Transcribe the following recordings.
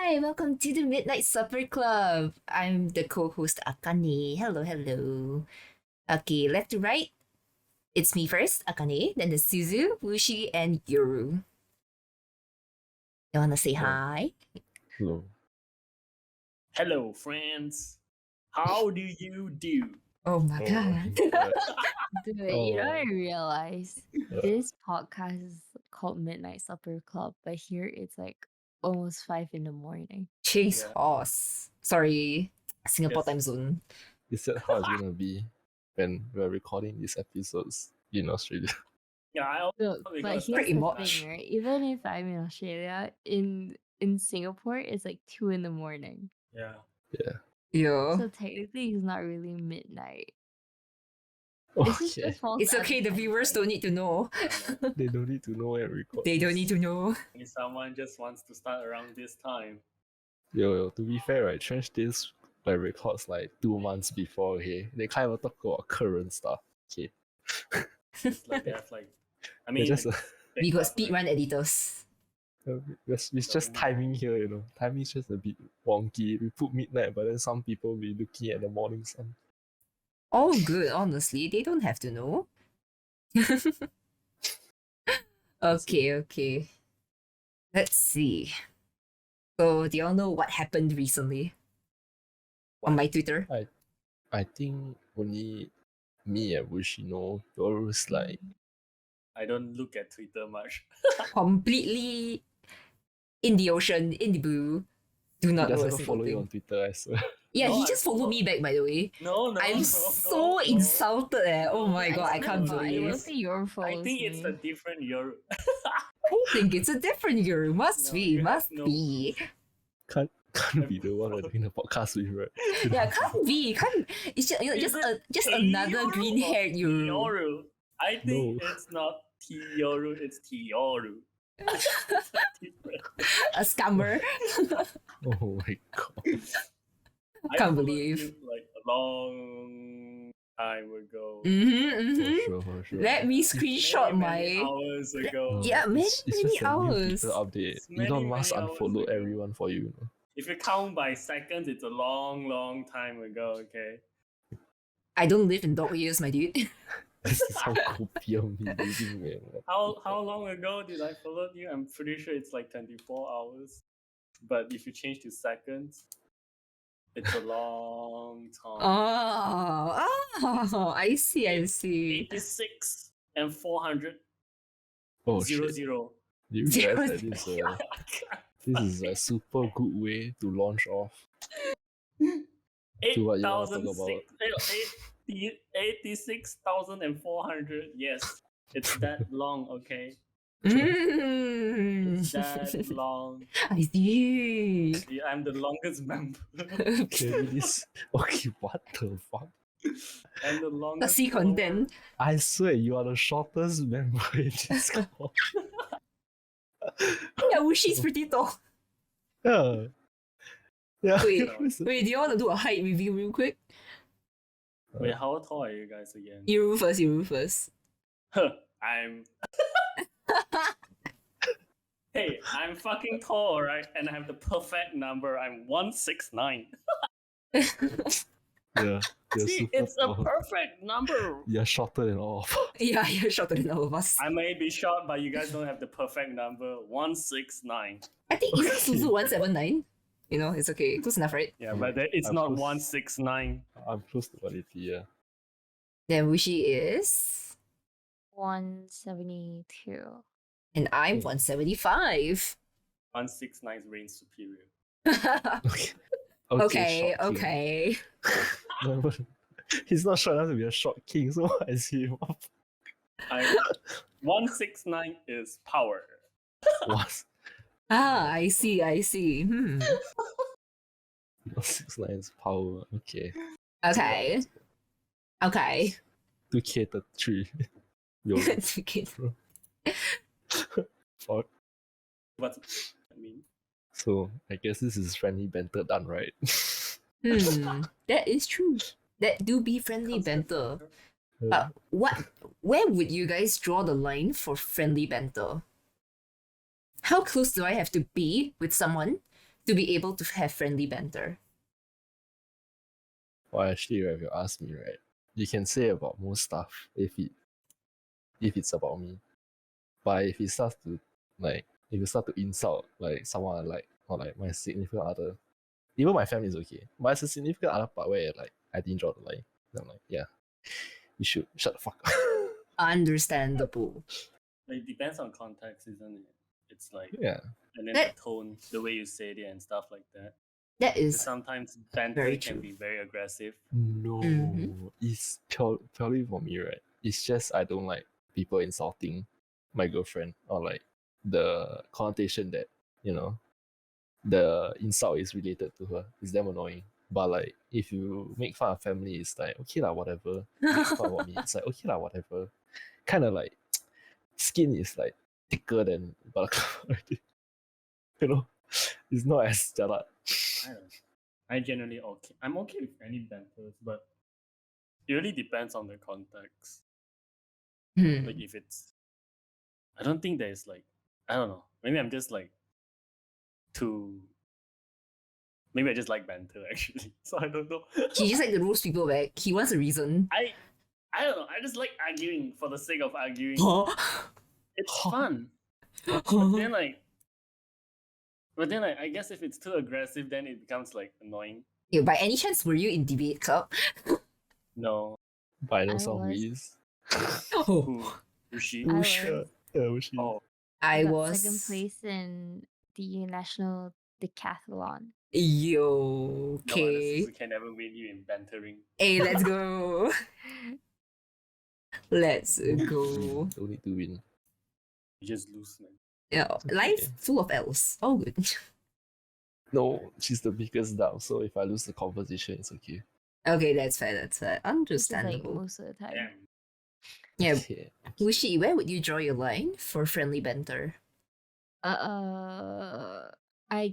Hi, welcome to the Midnight Supper Club. I'm the co-host Akane. Hello, hello. Okay, left to right. It's me first, Akane, then the Suzu, Wushii, and Tyoru. You wanna say hi? Hello. Hello, friends. How do you do? Oh my god. Dude, I realized this podcast is called Midnight Supper Club, but here it's like almost 5 in the morning. Chase Yeah. horse. Sorry, Singapore Yes. time zone. Is that how it's gonna be when we're recording these episodes in Australia? Yeah, I also Look, but because here's Pretty the much. thing, right? Even if I'm in Australia, in Singapore, it's like 2 in the morning. yeah. Yeah. So technically, it's not really midnight. Oh, This is yeah. just false It's okay, the advertising. viewers don't need to know. They don't need to know when we record. They don't this. need to know. If someone just wants to start around this time. Yo, to be fair, right, Trench this records like 2 months before, okay? They can't even talk about current stuff. Okay. It's like they have like I They're mean just, they We got have, like, speedrun editors. it's just timing here, you know. Timing's just a bit wonky. We put midnight, but then some people be looking at the morning sun. All good, honestly. They don't have to know. Okay. Let's see. So, do y'all know what happened recently on my Twitter? I think only me and Wushii know. Yours like I don't look at Twitter much. Completely in the ocean, in the blue. Do he not know a doesn't single follow you thing. on Twitter, I swear. Yeah, No, he I just followed follow- me back, by the way. No, I'm so insulted. Oh my god, I can't No, I believe don't it. think your follows I think it's me. a different Euro. I think it's a different year. Must No, be, you have must no be. Can't be the one we're doing a podcast with, right? Yeah, can't be. Can't. It's just, Is it just another Tyoru green haired or Euro. Tyoru? I think No. it's not Tyoru, it's Tyoru. It's different. A scammer. Oh my god. I Can't followed believe. you, like a long time ago. For sure. Let me screenshot many my. hours ago. Yeah, many it's just a new hours. Twitter update. It's many, Elon Musk many hours unfollowed ago. everyone for you. know? If you count by seconds, it's a long time ago. Okay. I don't live in dog years, my dude. This is how copium he living, man. How long ago did I follow you? I'm pretty sure it's like 24 hours. But if you change to seconds, it's a long time. Oh, I see. 86 and 400 Oh zero shit. zero. Do you Zero, realize that this is a super good way to launch off? To what you want to talk about? 86,400. Yes, it's that long. Okay, Mm. it's that long. I see. Yeah, I'm the longest member. Okay, this. Okay, what the fuck? I'm the longest. See content. I swear you are the shortest member in this call. Yeah, Wushii's pretty tall. Yeah. Yeah. Wait, what's the- Wait, do you want to do a height review real quick? Wait, how tall are you guys again? You first. I'm. Hey, I'm fucking tall, right? And I have the perfect number. I'm 169. Yeah. You're See, super it's a tall. perfect number. You're shorter than all of us. Yeah, you're shorter than all of us. I may be short, but you guys don't have the perfect number. 169. I think isn't Okay. Suzu 179? You know, it's okay. Close enough, right? Yeah, but it's I'm not close. 169. I'm close to 180, yeah. Then Wushii is. 172. And I'm Hmm. 175. 169 is range superior. Okay, short king. okay. No, but he's not short enough to be a short king, so what is he? 169 is power. What? I see. 6 lines power. Okay. Okay. 2K3. Yo, Okay. fuck. What I mean? So I guess this is friendly banter done, right? That is true. That do be friendly banter. Where would you guys draw the line for friendly banter? How close do I have to be with someone to be able to have friendly banter? Well, actually, if you ask me, right, you can say about most stuff if it's about me. But if it starts to if you start to insult like someone I like or like my significant other, even my family is okay. But it's a significant other part where like I didn't draw the line. I'm like, yeah, you should shut the fuck up. Understandable. It depends on context, isn't it? It's like, Yeah. and then That- the tone, the way you say it and stuff like that. That 'Cause is sometimes banter very can true. be very aggressive. No, Mhm. it's purely for me, right? It's just I don't like people insulting my girlfriend or like the connotation that, you know, the insult is related to her. It's damn annoying. But like if you make fun of family, it's like okay lah, whatever. Make fun about me, it's like okay lah, whatever. Kind of like skin is like thicker than buttercup already. You know? It's not as jialat. I don't know. I generally okay. I'm okay with any banters, but it really depends on the context. Hmm. Like if it's, I don't think there's like, I don't know. Maybe I'm just like too. Maybe I just like banter actually. So I don't know. He just like to roast people back. He wants a reason. I don't know. I just like arguing for the sake of arguing. Huh? It's fun. But then I guess if it's too aggressive, then it becomes like annoying. Yeah, by any chance, were you in debate club? No. But I know I some who was. is. Who? Wushii? I Wushii. was. Yeah, Wushii. Oh, I got was second place in the national decathlon. Yo, no wonder okay. Suzu can never win you in bantering. Hey, let's go. Let's Don't go. need to win. You just lose, man. Yeah, okay. life full of L's. All good. No, she's the biggest doubt. So if I lose the conversation, it's okay. Okay, that's fair. That's fair. Which is like Understandable. most of the time. Damn. Yeah, Okay. Wushii, where would you draw your line for friendly banter? I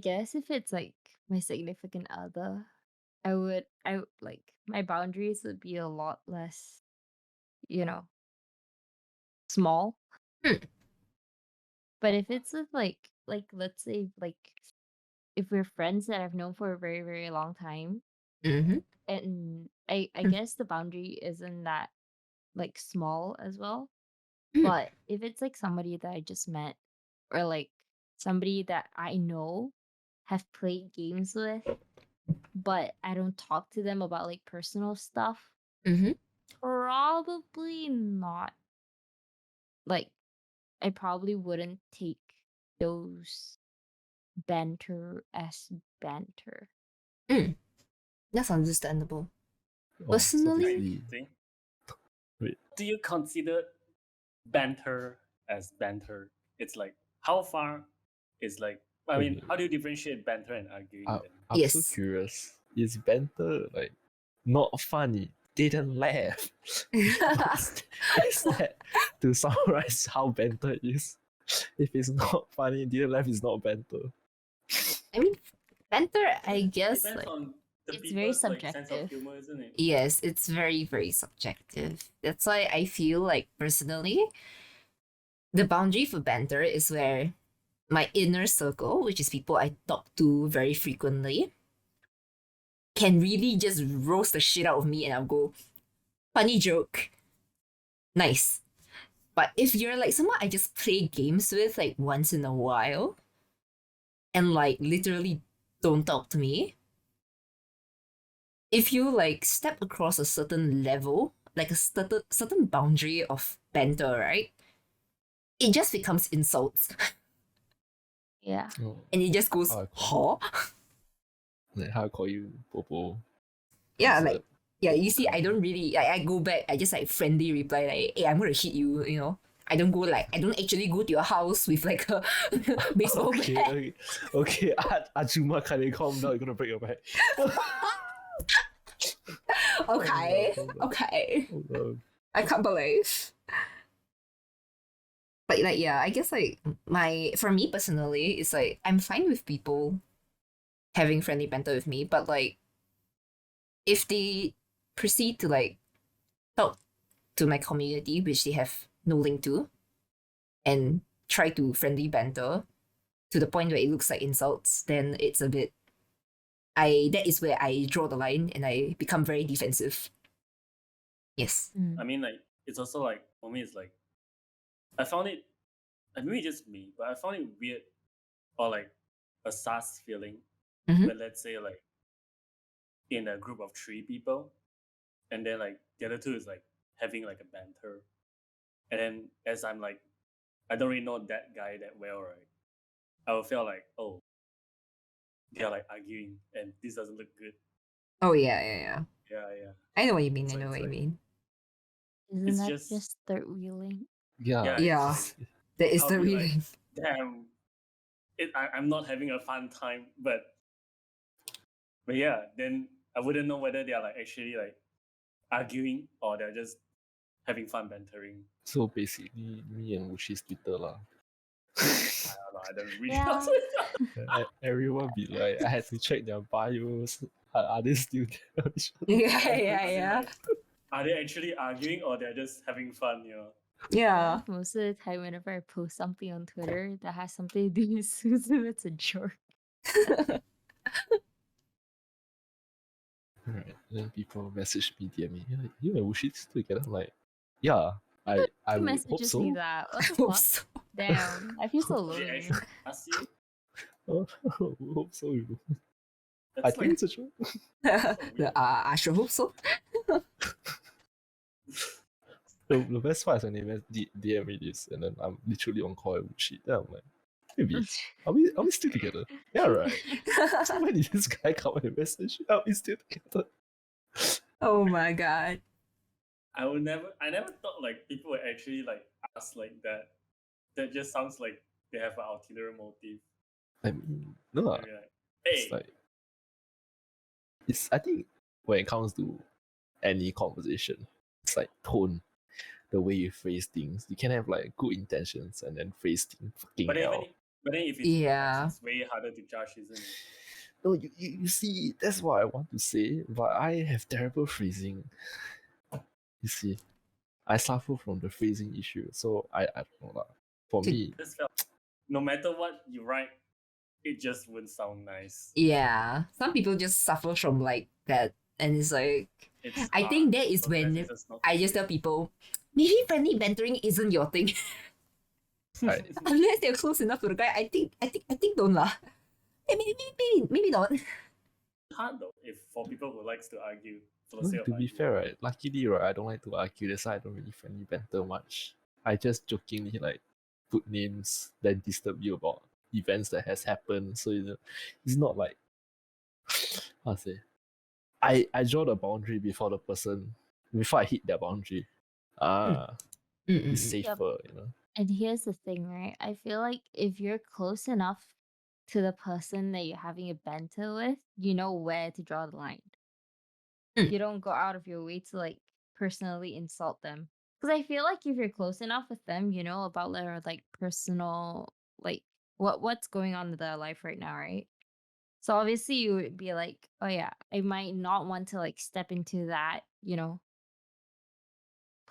guess if it's like my significant other, I like my boundaries would be a lot less, you know, small. Hmm. But if it's with like let's say like if we're friends that I've known for a very, very long time, Mm-hmm. and I Hmm. guess the boundary isn't that like small as well. Hmm. But if it's like somebody that I just met or like somebody that I know have played games with, but I don't talk to them about like personal stuff, Mm-hmm. probably not. Like I probably wouldn't take those banter as banter. That's understandable. Oh, Personally- so I basically- think. Wait. Do you consider banter as banter? It's like how far is like. I mean, Okay. how do you differentiate banter and arguing? I- then? I'm Yes. so curious. Is banter like not funny? Didn't laugh. Is that to summarize how banter is? If it's not funny, didn't laugh is not banter. I mean, banter, I guess, Depends like, on the It's very people's like, sense subjective. of humor, isn't it? yes, it's very, very subjective. That's why I feel like, personally, the boundary for banter is where my inner circle, which is people I talk to very frequently, can really just roast the shit out of me and I'll go, funny joke. Nice. But if you're like someone I just play games with like once in a while and like literally don't talk to me, if you like step across a certain level, like a certain boundary of banter, right? It just becomes insults. Yeah. Oh, And it just goes, Oh, huh? like how I call you Popo. Yeah, Is like, it- yeah, you see, I don't really, I go back, I just like friendly reply, like, hey, I'm gonna hit you, you know? I don't go like, I don't actually go to your house with like a baseball okay, bat. okay. Ajuma, can you calm down? You're gonna break your back. Okay, Hold on. okay. Hold on. I can't believe. But like, yeah, I guess like for me personally, it's like I'm fine with people having friendly banter with me, but like if they proceed to like talk to my community, which they have no link to, and try to friendly banter, to the point where it looks like insults, then it's a bit. That is where I draw the line and I become very defensive. Yes. I mean, like, it's also like, for me, it's like, I found it, maybe just me, but I found it weird or like a sus feeling Mhm. when, let's say, like, in a group of 3 people, and then like the other 2 is like having like a banter. And then as I'm like, I don't really know that guy that well, right? I will feel like, oh, they're like arguing and this doesn't look good. Oh yeah. Yeah. I know what you mean. So I know it's what you like- mean. Isn't It's that just- just third wheeling? Yeah. Yeah. it's like, That is I'll the be like, reading. damn, I'm not having a fun time, but yeah, then I wouldn't know whether they are like actually like arguing or they're just having fun bantering. So basically, me and Wushii's Twitter lah. I don't know. I don't really Yeah. know. Everyone be like, I had to check their bios. Are they still there? Yeah. As in, like, are they actually arguing or they're just having fun? You know. Yeah. Most of the time, whenever I post something on Twitter that has something to do with Suzu, it's a joke. Right. Then people message me, DM me, like, you and Wushii still together? I'm like, yeah, I Who would hope messages so. me that? What the Hope fuck? so. Damn, I feel so They lonely. actually ask you. Hope so, you know. I That's think like it's a joke. weird. I sure hope so. The best part is when they DM me this, and then I'm literally on call with Wushii. Then I'm like, maybe. Are we still together? Yeah, right. So when did this guy come and message? Are we still together? Oh my god. I never thought like people would actually like ask like that. That just sounds like they have an ulterior motive. I mean, no, lah. They're like, hey, It's like, I think when it comes to any conversation, it's like tone, the way you phrase things. You can have like good intentions and then phrase things fucking but hell. then if it's Yeah. it's way harder to judge, isn't it? No, you see, that's what I want to say, but I have terrible phrasing. You see, I suffer from the phrasing issue, so I don't know lah. For Dude. me, Just felt no matter what you write, it just wouldn't sound nice. Yeah. Some people just suffer from like that. And it's like, It's I think that is sometimes when it's just not- I just tell people, maybe friendly bantering isn't your thing. Right. Unless they're close enough to the guy, I think don't lah. Maybe not. It's hard though if for people who likes to argue for the No, sake of to be arguing. fair, right? Luckily, right, I don't like to argue. That's why I don't really friendly banter much. I just jokingly like put names, then disturb you about events that has happened. So it's not like how to say. I draw the boundary before I hit their boundary. It's safer, you know. And here's the thing, right? I feel like if you're close enough to the person that you're having a banter with, you know where to draw the line. Mm. You don't go out of your way to like personally insult them. Because I feel like if you're close enough with them, you know about their like personal like what's going on in their life right now, right? So obviously you would be like, oh yeah, I might not want to like step into that, you know,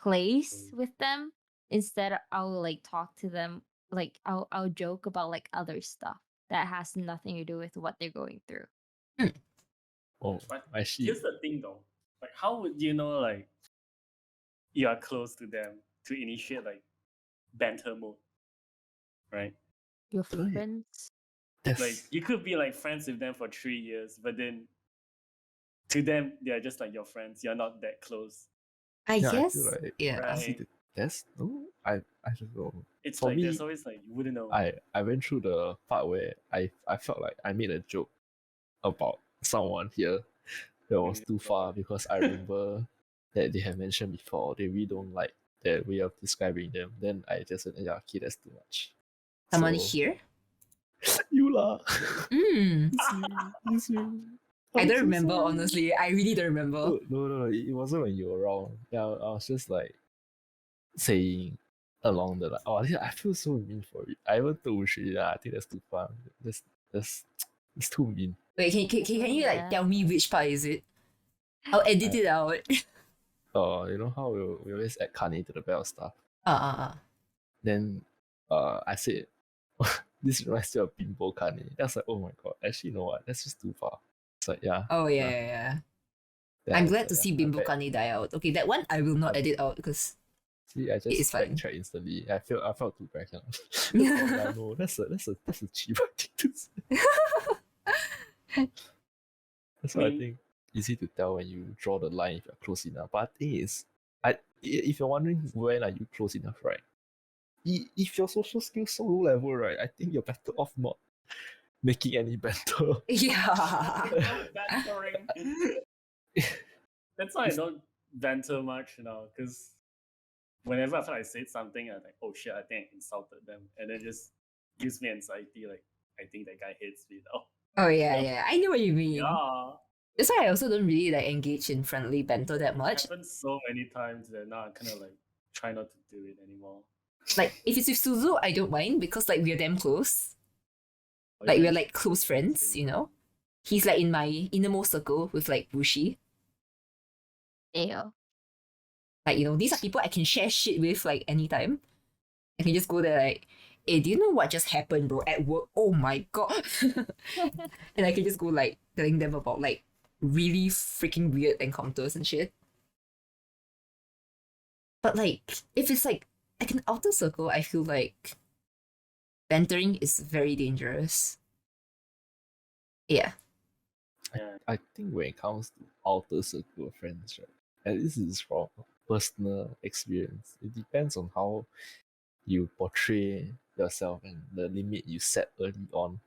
place with them. Instead, I'll like talk to them, like I'll joke about like other stuff that has nothing to do with what they're going through. Oh, But I see. here's the thing though. Like how would you know like you are close to them to initiate like banter mode? Right? Your Right. friends. That's Like you could be like friends with them for 3 years, but then to them they're just like your friends. You're not that close. I yeah, guess. I feel like Yeah. Right. see that's no, I don't know. It's For like me, there's always like you wouldn't know. I went through the part where I felt like I made a joke about someone here that was too far because I remember that they have mentioned before they really don't like that way of describing them. Then I just said, yeah, okay, that's too much. Someone So, here? you lah. Mm. It's you. I I'm don't so remember, sorry. honestly. I really don't remember. No, it wasn't when you were around. Yeah, I was just like saying along the line. Oh, I feel so mean for it. I even told Wushii, I think that's too far. That's it's too mean. Wait, can you like Yeah. tell me which part is it? I'll edit it out. You know how we always add Akane to the bell stuff. Uh. Then I said this reminds me of Bimbo Kane. That's like, oh my god, actually, you know what? That's just too far. It's like, yeah. Oh yeah, nah. yeah, yeah. Then I'm I was glad like, to yeah, see I Bimbo bet. Kane die out. Okay, that one I will not I- edit out because See, I it is just fine. backtracked instantly. I felt too bad. Oh, yeah, no, that's a cheaper thing to say. That's I why I mean, think easy to tell when you draw the line if you're close enough. But the thing is, if you're wondering when are you close enough, right? If your social skills so low level, right, I think you're better off not making any better. Yeah. no bantering. That's why I don't banter much, because whenever I feel like I said something, I'm like, oh shit, I think I insulted them, and it just gives me anxiety. Like, I think that guy hates me now. Oh yeah, yeah. I know what you mean. Yeah, That's why I also don't really like engage in friendly banter that it much. happened so many times that now I kind of like try not to do it anymore. Like if it's with Suzu, I don't mind because like we're damn close. Oh, Like yeah, we're like close friends, interesting. you know. He's like in my innermost circle with like Wushii. Ayo. Like, you know, these are people I can share shit with like anytime. I can just go there like, hey, do you know what just happened, bro, at work? Oh my god. And I can just go like telling them about like really freaking weird encounters and shit. But like, if it's like an outer circle, I feel like bantering is very dangerous. Yeah. Yeah. I think when it comes to outer circle of friends, right, and this is from personal experience, it depends on how you portray yourself and the limit you set early on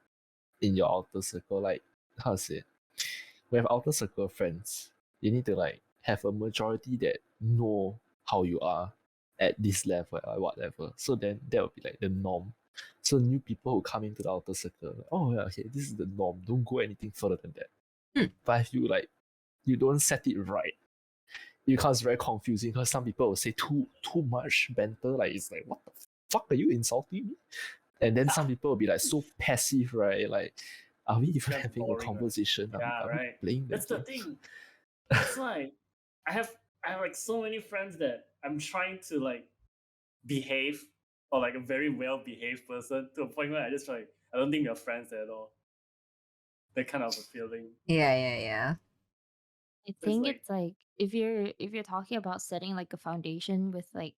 in your outer circle. Like, how to say, we have outer circle of friends, you need to like have a majority that know how you are at this level or what level. So then that would be like the norm. So new people who come into the outer circle, like, oh yeah, okay, this is the norm. Don't go anything further than that. But if you don't set it right, it becomes very confusing because some people will say too much banter. Like it's like, what the fuck are you insulting me? And then some people will be like so passive, right? Like, are we even That's having a boring, right? conversation? Yeah, Are we right. playing the That's the game? thing. That's why I have like so many friends that I'm trying to like behave or like a very well behaved person to a point where I just like I don't think we're friends at all. That kind of a feeling. Yeah, yeah, yeah. I It's think like it's like if you're talking about setting like a foundation with like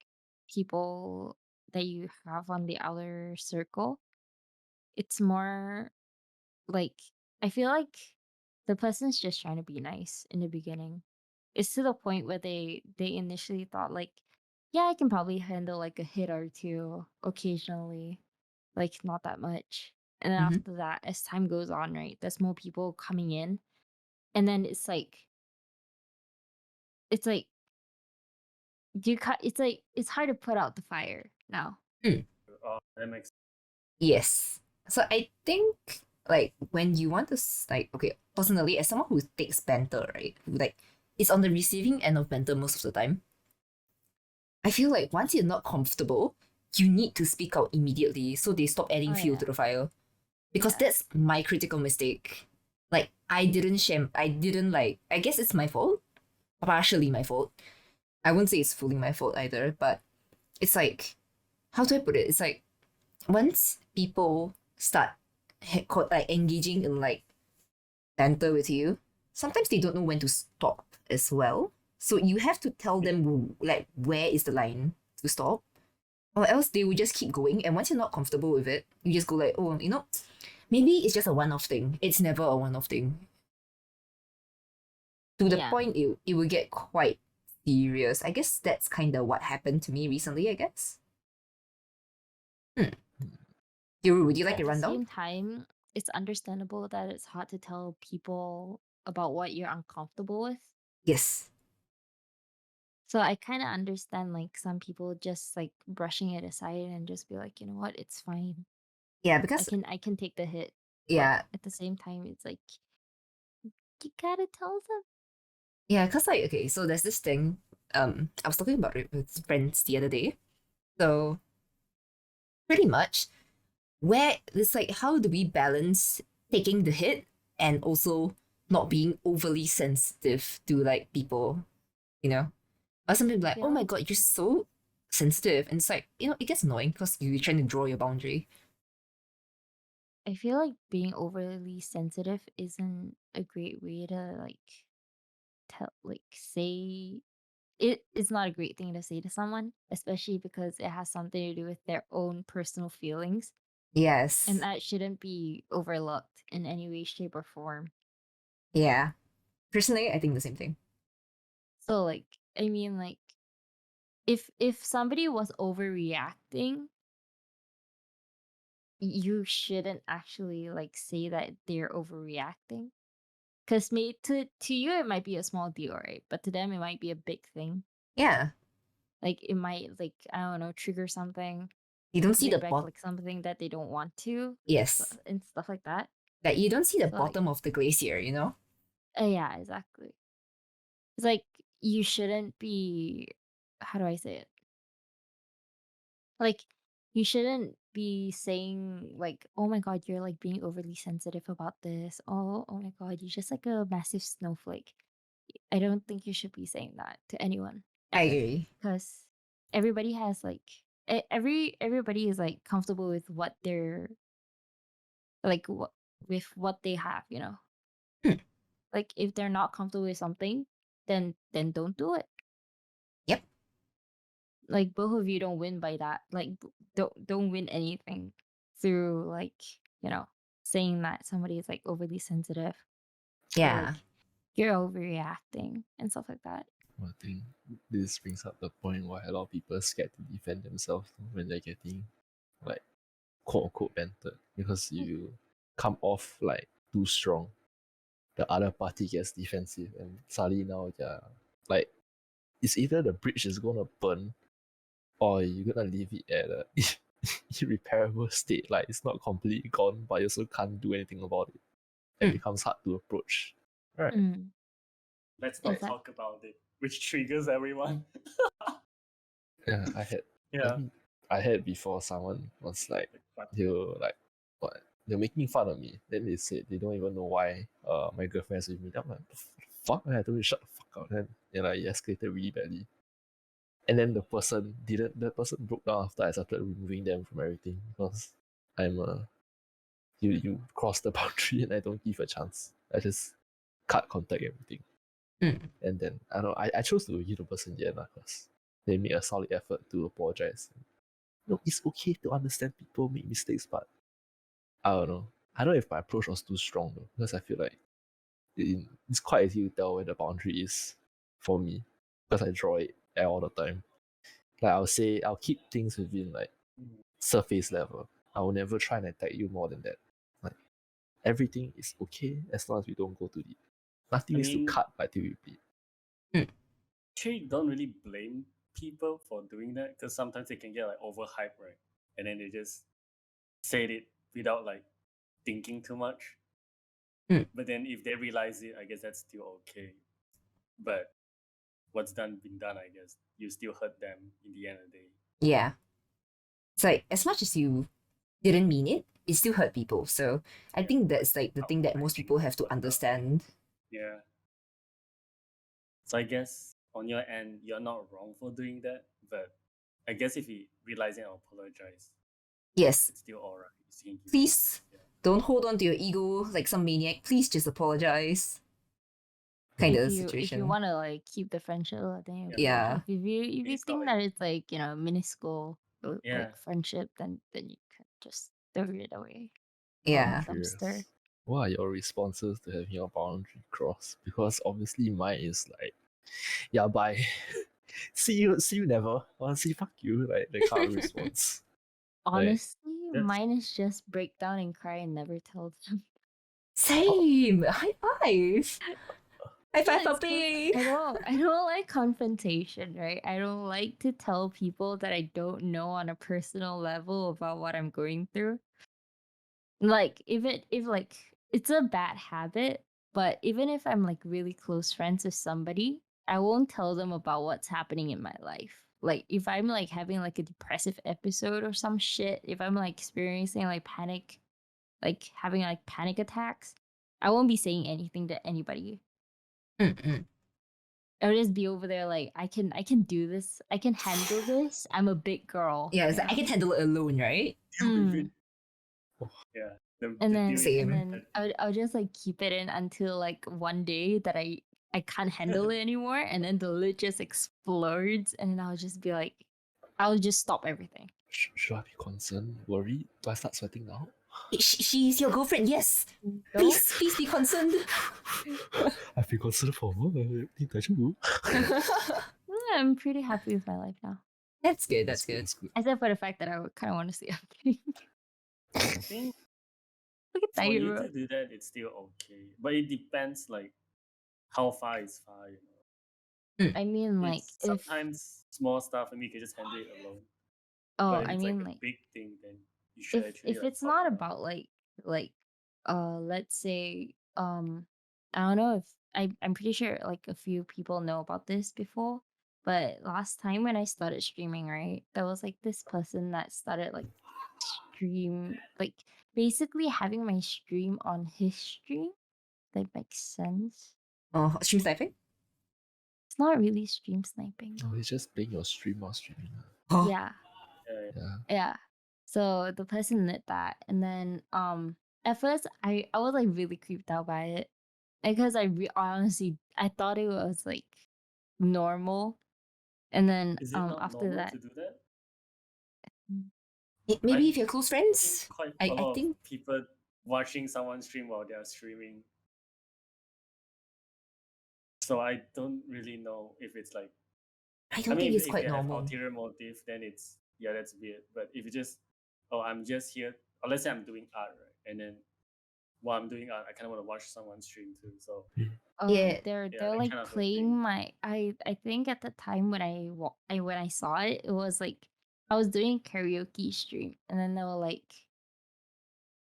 people that you have on the outer circle, it's more like I feel like the person's just trying to be nice in the beginning. It's to the point where they initially thought like, yeah, I can probably handle like a hit or two occasionally, like not that much. And then Mhm. after that, as time goes on, right, there's more people coming in, and then it's like you cut. It's like it's hard to put out the fire now. that makes Yes. So I think like when you want to like okay, personally as someone who takes banter, right? Who like is on the receiving end of banter most of the time. I feel like once you're not comfortable, you need to speak out immediately so they stop adding Oh fuel yeah, to the fire. Because yeah, that's my critical mistake. Like I didn't share I didn't like I guess it's my fault. Partially my fault. I wouldn't say it's fully my fault either, but it's like how do I put it? It's like once people start like engaging in like banter with you, sometimes they don't know when to stop as well. So you have to tell them like where is the line to stop, or else they will just keep going. And once you're not comfortable with it, you just go like, oh, maybe it's just a one-off thing. It's never a one-off thing. To the yeah. point, it will get quite serious. I guess that's kind of what happened to me recently. I guess. Yoru, would you like At a the rundown? same time, it's understandable that it's hard to tell people about what you're uncomfortable with. Yes. So I kind of understand like some people just like brushing it aside and just be like, you know what, it's fine. Yeah, I because can I can take the hit. yeah, But at the same time, it's like you gotta tell them. yeah, because like okay, so there's this thing. I was talking about it with friends the other day. So pretty much, where it's like, how do we balance taking the hit and also not being overly sensitive to like people, you know? Or some people like, oh Feel my like god, you're so sensitive, and it's like it gets annoying because you're trying to draw your boundary. I feel like being overly sensitive isn't a great way to say it's not a great thing to say to someone, especially because it has something to do with their own personal feelings, Yes. and that shouldn't be overlooked in any way, shape, or form. Yeah. Personally, I think the same thing. So I mean if somebody was overreacting, you shouldn't actually say that they're overreacting. Because to you it might be a small deal, right? But to them it might be a big thing. Yeah. It might I don't know, trigger something, You don't see the bring back something that they don't want to, Yes. and stuff like that. Like you don't see the So, bottom of the glacier, you know? yeah, exactly. It's you shouldn't be, how do I say it? Like you shouldn't be saying oh my god, you're being overly sensitive about this. Oh my god, you're just a massive snowflake. I don't think you should be saying that to anyone I ever, agree. because everybody has everybody is comfortable with what they're what with what they have, you know. Hmm. If they're not comfortable with something, then don't do it. Yep. Both of you don't win by that. Don't win anything through saying that somebody is overly sensitive, or Yeah. you're overreacting and stuff like that. I think this brings up the point why a lot of people are scared to defend themselves when they're getting like quote unquote bantered, because you come off too strong, the other party gets defensive, and suddenly now like it's either the bridge is gonna burn or you're gonna leave it at a irreparable state. Like it's not completely gone, but you also can't do anything about it. It becomes hard to approach. Right. Mm. Let's not Exact- talk about it, which triggers everyone. Yeah, I had Yeah. I had before someone was they were what? They're making fun of me. Then they said they don't even know why my girlfriend's with me. Then I'm like, the fuck? I told you shut the fuck up. Then it escalated really badly. And then the person broke down after I started removing them from everything, because I'm you cross the boundary and I don't give a chance. I just cut contact, everything. And then I chose to give the person the end because they made a solid effort to apologize. No, it's okay to understand people make mistakes, but I don't know. I don't know if my approach was too strong though, because I feel like it's quite easy to tell where the boundary is for me, because I draw it all the time. I'll keep things within surface level. I will never try and attack you more than that. Like everything is okay as long as we don't go too deep. Nothing needs to cut till we bleed. Actually, don't really blame people for doing that, because sometimes they can get overhyped, right? And then they just said it without thinking too much. But then if they realize it, I guess that's still okay. But what's done been done, I guess. You still hurt them in the end of the day. Yeah. It's as much as you didn't mean it, it still hurt people. So I think that's the thing that most people have to understand. Yeah. So I guess on your end, you're not wrong for doing that. But I guess if you realize it and apologize, Yes. it's still alright. Please don't hold on to your ego like some maniac. Please just apologize. Kind of situation. If you want to keep the friendship, then Yeah. if you think that it's minuscule friendship, then you can just throw it away. Yeah. Dumpster. What are your responses to having your boundary crossed? Because obviously mine is yeah, bye. see you never. Honestly, fuck you. The kind of response. Honestly, mine is just break down and cry and never tell them. Same. High five. High five, puppy. I don't like confrontation, right? I don't like to tell people that I don't know on a personal level about what I'm going through. If it's a bad habit, but even if I'm really close friends with somebody, I won't tell them about what's happening in my life. If I'm having a depressive episode or some shit, if I'm experiencing panic, having panic attacks, I won't be saying anything to anybody. I'll just be over there I can do this. I can handle this. I'm a big girl. Yeah, I can handle it alone, right? Yeah. And then Same. I would just like keep it in until like one day that I can't handle it anymore, and then the lid just explodes, and then I'll just be like, I'll just stop everything. Should I be concerned, worried? Do I start sweating now? She's your girlfriend, yes. No? Please be concerned. I've been concerned for a moment. I'm pretty happy with my life now, That's good. That's good. That's good. except for the fact that I kind of want to see. I'm kidding. I think Look at for you Tyoru. to do that, it's still okay. But it depends, like, how far is far, you know. I mean, like It's if sometimes small stuff, and you can just handle it alone. oh, But if I it's mean, like a like big thing, then you should actually if like, it's talk not about about like let's say I don't know if I'm pretty sure like a few people know about this before, but last time when I started streaming, right, there was like this person that started like stream like basically having my stream on his stream. That makes sense. Oh, stream sniping? It's not really stream sniping. Oh, he's just playing your stream while streaming. Oh, Yeah. it. Yeah. Yeah. So the person did that, and then at first I was like really creeped out by it because honestly I thought it was like normal, and then Is it not after normal that to do that? maybe I if you're close think friends. quite I a lot think of people watching someone stream while they're streaming. So I don't really know if it's like. I I don't mean, think it's if quite they have normal. ulterior motive, then it's that's weird. But if you just, oh, I'm just here, or let's say I'm doing art, right, and then while I'm doing art, I kind of want to watch someone stream too. So Yeah. they're that like kind of a playing thing. my I think at the time when when I saw it, it was like I was doing karaoke stream, and then they were like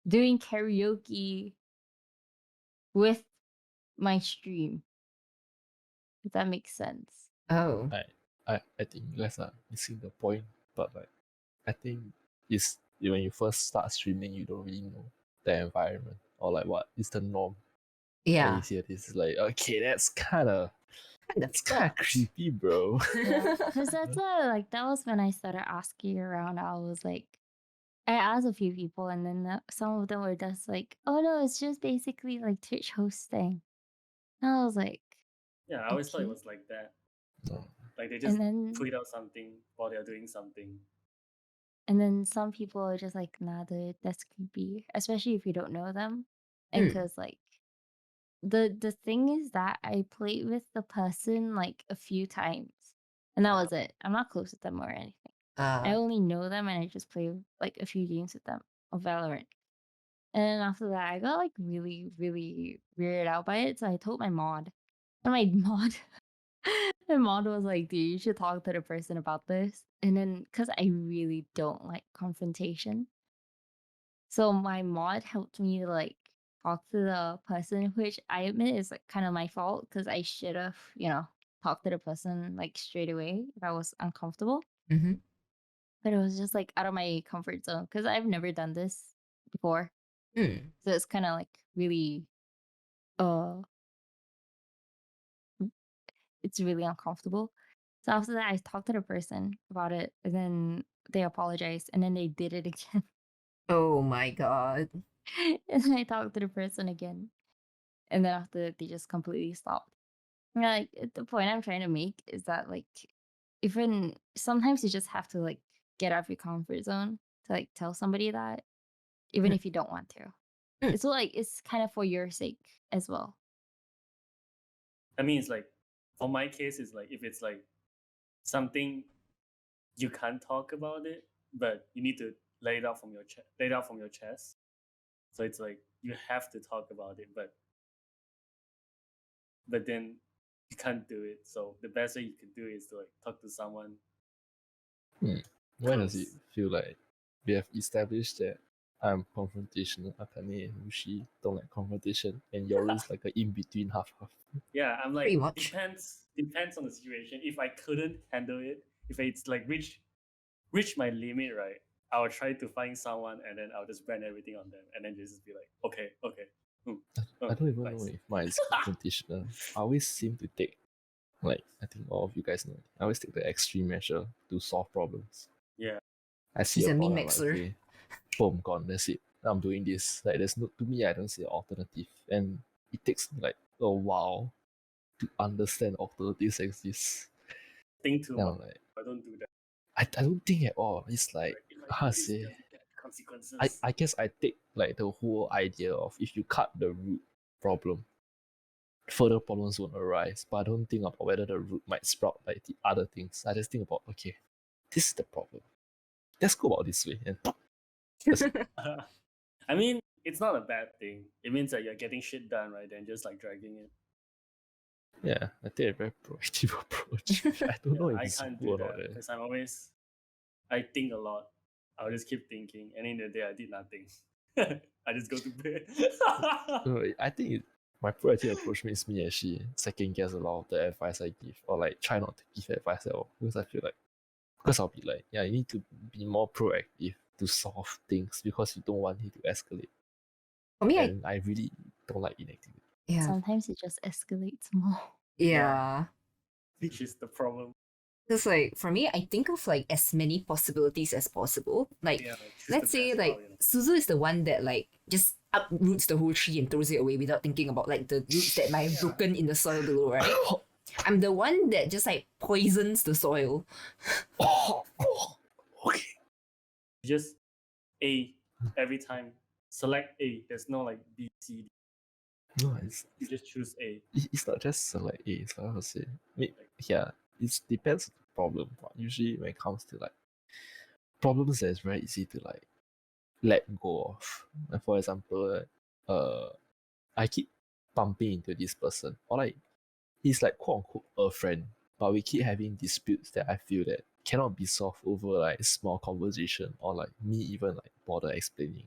doing karaoke with my stream, if that makes sense. Oh. I think you guys are missing the point, but like I think it's when you first start streaming, you don't really know the environment or like what is the norm. And Yeah. you hear this like, okay, that's kind of That's creepy, bro. Yeah, because that's like that was when I started asking around. I was like, I asked a few people, and then some of them were just like, "Oh no, it's just basically like Twitch hosting." And I was like, Yeah, I always thought it okay. was like that. No. Like they just And then tweet out something while they're doing something. some people are just like, "Nah, dude, that's creepy," especially if you don't know them, and Hmm. because like the thing is that I played with the person like a few times, and that was it. I'm not close with them or anything. I only know them, and I just play like a few games with them of Valorant. And then after that, I got like really, really weirded out by it. So I told my mod, and my mod, my mod was like, "Dude, you should talk to the person about this." And then, because I really don't like confrontation, so my mod helped me to like talk to the person, which I admit is like kind of my fault because I should have, talked to the person like straight away if I was uncomfortable. Mm-hmm. But it was just like out of my comfort zone because I've never done this before. Hmm. So it's kind of like really, uh, it's really uncomfortable. So after that, I talked to the person about it, and then they apologized, and then they did it again. Oh my god. And then I talked to the person again, and then after that, they just completely stopped. And, like the point I'm trying to make is that like even sometimes you just have to like get out of your comfort zone to like tell somebody that, even Mm. if you don't want to. Mm. It's like it's kind of for your sake as well. I mean, it's like for my case, it's like if it's like something you can't talk about it, but you need to lay it out from your lay it out from your chest. So it's like you have to talk about it, but then you can't do it. So the best way you can do is to like talk to someone. Why does it Close. feel like we have established that I'm confrontational, Akane and Wushii don't like confrontation, and Yoru is like an in-between half-half. Yeah, I'm Pretty like much. depends on the situation. If I couldn't handle it, if it's like reach my limit, right? I'll try to find someone and then I'll just brand everything on them and then just be like, okay. I don't even know nice. if mine is confrontational. I always seem to take, like, I think all of you guys know, I always take the extreme measure to solve problems. Yeah. I see He's a a min problem, I'm like, maxer. okay, boom, gone, that's it. I'm doing this. Like there's no, to me, I don't see an alternative, and it takes me like a while to understand alternatives exist. Think too Then much. I'm like, I don't do that. I don't think at all. It's like Like, if I how do to this, say. there'll be bad consequences. I guess I take like the whole idea of if you cut the root problem, further problems won't arise. But I don't think about whether the root might sprout like the other things. I just think about, okay, this is the problem. Let's go about this way. And I mean, it's not a bad thing. It means that you're getting shit done, right? Than just like dragging it. yeah, I take a very proactive approach. I don't know if I it's can't cool do or not. that because I'm always, I think a lot. I'll just keep thinking, and in the day I did nothing. I just go to bed. No, I think my proactive approach makes me actually second guess a lot of the advice I give, or like try not to give advice at all, because I feel like, because I'll be like, yeah, you need to be more proactive to solve things because you don't want it to escalate. For me, And I really don't like inactivity. yeah, Sometimes it just escalates more. yeah. Which is the problem. Because like for me, I think of like as many possibilities as possible. Like Yeah, like, choose let's the say best like route, you know. Suzu is the one that like just uproots the whole tree and throws it away without thinking about like the roots that might have Yeah. broken in the soil below, right? I'm the one that just like poisons the soil. Okay. Just A every time. Select A. There's no like B, C, D. No, it's You just choose A. it's not just like it's how to say. Yeah, it depends on the problem. But usually when it comes to like problems that is very easy to like let go of. Like for example, I keep bumping into this person, or like he's like quote unquote a friend, but we keep having disputes that I feel that cannot be solved over like small conversation or like me even like bother explaining.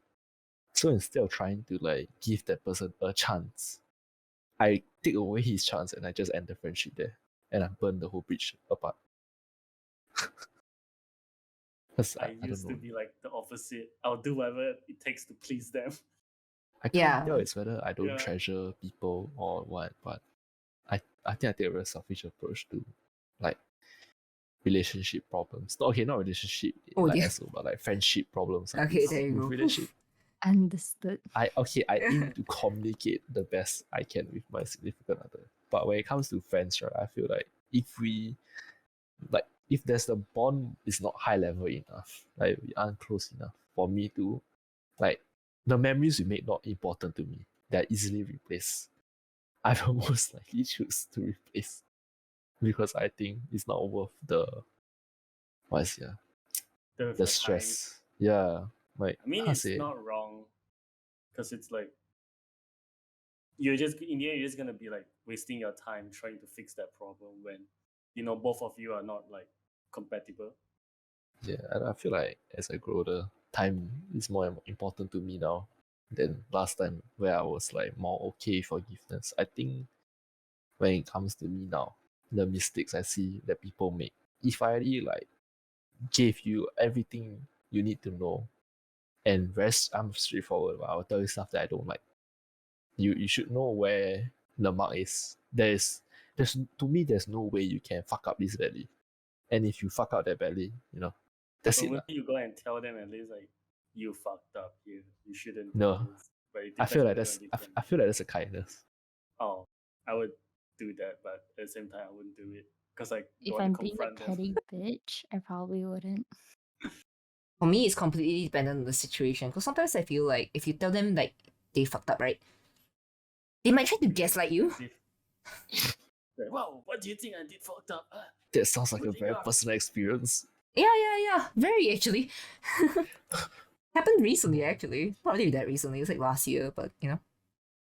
So instead of trying to like give that person a chance, I take away his chance and I just end the friendship there, and I burn the whole bridge apart. Cause I I don't used to know. be like the opposite. I'll do whatever it takes to please them. I can't Yeah. tell it's whether I don't Yeah. treasure people or what, but I think I take a very selfish approach to like relationship problems. Not relationship Oh, like dear. SO, but like friendship problems. Like Okay, this. there you With go. relationship, Understood. I aim to communicate the best I can with my significant other. But when it comes to friends, right, I feel like if there's a bond is not high level enough, like we aren't close enough for me to like the memories we make not important to me. They're easily replaced. I will most likely choose to replace because I think it's not worth the what's yeah With the your time. stress. Yeah, like I mean, how to it's say not wrong, because it's like you're just in the end you're just gonna be like wasting your time trying to fix that problem when both of you are not like compatible. yeah. And I feel like as I grow older, time is more important to me now than last time where I was like more okay with forgiveness. I think when it comes to me now, the mistakes I see that people make, if I really like gave you everything you need to know and I'm straightforward, but I'll tell you stuff that I don't like. You should know where the mark is. There's to me there's no way you can fuck up this badly. And if you fuck up that badly, that's But it. when you go and tell them at least like you fucked up here, you shouldn't do No. this. But it I depends feel like whether that's you're I, different. I feel like that's a kindness. Oh, I would do that, but at the same time I wouldn't do it because I If don't I'm want to being a confront them. petty bitch, I probably wouldn't. For me, it's completely dependent on the situation. Because sometimes I feel like if you tell them like they fucked up, right? They might try to gaslight you. Like, wow, what do you think I did fucked up? That sounds like a What do you very got? personal experience. Yeah. Very actually. Happened recently, actually. Not really that recently. It's like last year, but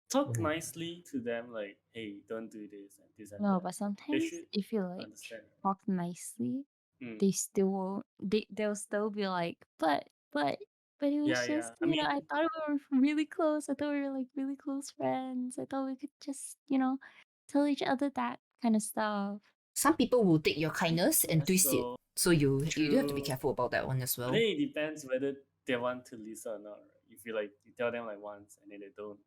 Talk Mhm. nicely to them, like, hey, don't do this and this and No, that. but sometimes should if you like understand. talk nicely, Mm. they still won't. They'll still be like, but it was Yeah, just I mean, I thought we were really close. I thought we were like really close friends. I thought we could just tell each other that kind of stuff. some people will take your kindness and guess twist it. so. So you do have to be True. careful about that one as But well. then it depends whether they want to listen or not. Right? If you like, you tell them like once and then they don't,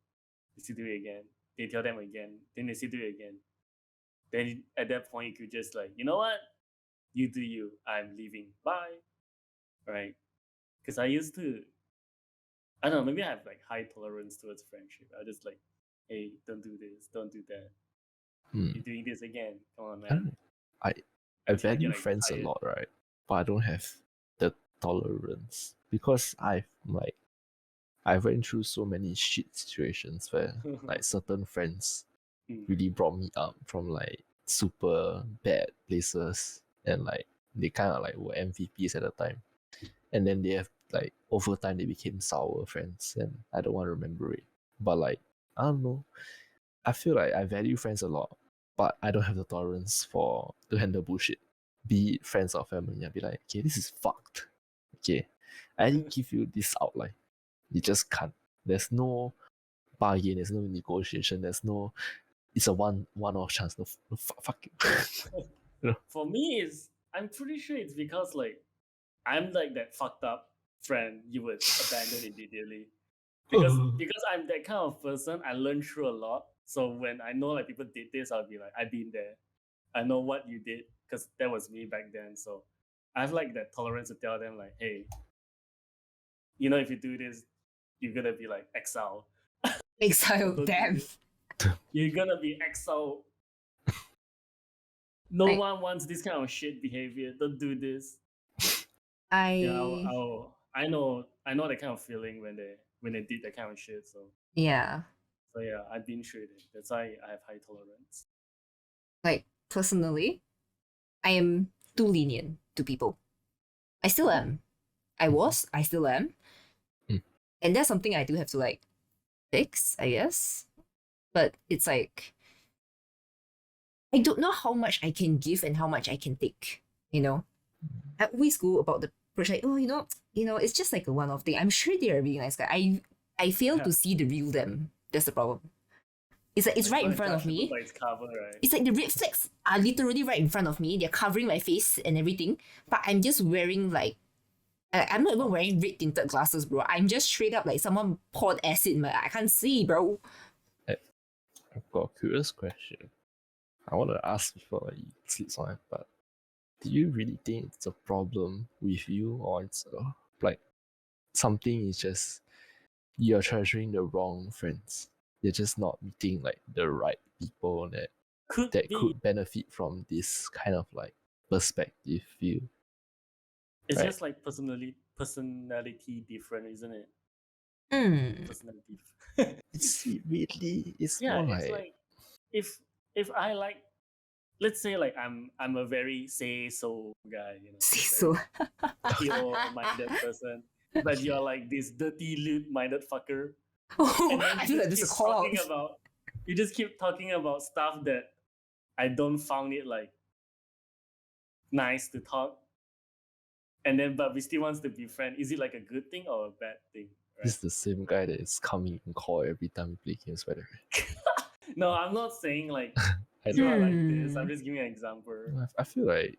they still do it again. They tell them again, then they still do it again. Then at that point, you could just like, you know what? You do you. I'm leaving. Bye. Right? Because I used to I don't know, maybe I have like high tolerance towards friendship. I just like, hey, don't do this, don't do that. Hmm. You're doing this again. Come on, I don't man. know. I Until I get value like friends a tired. lot, right? But I don't have the tolerance because I've went through so many shit situations where like certain friends Hmm. really brought me up from like super bad places, and like they kind of like were MVPs at the time, and then they have like over time they became sour friends, and I don't want to remember it. But like I don't know, I feel like I value friends a lot, but I don't have the tolerance for to handle bullshit. Be it friends or family, I'll be like, okay, this is fucked. Okay, I already give you this outline. You just can't. There's no bargain. There's no negotiation. There's no. It's a one off chance. No fuck you. You know? For me, is I'm pretty sure it's because like I'm like that fucked up friend you would abandon immediately. Because I'm that kind of person, I learn through a lot. So when I know like people did this, I'll be like, I've been there. I know what you did because that was me back then. So I have like that tolerance to tell them like, hey, if you do this, you're gonna be like exiled. So Exile, don't do damn. this. You're gonna be exiled. No Like, one wants this kind of shit behavior. Don't do this. Yeah, I I know that kind of feeling when they did that kind of shit. yeah, So yeah, I've been through it. That's why I have high tolerance. like personally, I am too lenient to people. I still am. I still am. Mm. And that's something I do have to like fix, I guess. But it's like I don't know how much I can give and how much I can take, you know? I always go about the project, oh, it's just like a one-off thing. I'm sure they're a really nice guy. I fail Yeah. to see the real them. That's the problem. It's like it's Like, right in don't front judge of the book me. by its cover, right? It's like the red flags are literally right in front of me. They're covering my face and everything. But I'm just wearing like I'm not even wearing red tinted glasses, bro. I'm just straight up like someone poured acid in my eye. I can't see, bro. I've got a curious question. I want to ask before like, you sleep on it, but do you really think it's a problem with you, or it's like something is just you're treasuring the wrong friends? You're just not meeting like the right people Could that be. could benefit from this kind of like perspective view. It's Right. just like personality different, isn't it? Hmm. Personality. It's really it's Yeah, more it's like like if I like, let's say like I'm a very say so guy, See, a so very pure minded person, but you're like this dirty lewd minded fucker, and then I feel like this is a call out. you just keep talking about stuff that I don't found it like nice to talk, and then but we still wants to be friends. Is it like a good thing or a bad thing, this right? is the same guy that is coming in call every time we play games, by the way. No, I'm not saying like I you know. are like this. Hmm. I'm just giving an example. I feel like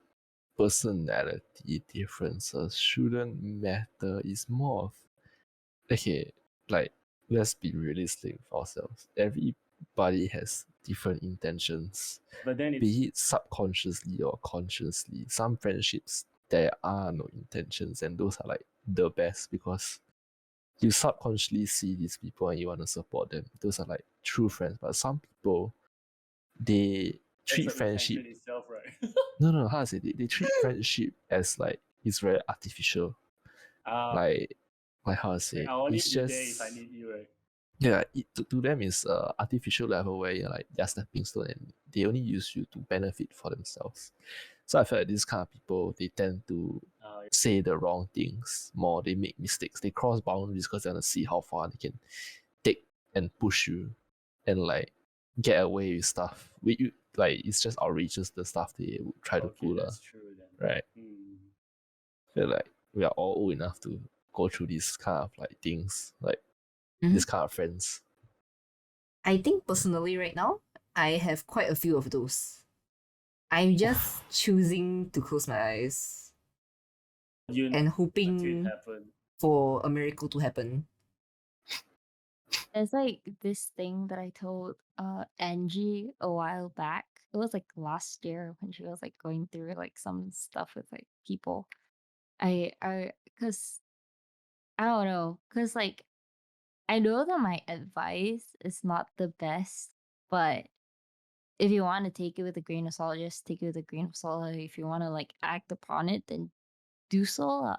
personality differences shouldn't matter. It's more of okay, like let's be realistic with ourselves. Everybody has different intentions, But then it's be it subconsciously or consciously. Some friendships there are no intentions, and those are like the best because you subconsciously see these people and you want to support them. Those are like true friends. But some people they that's treat the friendship intention itself, right? no how to say they treat friendship as like it's very artificial. Ah, Like how to say I only it's be there if I just need you, right? yeah to them it's artificial level where you're like they're stepping stone and they only use you to benefit for themselves. So I feel like these kind of people they tend to Ah, say the wrong things more. They make mistakes, they cross boundaries because they want to see how far they can take and push you and like get away with stuff like it's just outrageous the stuff they would try to okay, pull that's true then. right. Hmm. Feel like we are all old enough to go through these kind of like things like Mhm. this kind of friends. I think personally right now, I have quite a few of those. I'm just choosing to close my eyes You and until it hoping happened. for a miracle to happen. There's like this thing that I told Angie a while back. It was like last year when she was like going through like some stuff with like people. I cuz I don't know, cuz like I know that my advice is not the best, but if you want to take it with a grain of salt, just take it with a grain of salt. If you want to like act upon it, then do so.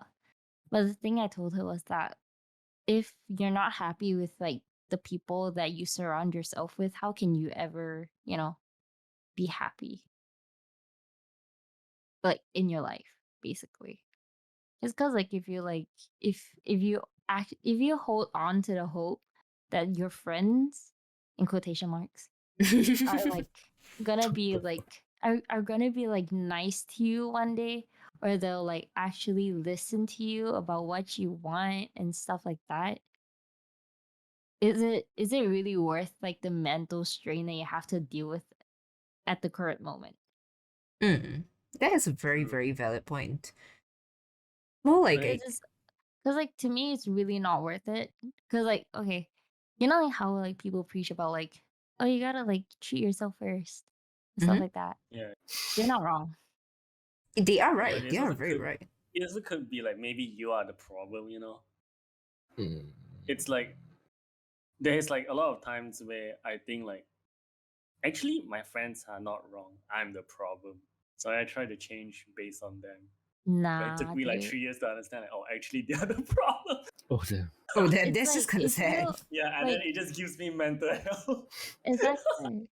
But the thing I told her was that if you're not happy with like the people that you surround yourself with, how can you ever, be happy like in your life, basically? It's because like if you like if you hold on to the hope that your friends in quotation marks are like gonna What be the fuck? like are gonna be like nice to you one day, or they'll like actually listen to you about what you want and stuff like that, is it really worth like the mental strain that you have to deal with at the current moment? Mm. That is a very, True. very valid point. More like Like, Because like to me it's really not worth it, because like okay, you know like how like people preach about like, oh, you gotta like treat yourself first and stuff Mhm. like that. yeah, They're not wrong. They are but right. They are very right. it also could be like maybe you are the problem, you know? Mm. It's like there's like a lot of times where I think like actually my friends are not wrong. I'm the problem. So I try to change based on them. But it took Nah, me like dude. 3 years to understand like, oh, actually they're the problem. Oh damn. Oh, It's that's like just kind of if you sad. Yeah, and then like it just gives me mental health. exactly.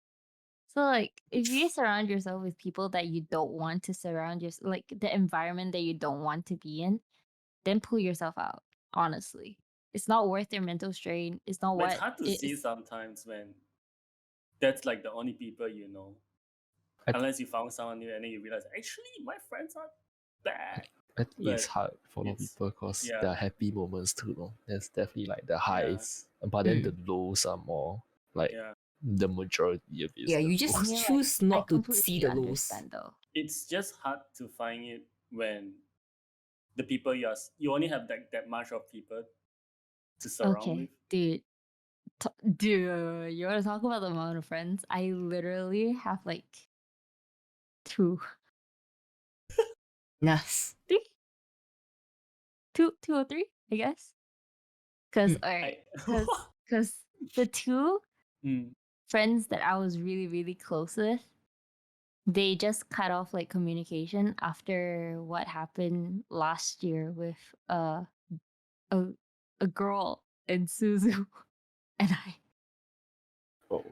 So like if you surround yourself with people that you don't want to surround yourself, like the environment that you don't want to be in, then pull yourself out. Honestly, it's not worth your mental strain. It's not But it's what hard to it see is. sometimes when that's like the only people you know. I, th- Unless you found someone new and then you realize actually my friends are bad. I think it's But hard for a lot of it's people because yeah, there are happy moments too. No? There's definitely like the yeah, highs, but then Mm. the lows are more like yeah. the majority of it is Yeah, the you I just lows. mean, like choose I not to see completely the lows. understand though. It's just hard to find it when the people you only have that much of people to surround with. Okay, dude. Dude, you want to talk about the amount of friends? I literally have like two, Yes. three, two or three, I guess. Cause Mm. all I right, cause the two Mm, friends that I was really really close with, they just cut off like communication after what happened last year with a a girl in Suzu and I. Oh,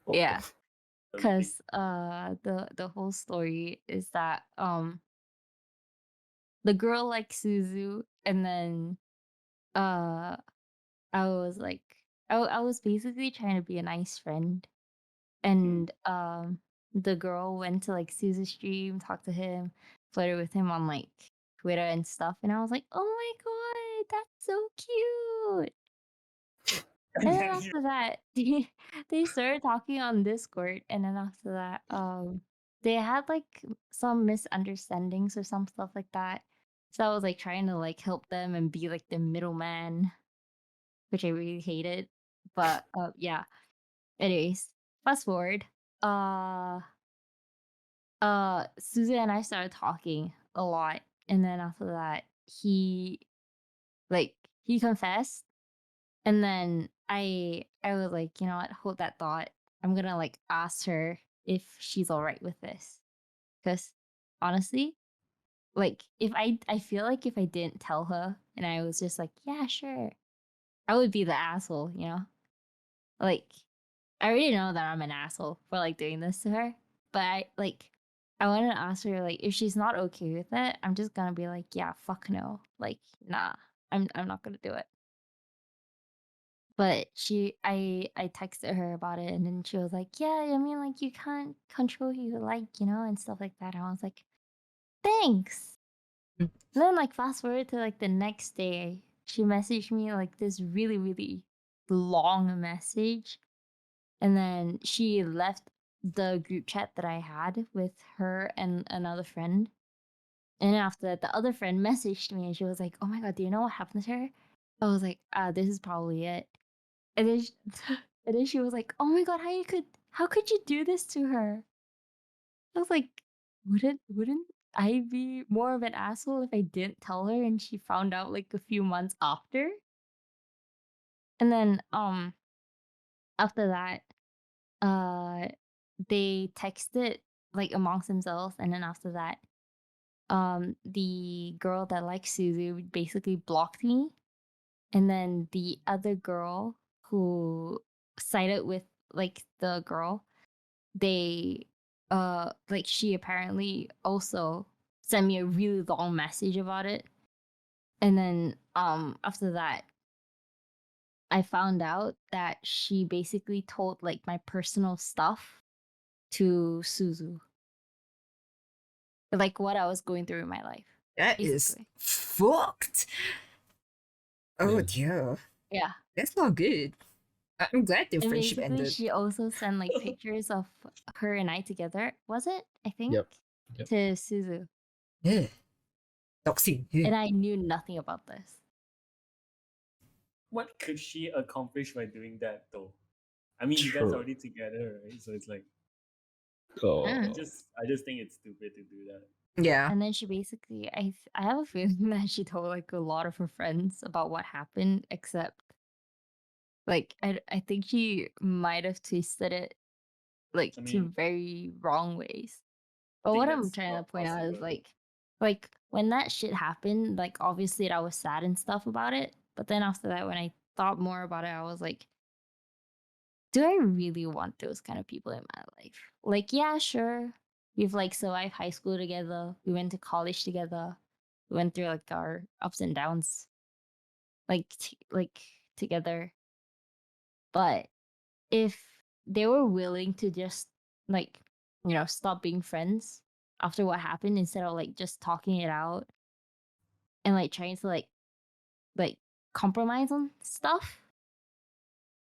oh, Yeah, something. cause the whole story is that the girl likes Suzu, and then uh I was like I was basically trying to be a nice friend, Mm. and the girl went to like Suzu's stream, talked to him, flirted with him on like Twitter and stuff, and I was like, oh my god, that's so cute. And And then then you after that, they started talking on Discord, and then after that, they had like some misunderstandings or some stuff like that. So I was like trying to like help them and be like the middleman, which I really hated. But yeah. Anyways, fast forward. Uh, Susan and I started talking a lot, and then after that, like he confessed. And then I was like, you know what, hold that thought. I'm gonna like ask her if she's all right with this. Because honestly, like if I feel like if I didn't tell her and I was just like, yeah, sure, I would be the asshole, you know? Like I already know that I'm an asshole for like doing this to her. But I wanted to ask her like if she's not okay with it, I'm just gonna be like, yeah, fuck no. Like, nah, I'm not gonna do it. But I texted her about it, and then she was like, "Yeah, I mean, like, you can't control who you like, and stuff like that." And I was like, "Thanks." Mm. And then, like, fast forward to like the next day, she messaged me like this really, really long message, and then she left the group chat that I had with her and another friend. And then after that, the other friend messaged me, and she was like, "Oh my god, do you know what happened to her?" I was like, this is probably it." And then sh and then she was like, "Oh my god, how could you do this to her?" I was like, "Wouldn't I be more of an asshole if I didn't tell her and she found out like a few months after?" And then after that, they texted like amongst themselves, and then after that, the girl that likes Suzu basically blocked me, and then the other girl who sided with like the girl, they like she apparently also sent me a really long message about it. And then after that, I found out that she basically told like my personal stuff to Suzu, like what I was going through in my life, That is basically. fucked. Oh Yeah. dear. Yeah. That's not good. I'm glad their And friendship basically, ended. she also sent like pictures of her and I together. Was it? I think Yep. Yep. to Suzu, Yeah. Toxic. and Yeah. I knew nothing about this. What could she accomplish by doing that though? I mean, you guys True. are already together, right? So it's like Oh. I just think it's stupid to do that. Yeah. And then she basically, I have a feeling that she told like a lot of her friends about what happened, except like I think she might have twisted it like I to mean, very wrong ways. But think what I'm that's trying to not point out is possible. like when that shit happened, like obviously I was sad and stuff about it. But then after that, when I thought more about it, I was like, do I really want those kind of people in my life? Like, yeah, sure. We've like survived high school together. We went to college together. We went through like our ups and downs, like together. But if they were willing to just like, stop being friends after what happened instead of like just talking it out and like trying to like compromise on stuff,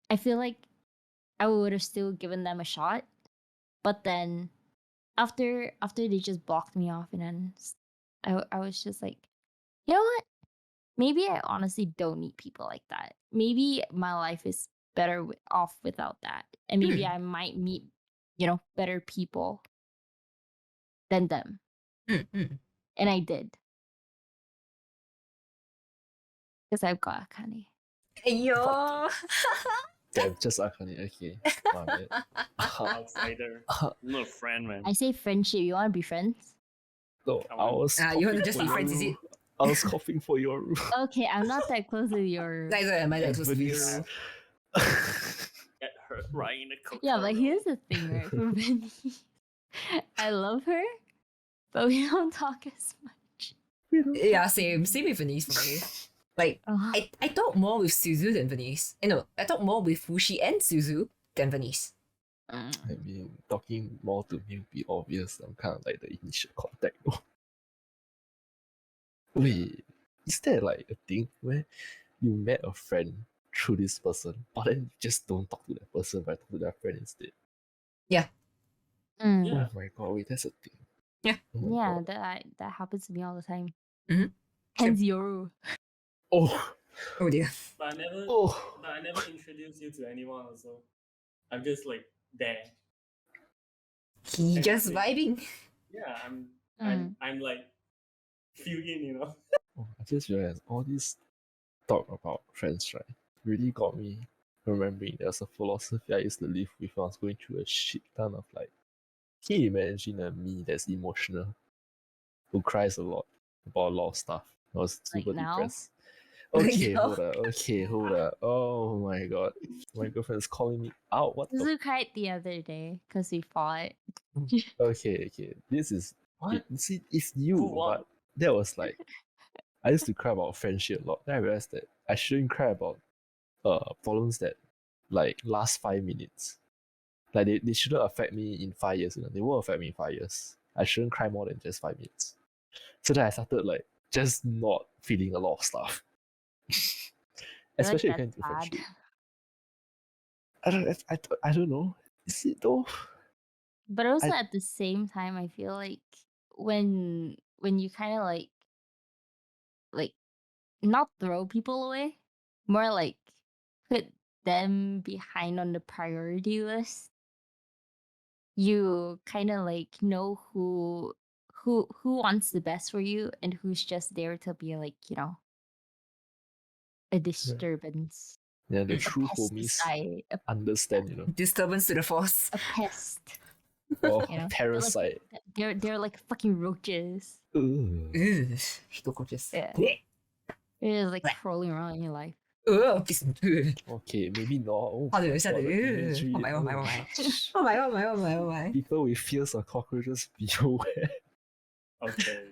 I feel like I would have still given them a shot. But then after they just blocked me off, and then I was just like, you know what? Maybe I honestly don't need people like that. Maybe my life is better off without that, and maybe I might meet better people than them. Mm-hmm. And I did, because I've got Akane. Yo. Damn, just Akane. Okay. My bad. Outsider, not a friend, man. I say friendship. You want to be friends? No, Come I on. was You want to coughing just for be friends, is Yoru. it? I was coughing for Yoru. Okay, I'm not that close with your. Neither am I that close to you. Venice. Get hurt right in the cocoa. Yeah, but here's the thing, right? For Benny, I love her, but we don't talk as much. Yeah, same. Same with Venice for me. Like, I talk more with Suzu than Venice. No, I talk more with Wushii and Suzu than Venice. I mean, talking more to me would be obvious. I'm kind of like the initial contact. Wait, is there like a thing where you met a friend through this person, but then you just don't talk to that person, but talk to that friend instead? Yeah. Yeah. Oh my god, wait, that's a thing. Yeah. Oh my Yeah, god. that happens to me all the time. Mhm. Hence Yoru. Oh, Oh dear. But I never oh. but I never introduced you to anyone also. I'm just like there. He And just that's it. vibing. Yeah, I'm like feel in, you know. Oh, I just realized all this talk about friends, right, really got me remembering there's a philosophy I used to live with when I was going through a shit ton of like, can you imagine a me that's emotional, who cries a lot about a lot of stuff? I was Like super now? depressed. Like Okay, now? hold up. Okay, hold up. Oh my god. My girlfriend is calling me out. What the? Suzu cried the other day because we fought. Okay. This is. What? See, it's you, Who won? but that was like. I used to cry about friendship a lot. Then I realized that I shouldn't cry about problems that like last 5 minutes. Like they shouldn't affect me in 5 years, you know. They won't affect me in 5 years. I shouldn't cry more than just 5 minutes. So then I started like just not feeling a lot of stuff. I feel Especially like if that's into bad. friendship. I don't know. Is it though? But also I- at the same time, I feel like when you kind of like not throw people away, more like put them behind on the priority list, you kind of like know who wants the best for you and who's just there to be like a disturbance. Yeah, the A true homies pesticide, understand, Disturbance to the force. a pest. or You know, parasite. they're like fucking roaches. Ugh. Ugh, cockroaches. Yeah. Blech. They're just like Blech. crawling around in your life. Ugh, please. Ugh. Okay, maybe not. Oh, How do you God, say the that? imagery. Oh my, oh my, oh my. Oh my, oh my. People with fears of cockroaches, beware. Okay.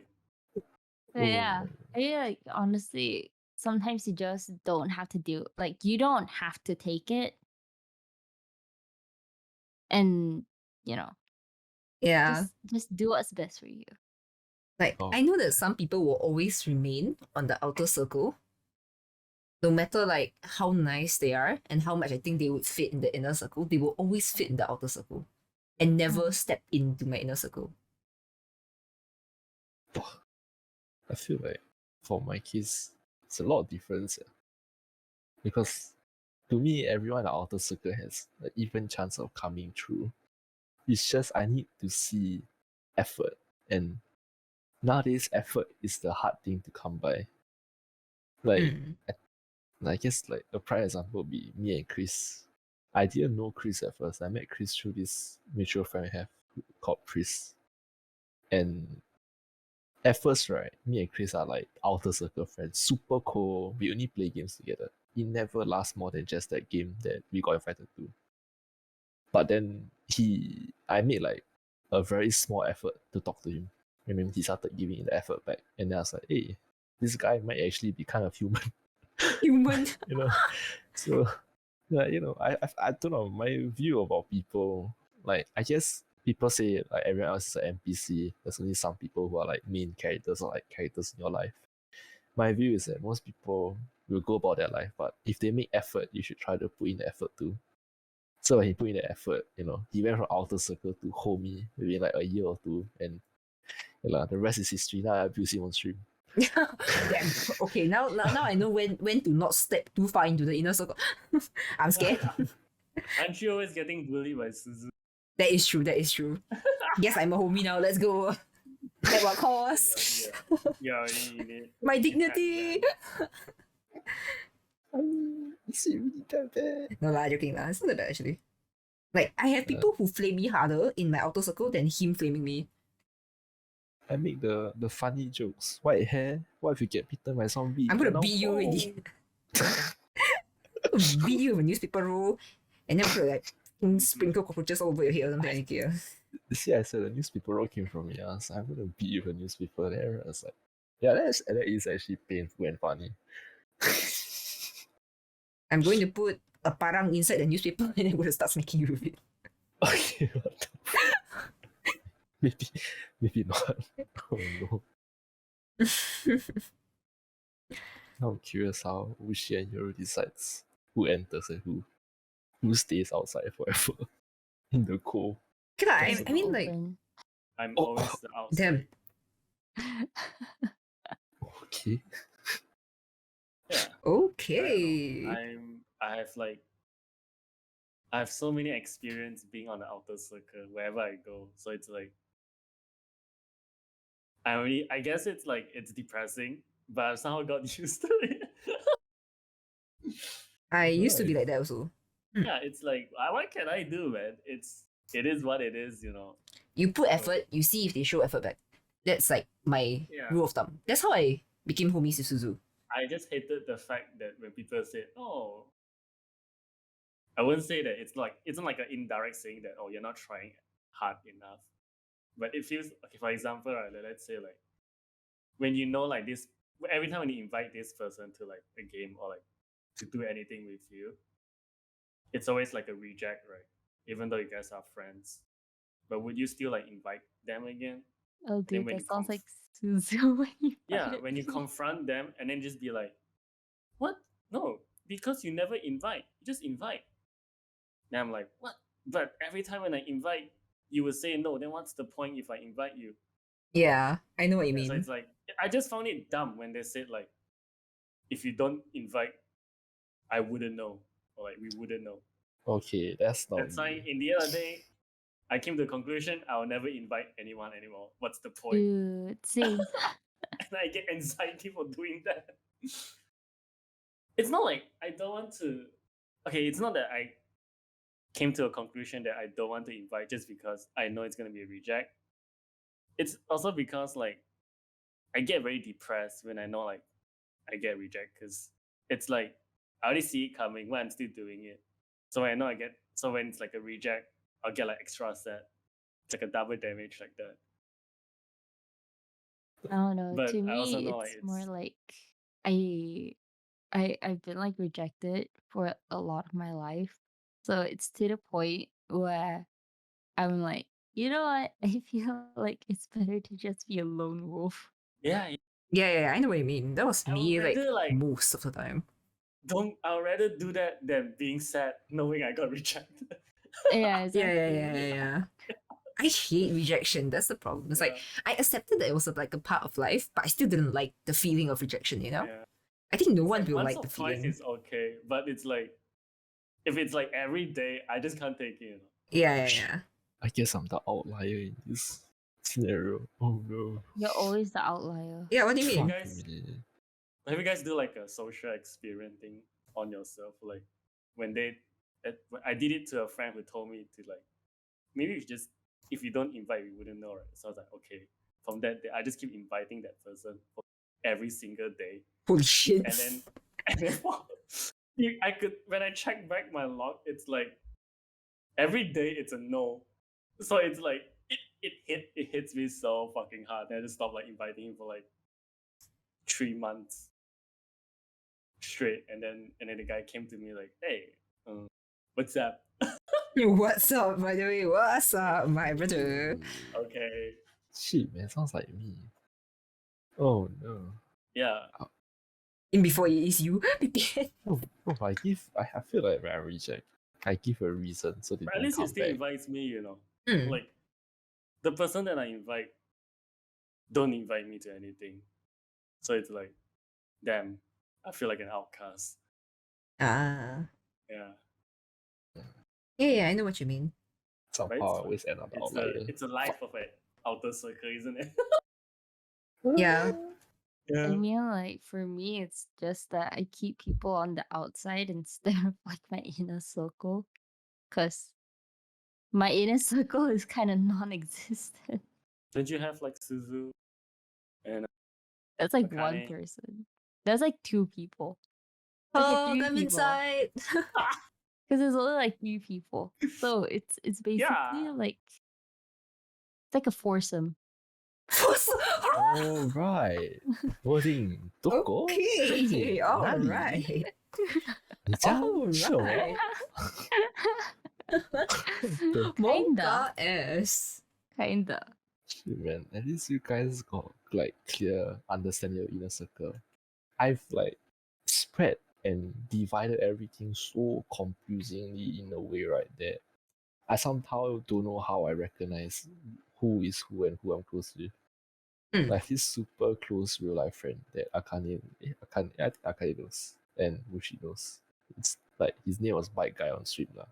But yeah, like honestly, sometimes you just don't have to do like you don't have to take it, and you know, Yeah. just do what's best for you. Like, Oh. I know that some people will always remain on the outer circle, no matter like how nice they are and how much I think they would fit in the inner circle. They will always fit in the outer circle, and never step into my inner circle. I feel like for my case, it's a lot of difference. Yeah. Because to me, everyone in the outer circle has an even chance of coming through. It's just I need to see effort. And nowadays, effort is the hard thing to come by. Like, I guess like a prime example would be me and Chris. I didn't know Chris at first. I met Chris through this mutual friend we have called Chris. And at first, right, me and Chris are like outer circle friends, super cool. We only play games together. It never lasts more than just that game that we got invited to. But then I made like a very small effort to talk to him. And then he started giving the effort back. And then I was like, hey, this guy might actually be kind of human. Human. So yeah, I don't know, my view about people, like I guess people say like everyone else is an NPC. There's only some people who are like main characters or like characters in your life. My view is that most people will go about their life, but if they make effort, you should try to put in the effort too. So when he put in the effort, he went from outer circle to homie maybe like a year or two, and the rest is history. Now I abuse him on stream. Damn. Okay, now I know when to not step too far into the inner circle. I'm scared. Aren't you always getting bullied by Suzu? That is true. Guess I'm a homie now. Let's go. At what cost? You're already in it. My dignity. Is it really that bad? No lah, joking lah. It's not that bad actually. Like, I have people who flame me harder in my outer circle than him flaming me. I make the funny jokes. White hair. What if you get bitten by zombie? I'm gonna beat you already. Beat you with a newspaper roll, and then put like sprinkle cockroaches all over your head or something like that. You see, I said the newspaper roll came from me. So I'm gonna beat you with a newspaper. There, I was like, yeah, that is actually painful and funny. I'm going to put a parang inside the newspaper and I'm gonna start smacking you with it. Okay, what the fuck? Maybe not. Oh no. I'm curious how Wushii and Tyoru decides who enters and who stays outside forever in the cold. Okay, lah, I mean like, Open. I'm Oh, always the outside. damn. Okay. Yeah. Okay. I have so many experience being on the outer circle wherever I go. So it's like I guess it's like it's depressing, but I've somehow got used to it. I used to be like that also. Yeah, it's like what can I do, man? It is what it is, You put effort, you see if they show effort back. That's like my rule of thumb. That's how I became homies with Suzu. I just hated the fact that when people said, "Oh," I wouldn't say that it's not like an indirect saying that, "Oh, you're not trying hard enough," but it feels okay. For example, right, let's say like when like this, every time when you invite this person to like a game or like to do anything with you, it's always like a reject, right? Even though you guys are friends, but would you still like invite them again? Oh, dude, when that you sounds like Suzu when you Yeah, fight when you it. confront them and then just be like, "What? No, because you never invite. You just invite." And I'm like, "What? But every time when I invite, you would say no. Then what's the point if I invite you?" Yeah, I know what you Yeah, mean. so it's like I just found it dumb when they said like, "If you don't invite, I wouldn't know, or like we wouldn't know." Okay, that's not. That's why in the end of the day, I came to the conclusion I'll never invite anyone anymore. What's the point? Dude, same. And I get anxiety for doing that. It's not like I don't want to okay, it's not that I came to a conclusion that I don't want to invite just because I know it's gonna be a reject. It's also because like I get very depressed when I know like I get reject because it's like I already see it coming when I'm still doing it. So when I know I get so when it's like a reject, I'll get like extra sad. It's like a double damage like that. I don't know. But To I also me, know like it's more it's like I I've been like rejected for a lot of my life. So it's to the point where I'm like, you know what? I feel like it's better to just be a lone wolf. yeah. Yeah, I know what you mean. That was I would me like rather like most of the time. I'd rather do that than being sad knowing I got rejected. Yeah, exactly. Yeah. I hate rejection. That's the problem. It's like I accepted that it was like a part of life, but I still didn't like the feeling of rejection. You know, Yeah. I think no It's one like will once like or the twice feeling. is okay, but it's like if it's like every day, I just can't take it. You know? Yeah. I guess I'm the outlier in this scenario. Oh no. You're always the outlier. Yeah, what do you Have you mean? Fuck guys me. have you guys do like a social experiment thing on yourself? Like when I did it to a friend who told me to like maybe you just if you don't invite, we wouldn't know, right? So I was like, okay. From that day, I just keep inviting that person for every single day, Holy shit. and then I could when I check back my log, it's like every day it's a no. So it's like it hits me so fucking hard. And I just stopped like inviting him for like 3 months straight, and then the guy came to me like, hey, what's up? What's up, by the way? What's up, my brother? Okay, Shit, man, sounds like me. Oh no. yeah, In before it is you. No, I feel like when I reject, I give a reason so they but at don't least he come still back. invites me. You know, Hmm. like the person that I invite don't invite me to anything, so it's like, damn, I feel like an outcast. Ah. Yeah, Yeah, I know what you mean. but Somehow it's I fine. always end up the outlier. It's a life of an outer circle, isn't it? Yeah. I Yeah. mean, like for me, it's just that I keep people on the outside instead of like my inner circle, because my inner circle is kind of non-existent. Don't you have like Suzu and That's like one Akane? person. That's like two people. Okay, Hello, three I'm people. inside. Because there's only like three people, so it's basically Yeah. like it's like a foursome. Oh right. 我听读过最近 Okay, all 哪里 right. 你讲 All 什么 right. Kinda, Mocha S. kinda. Shit, man, at least you guys got like clear understanding your inner circle. I've like spread and divided everything so confusingly in a way, right, that I somehow don't know how I recognize who is who and who I'm close with. Mm. Like his super close real life friend that Akane, I think Akane knows and Wushii knows. It's like his name was Bike Guy on stream lah.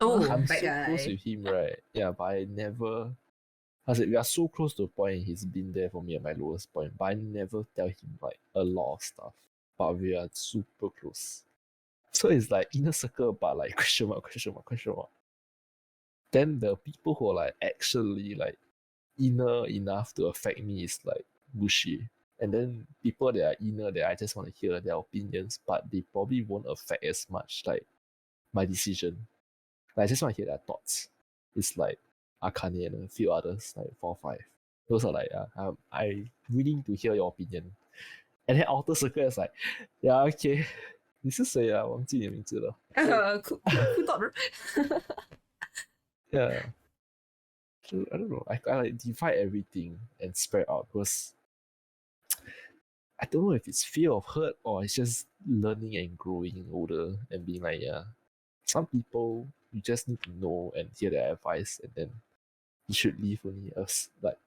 Oh, I'm bad so close guy. with him, right? Yeah, but I never. I said we are so close to the point he's been there for me at my lowest point, but I never tell him like a lot of stuff. But we are super close. So it's like inner circle, but like question mark, question mark, question mark. Then the people who are like actually like inner enough to affect me is like Wushii. And then people that are inner that I just want to hear their opinions, but they probably won't affect as much like my decision. Like, I just want to hear their thoughts. It's like Akane and a few others, like 4 or 5. Those are like, I'm willing to hear your opinion. And then outer circle is like, yeah, okay. 你是谁啊？忘记你名字了。Who thought? Yeah. So I don't know. I like divide everything and spread out because I don't know if it's fear of hurt or it's just learning and growing older and being like, yeah, some people you just need to know and hear their advice, and then you should leave only like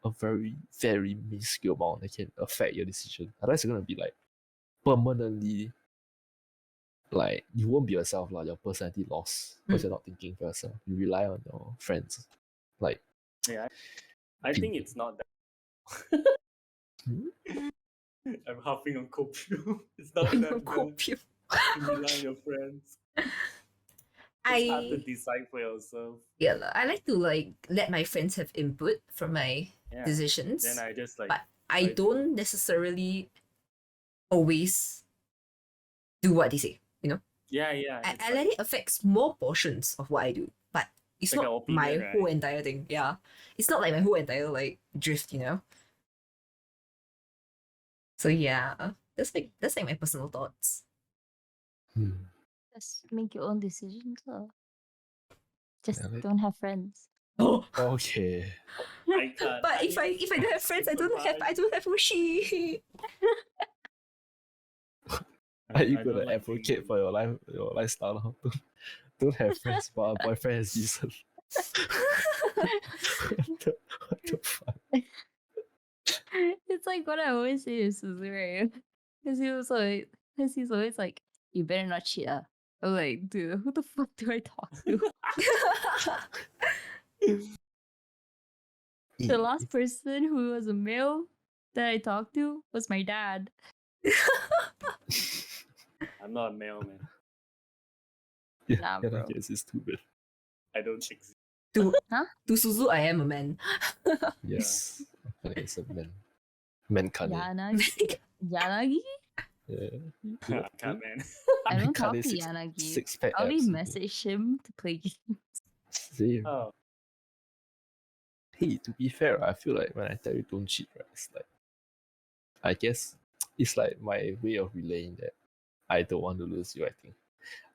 a very, very minuscule amount that can affect your decision. Otherwise, you're gonna be like permanently like you won't be yourself, like your personality lost because you're not thinking for yourself. You rely on your friends. Like, Yeah. I think it's not that. I'm huffing on copium. It's not that bad. Copium. You rely on your friends. It's hard to I decide for yourself. yeah, I like to like let my friends have input from my Yeah. decisions, Then I just like but I try to- don't necessarily always do what they say. You know, Yeah, yeah. I, it's I like, let it affect small portions of what I do, but it's Like an not my opinion, whole right? entire thing. Yeah, it's not like my whole entire like drift. You know. So yeah, that's like my personal thoughts. Hmm. Just make your own decisions. Just Yeah, like- don't have friends. Oh, Okay. I can't. but if I don't have friends, I don't have Wushii. Are you I gonna don't like being advocate for your lifestyle now? Don't have friends, but a boyfriend is decent. What the fuck? It's like what I always say to Suzu, right? Because he's always like, you better not cheat. I'm like, dude, who the fuck do I talk to? The last person who was a male that I talked to was my dad. I'm not a male, man. Yeah, Nah, I bro. guess it's too bad. I don't exist. to Huh? to Suzu, I am a man. Yes. Akane is a man. Man Kane. Yanagi? Yanagi? Yeah. I can't, man. I don't talk Kane to six- Yanagi. Six-pack I only abs. message him to play games. Same. Oh, Hey, to be fair, I feel like when I tell you don't cheat, right, it's like, I guess it's like my way of relaying that I don't want to lose you, I think.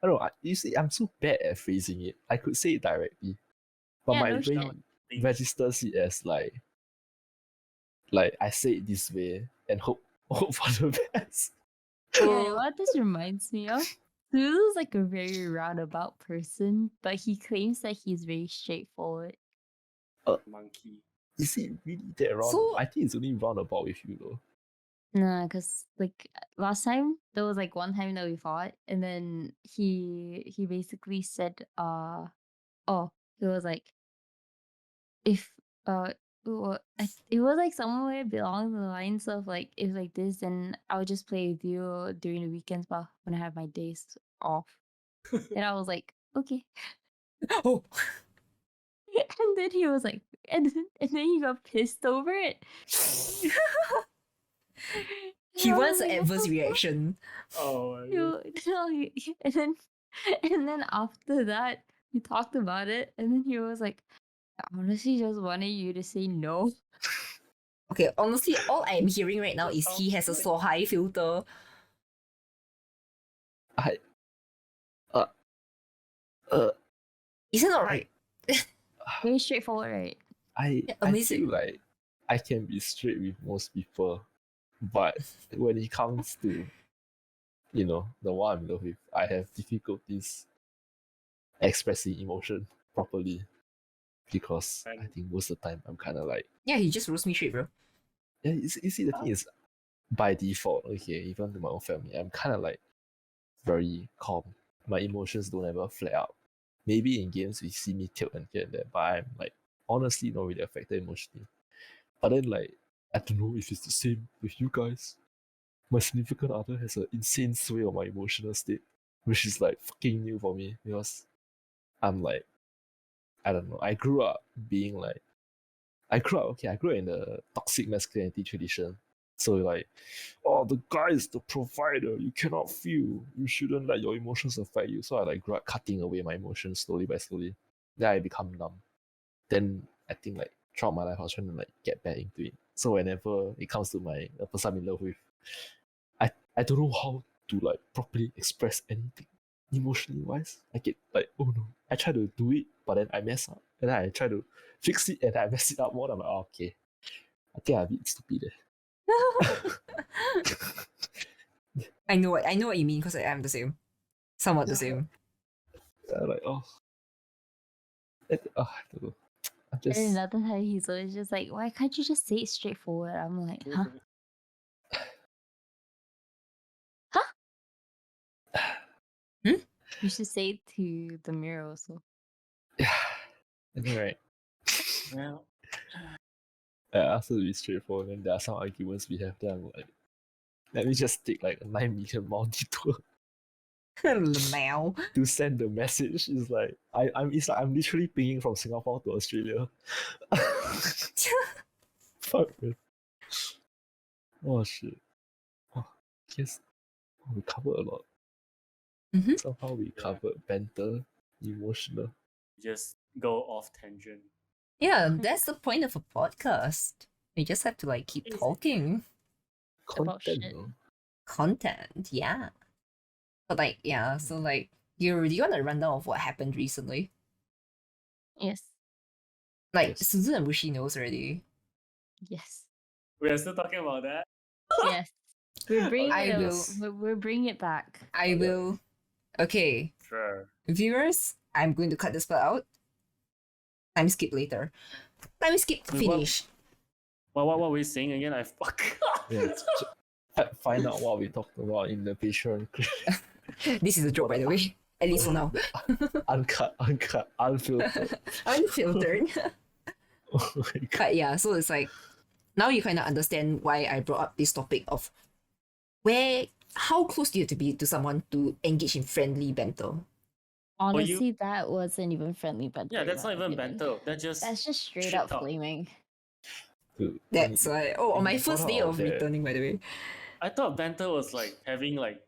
I don't know, you see, I'm so bad at phrasing it. I could say it directly, but Yeah, my no brain shit. registers it as like I say it this way and hope for the best. Yeah, you know what this reminds me of? Suzu's like a very roundabout person, but he claims that he's very straightforward. monkey. Is it really that round? So- I think it's only roundabout with you though. Nah, cause like last time there was like one time that we fought, and then he basically said, oh, he was like, if it was like somewhere along the lines of like if like this, then I'll just play with you during the weekends, but when I have my days off. And I was like, okay. Oh, And then he was like, and then he got pissed over it. he And I wants was an like, adverse "What the fuck?" Oh, reaction. And then after that, we talked about it, and then he was like, "I honestly just wanted you to say no." Okay, honestly, all I'm hearing right now That is he has a sounds so high filter. I uh Is it not right? Very straightforward, right? I Amazing. feel like I can be straight with most people, but when it comes to the one I'm in love with, I have difficulties expressing emotion properly because I And- think most of the time I'm kind of like, Yeah, he just roast me straight, bro. yeah. You see, the thing is, by default, okay, even to my own family, I'm kind of like very calm. My emotions don't ever flare out. Maybe in games we see me tilt and here and there, but I'm like honestly not really affected emotionally. But then like I don't know if it's the same with you guys. My significant other has an insane sway on my emotional state, which is like fucking new for me because I'm like, I don't know. I grew up being like, I grew up in the toxic masculinity tradition. So like, oh, the guy is the provider. You cannot feel. You shouldn't let your emotions affect you. So I like grew up cutting away my emotions slowly by slowly. Then I become numb. Then I think like throughout my life I was trying to like get back into it. So whenever it comes to the person I'm in love with, I don't know how to like properly express anything emotionally wise. I get like, oh no. I try to do it, but then I mess up. And then I try to fix it and I mess it up more. I'm like, oh, okay. I think I'm a bit stupid I know what you mean because I am the same. Somewhat the same. I'm like, oh. I don't know. I And then just another time he's always just like, "Why can't you just say it straightforward?" I'm like, "Huh? You should say it to the mirror also." yeah. I know, right? Well, I asked her to be straightforward, and there are some arguments we have that I'm like, let me just take like a 9 million mile detour. Now. to send the message. It's like I'm literally pinging from Singapore to Australia. Fuck man. Oh shit. Oh, yes. We covered a lot. Mhm. Somehow we Yeah. covered banter, emotional. Just go off tangent. Yeah, that's the point of a podcast. We just have to like keep Easy. talking. About Content, shit. no? Content, yeah. But like, yeah, so like, do you want a rundown of what happened recently? Yes. Like, Yes. Suzu and Wushii knows already. Yes. We are still talking about that. Yes. We're bringing I it. will. We're bringing it back. I will. Okay, Sure. viewers, I'm going to cut this part out. Time skip later. Time skip Wait, what? finish. What were we saying again? I fuck. Yeah. Find out what we talked about in the Patreon. This is a joke, by the way. At least for now. Uncut, unfiltered. Unfiltered. Oh my god. But yeah, so it's like now you kind of understand why I brought up this topic of how close do you have to be to someone to engage in friendly banter? Honestly, that wasn't even friendly banter. Yeah, in that's my not even opinion. banter. That's just straight shit up talk. flaming. Dude, That's why. Oh, on my you first brought day out of that- returning, by the way. I thought banter was like having like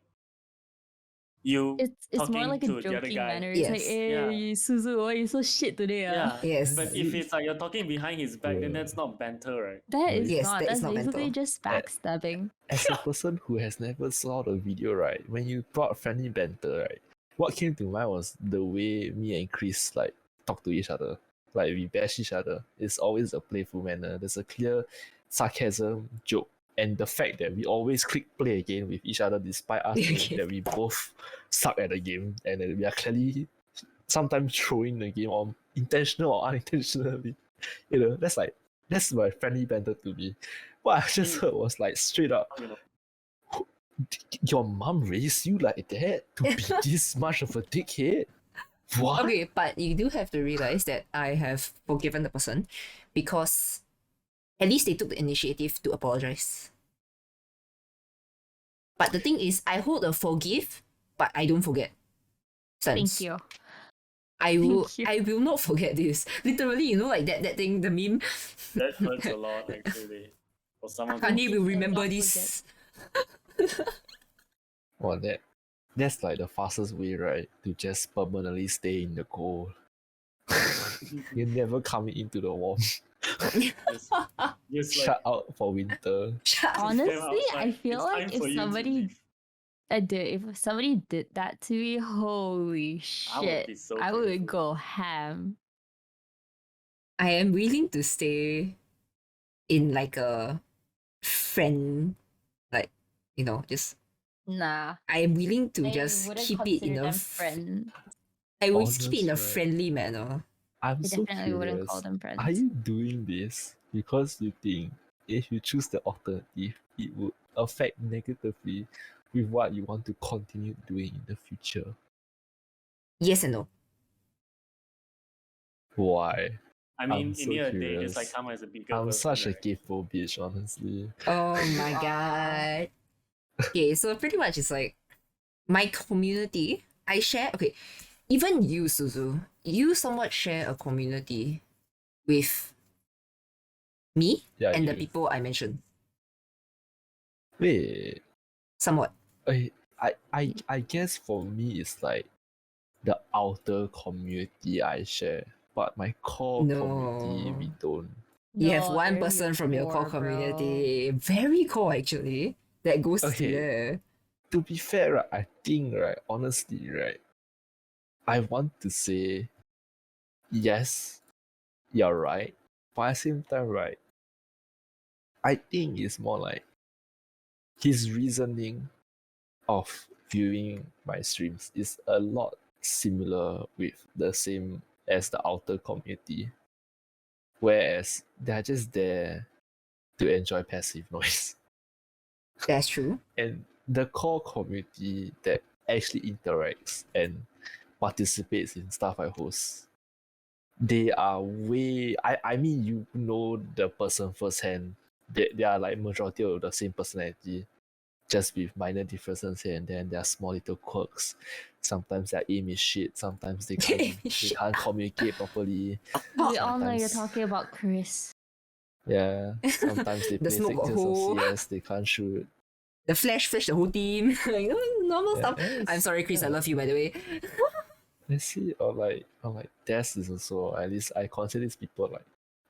you It's more talking like a to the other joking guy. manner. It's like, Yes. hey, Suzu, why you so shit today? Yeah. Yes. But if it's like you're talking behind his back, then Yeah. that's not banter, right? That is Yes, not. that is That's not basically banter. just backstabbing. As a person who has never saw the video, right, when you brought friendly banter, right, what came to mind was the way me and Chris like talk to each other. Like we bash each other. It's always a playful manner. There's a clear sarcasm, joke, and the fact that we always click play again with each other despite us knowing that we both suck at the game and that we are clearly sometimes throwing the game on intentional or unintentionally. You know, that's my friendly banter to me. What I just heard was like straight up, You know. your mom raised you like that to be this much of a dickhead? What? Okay, but you do have to realize that I have forgiven the person because at least they took the initiative to apologize. But the thing is, I hold a forgive, but I don't forget. Sense. Thank you. I will. Thank you. I will not forget this. Literally, you know, like that thing, the meme. That hurts a lot actually. For someone to Akane will I remember cannot this. Well, that's like the fastest way, right? To just permanently stay in the cold. You're never coming into the warm. just like Shut out for winter. Shut up. Honestly, outside. I feel It's like time for you to if somebody did that to me, holy I would shit, be so I would painful. go ham. I am willing to stay in like a friend, like, you know, just Nah, I am willing to I just wouldn't keep it in consider a them friend. I will Honest, keep it in a right? friendly manner. I'm I so definitely wouldn't curious. call them friends. Are you doing this because you think if you choose the alternative, it would affect negatively with what you want to continue doing in the future? Yes and no. Why? I mean, I'm in so the end of the day, just like curious. come as a bigger I'm person, such a right? gayful bitch, honestly. Oh You my are. god. Okay, so pretty much it's like my community. I share even you, Suzu, you somewhat share a community with me Yeah, and the you. people I mentioned. Wait, Somewhat. I guess for me it's like the outer community I share, but my core community we No. don't. You have No, one they're person from your core core, bro. community, very core actually, that goes to Okay. there. To be fair, right, I think right, honestly, right, I want to say yes, you're right. But at the same time, right, I think it's more like his reasoning of viewing my streams is a lot similar with the same as the outer community. Whereas they're just there to enjoy passive noise. That's true. And the core community that actually interacts and participates in stuff I host, they are way I mean you know the person firsthand. They are like majority of the same personality. just with minor differences here and then. There are small little quirks. Sometimes their aim is shit. Sometimes they can't communicate properly. We all know you're Sometimes- talking about Chris. Yeah. Sometimes they The play smoke 6 years hole. of CS. They can't shoot. The flash the whole team. Like, normal stuff. Yes, I'm sorry, Chris. I yeah. love you, by the way. I see, or like Des is also, at least I consider these people like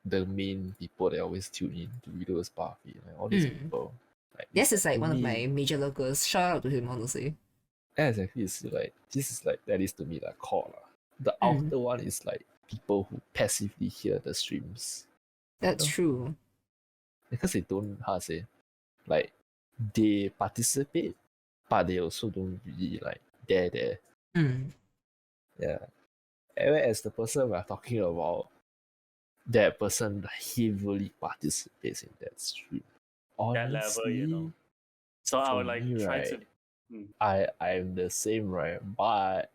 the main people that always tune in to videos Buffy, like all these people. Like, This is like to one of me- my major locals. Shout out to him, honestly. Yeah, exactly. It's like this is like at least to me like core lah. The Mm. outer one is like people who passively hear the streams That's No. true. because they don't how to say like they participate, but they also don't really like there. Mm. Yeah. And whereas the person we're talking about, that person heavily participates in that stream. That level, you know. Honestly, So I for would like me, try right, to. I'm the same, right? But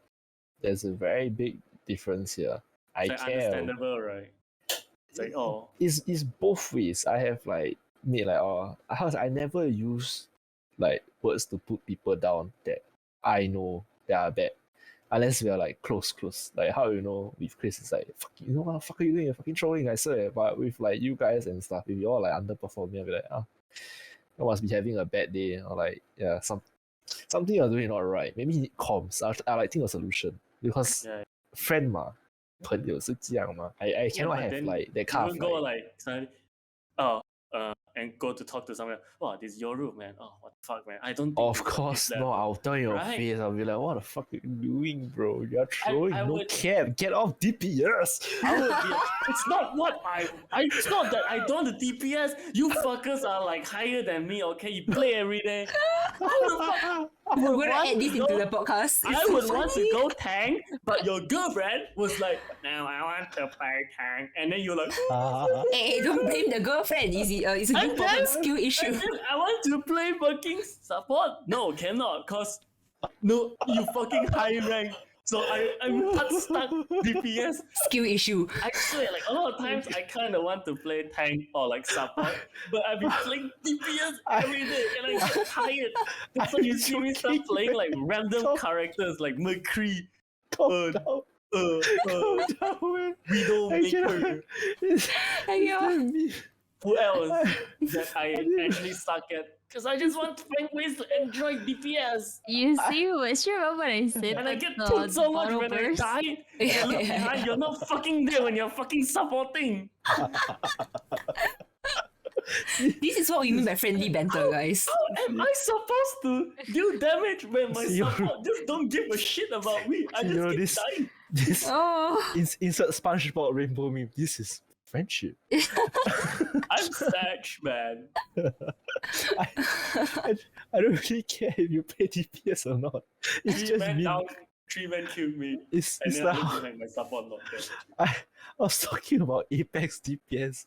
there's a very big difference here. I It's like care. understandable, right? It's like, oh, It's both ways. I have like made like I never use like words to put people down that I know that are bad. Unless we are like close. Like how you know with Chris it's like fuck you know what the fuck are you doing? You're fucking trolling, I swear. But with like you guys and stuff, if you all like underperforming, I'll be like, you must be having a bad day or like yeah, something you're doing not right. Maybe you need comms. I like think of solution. Because yeah. friend 嘛，朋友是这样嘛。I Yeah, cannot but have then like that you kind won't of go like, like suddenly, and go to talk to someone. Oh, this is your room, man. Oh, what the fuck, man? I don't. Think of this is at course this no, level." I'll tell you in your Right? face, I'll be like, what the fuck are you doing, bro? You're trolling, I no would- cap, get off DPS. I would be. It's not what I. It's not that I don't want the DPS. You fuckers are like higher than me. Okay, you play every day. How the fuck? We're would gonna want add to this into go- the podcast. I It's so would want to funny. go tank, but your girlfriend was like, "No, I want to play tank," and then you're like, Hey, don't blame the girlfriend. It's a And important then- skill issue. And then I want to play fucking support. No, cannot, cause no, you fucking high rank. So I'm stuck DPS. Skill issue. I swear, like a lot of times I kind of want to play tank or like support, but I've been playing DPS every day and I get tired. That's why you see me start joking, playing like random Calm- characters like McCree, Calm Uh, down, uh, calm down, man. I Widowmaker. cannot. It's Aiyo. me. Who else that I actually suck at? Because I just want to find ways to enjoy DPS. You see, which remember when I said And I like, get the put so much bottle when I burst? die. And I look behind, you're not fucking there when you're fucking supporting. This is what we mean by friendly banter, guys. How am I supposed to deal damage when my See, you're- support just don't give a shit about me? I See, just you know, keep this- dying. This Oh. insert SpongeBob rainbow meme. This is friendship. I'm sad, man. I don't really care if you play DPS or not. It's Three just men me. down, 3 men killed me. It's And then like I look behind my support not there. I was talking about Apex DPS,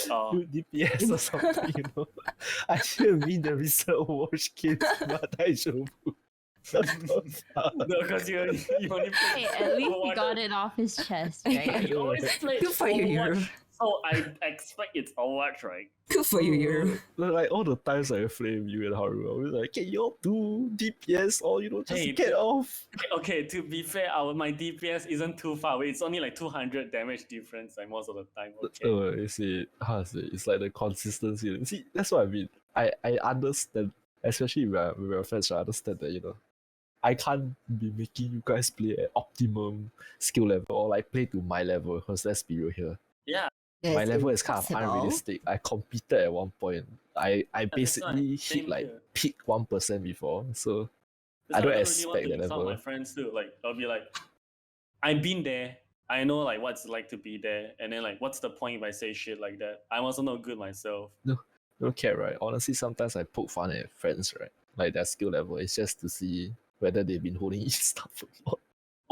Oh, DPS or something, you know. I didn't mean the recent Overwatch games, but I should. no, because you only play Hey, at least he Overwatch. got it off his chest, Yeah, right? you always play Good for you, Overwatch, Yuru. so I expect it's Overwatch, right? Good for you, Yuru. Like all the times I flame you and Haru, I was like, can you all do DPS or just Hey, get off? Okay, to be fair, my DPS isn't too far away. It's only like 200 damage difference like most of the time. Okay. You see, how to say, it's like the consistency. You see, that's what I mean. I understand, especially with our friends, I understand that, you know, I can't be making you guys play at optimum skill level or like play to my level, because let's be real here. Yeah, My level is kind of impossible. unrealistic. I competed at one point. I that's basically why. Same hit like here. peak 1% before, so That's I why don't really expect want to that insult level. my friends too. Like I'll be like, I've been there. I know like what's like to be there, and then like what's the point if I say shit like that? I'm also not good myself. don't care, right? Honestly, sometimes I poke fun at friends, right? Like their skill level. It's just to see whether they've been holding in stuff or not.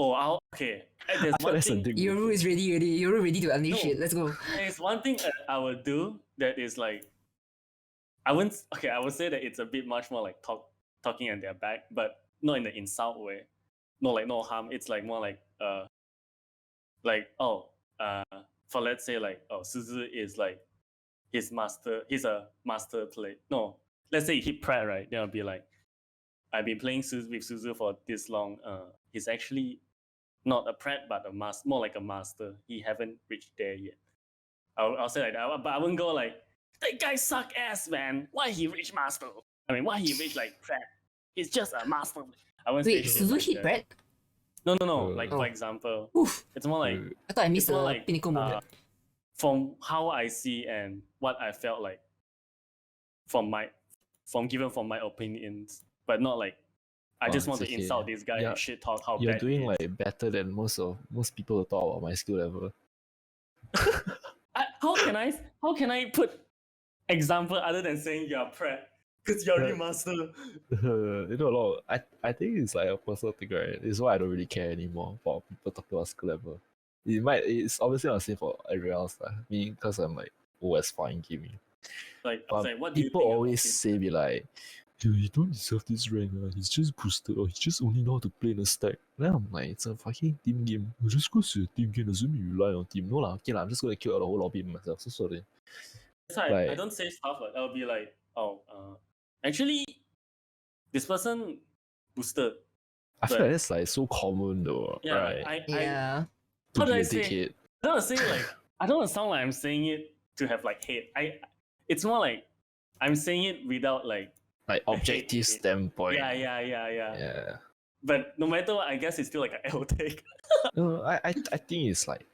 Oh, okay. And there's I feel one that's a thing. dick Yuru move. is ready. You're ready to unleash No. it. Let's go. There's one thing that I would do that is like, I wouldn't. Okay, I would say that it's a bit much more like talking at their back, but not in the insult way. No, like no harm. It's like more for let's say like Suzu is like he's a master play. No, let's say he hit Pratt, right? Then I'll be like, I've been playing with Suzu for this long. He's actually not a prat, but a master, more like a master. He haven't reached there yet. I'll say like that, but I wouldn't go like, that guy suck ass, man. Why he reach master? I mean, why he reach like prat? He's just a master. I won't say Wait, shit Suzu like hit that. Brad? No. Like Oh. for example, Oof. it's more like I thought I missed it's more the like pinnacle moment. from how I see and what I felt like from my opinions, but not like I just want to it's okay. insult this guy Yeah, and shit talk how You're bad doing he is. like better than most people who talk about my skill level. How can I put example other than saying you're a prat? Because you're already Yeah. master. You know a lot. I think it's like a personal thing, right? It's why I don't really care anymore about people talking about skill level. It's obviously not the same for everyone else. Me, because I'm like OS fine gaming. Like, I was But like, what do you people think always about him? say be like, dude, you don't deserve this rank. He's just boosted, or he just only know how to play in a stack. Then I'm like, it's a fucking team game. Just because it's a team game doesn't mean you rely on team. No lah, okay lah, I'm just gonna kill out the whole lobby myself. So sorry. That's why I Like, don't say stuff like I'll be like, actually, this person boosted. I feel But- like that's like so common though, Yeah, right? like, Yeah. To how do be I a say? dickhead. I don't want to say like I don't want to sound like I'm saying it to have like hate. It's more like I'm saying it without like Like I hate objective it. standpoint. Yeah. But no matter what, I guess it's still like an L take. No, I think it's like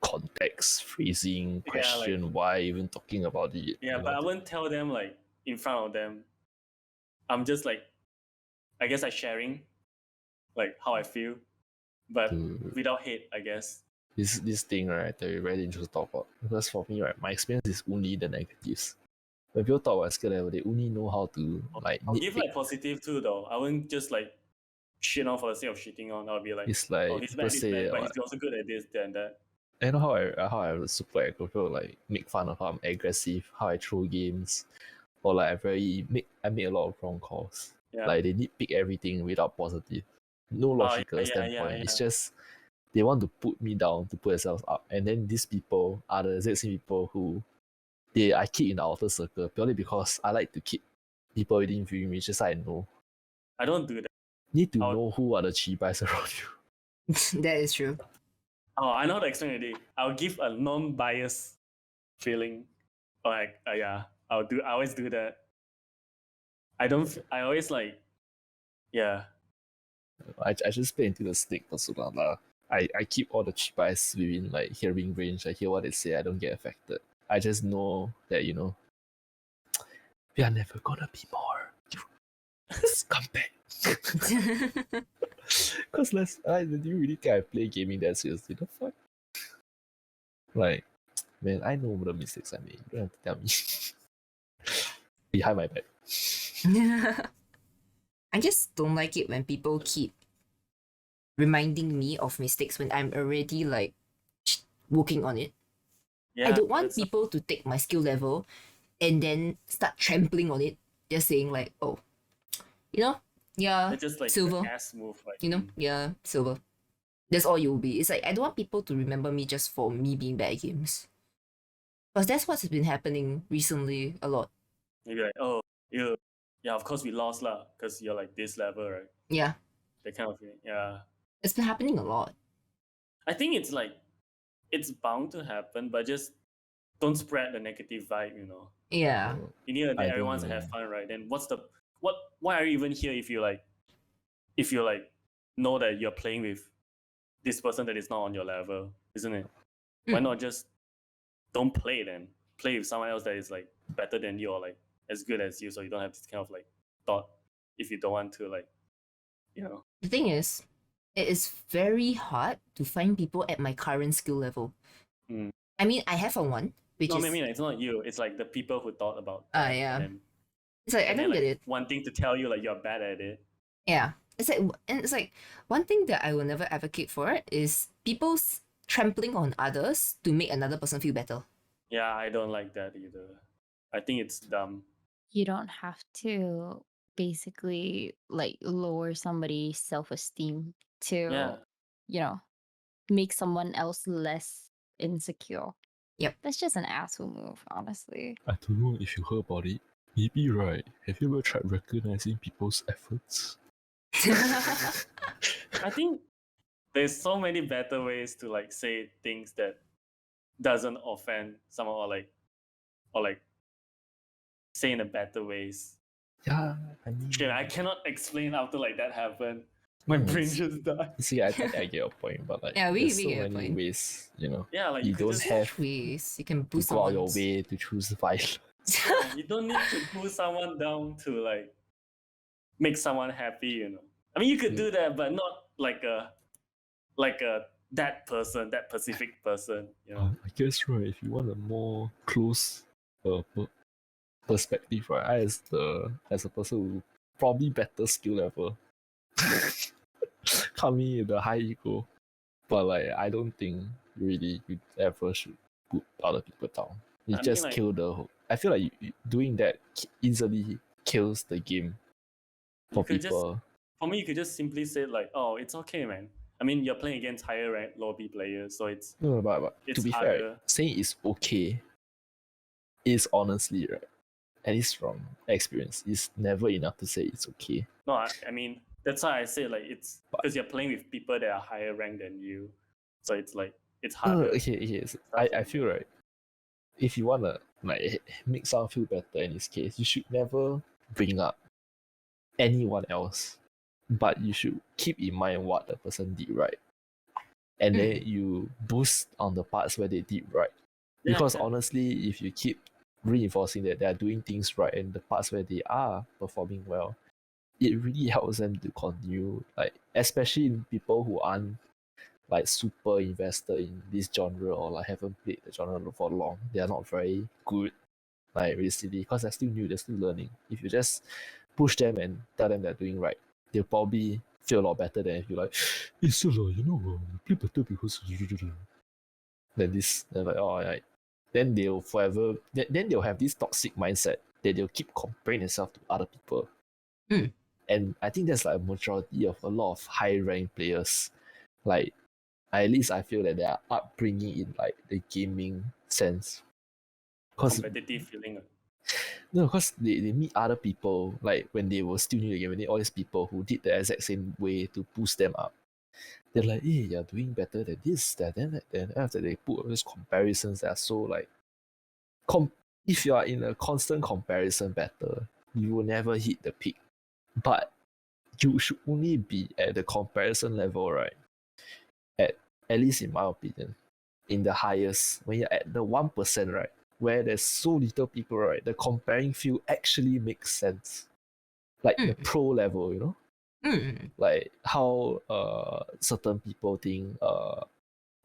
context, phrasing, Yeah, question, why even talking about it. Yeah, you but know? I wouldn't tell them like in front of them. I'm just like, I guess I'm sharing like how I feel, but Dude, without hate, I guess. this thing, right, that we very interesting to talk about. Because for me, right, my experience is only the negatives. When people talk about skill level, they only know how to like I'll give nitpick. like positive too though. I wouldn't just like shit on for the sake of shitting on. I'll be like, It's like oh, he's people bad, he's say, bad, but what, he's also good at this, that, and that. you know how I was super aggressive, people like make fun of how I'm aggressive, how I throw games, or like I make a lot of wrong calls. Yeah. Like they nitpick everything without positive, no logical yeah, standpoint. It's yeah. just they want to put me down to put themselves up, and then these people are the exact same people who I keep in the outer circle purely because I like to keep people within viewing range, just so I know. I don't do that. Need to I'll- know who are the cheapest around you. That is true. Oh, I know how to explain it. I'll give a non-biased feeling. Or like, yeah, I always do that. I always like, yeah. I just play into the snake for so long. I keep all the cheapest within like hearing range. I hear what they say, I don't get affected. I just know that, you know, we are never gonna be more. You scumbag. Cause do you really think I play gaming that seriously? The fuck? Like, man, I know the mistakes I made. You don't have to tell me. Behind my back. I just don't like it when people keep reminding me of mistakes when I'm already like working on it. Yeah, I don't want that's- people to take my skill level and then start trampling on it, just saying like, oh, you know, yeah, it's just like silver. an ass move. Like, you know, yeah, silver. That's all you'll be. It's like I don't want people to remember me just for me being bad at games. Because that's what's been happening recently a lot. maybe like, oh, yeah, of course we lost lah, because you're like this level, right? Yeah, That kind of thing. Yeah. it's been happening a lot. I think it's like, it's bound to happen, but just don't spread the negative vibe, you know. Yeah. In the end of the I day, don't everyone wants to know. have fun, right? Then why are you even here if you know that you're playing with this person that is not on your level, isn't it? Why Mm. not just don't play then? Play with someone else that is like better than you or like as good as you, so you don't have this kind of like thought if you don't want to like, you know. The thing is, it is very hard to find people at my current skill level. Mm. I mean, I have one, which No, is I mean it's not you. It's like the people who thought about. that, yeah. And then, it's like I and then, don't get like, it. wanting to tell you like you're bad at it. Yeah. It's like one thing that I will never advocate for is people trampling on others to make another person feel better. Yeah, I don't like that either. I think it's dumb. You don't have to basically like lower somebody's self-esteem to, Yeah. you know, make someone else less insecure. Yep. That's just an asshole move, honestly. I don't know if you heard about it. Maybe, right? Have you ever tried recognizing people's efforts? I think there's so many better ways to like say things that doesn't offend someone or like say in a better ways. Yeah, I mean, Shit, I cannot explain after like that happened. My brain it's- just died. see, I think I get your point, but like, Yeah, we there's so get your many point. ways, you know. Yeah, like You could don't just have ways you can to boost go out your someone's. way to choose violence. yeah, you don't need to pull someone down to like make someone happy, you know. I mean you could do that, but not like a that person, that specific person, you know. I guess right, if you want a more close perspective, right, as a person who probably better skill level, coming with a high ego, but like I don't think really you ever should put other people down. You I mean, just like- kill the whole. I feel like doing that easily kills the game for You could just people. for me you could just simply say like, oh, it's okay, man. I mean you're playing against higher ranked lobby players, so it's No, but to it's be fair, harder. saying it's okay is honestly right, at least from experience, is never enough to say it's okay. No, I mean that's why I say like it's because you're playing with people that are higher ranked than you, so it's like it's harder. Okay. So Stuff I like feel right. If you wanna like make someone feel better in this case, you should never bring up anyone else, but you should keep in mind what the person did right, and then you boost on the parts where they did right. Yeah, Because yeah. honestly, if you keep reinforcing that they are doing things right and the parts where they are performing well, it really helps them to continue. Like especially in people who aren't like super invested in this genre or like haven't played the genre for long, they are not very good like recently because they're still new, they're still learning. If you just push them and tell them they're doing right, they'll probably feel a lot better than if you like, it's so you know, play better because then this, they're like, oh, right. Then they'll forever, then they'll have this toxic mindset that they'll keep comparing themselves to other people. And I think that's like a majority of a lot of high ranked players. Like, at least I feel that their upbringing in like the gaming sense. Competitive feeling. No, because they meet other people, like when they were still new to the game, when they all these people who did the exact same way to boost them up. They're like, hey, you're doing better than this, that, and that. Then after they put all these comparisons that are so like, if you are in a constant comparison battle, you will never hit the peak. But you should only be at the comparison level, right? At least in my opinion, in the highest, when you're at the 1%, right? Where there's so little people, right? The comparing field actually makes sense. Like the pro level, you know? Like how certain people think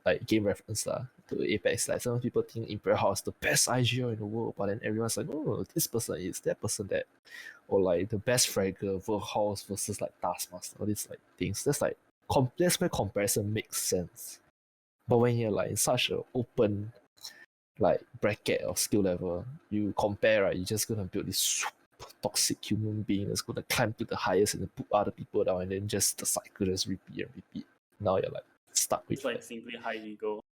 like game reference to Apex, like some people think Imperial House the best IGL in the world, but then everyone's like, oh, this person is that person that, or like the best fragger House versus like Taskmaster, all these like things. That's like that's where comparison makes sense. But when you're like in such an open like bracket of skill level, you compare, right? You're just gonna build this super toxic human being that's gonna climb to the highest and then put other people down, and then just the cycle just repeat and repeat. Now you're like stuck with It's like simply high ego.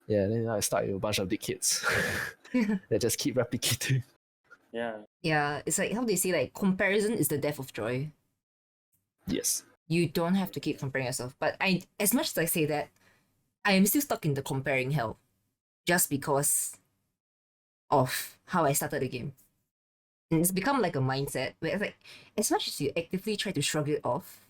yeah, then I start with a bunch of dickheads that just keep replicating. Yeah. Yeah, it's like how they say like comparison is the death of joy. Yes. You don't have to keep comparing yourself. But as much as I say that, I am still stuck in the comparing hell. Just because of how I started the game. And it's become like a mindset where it's like as much as you actively try to shrug it off,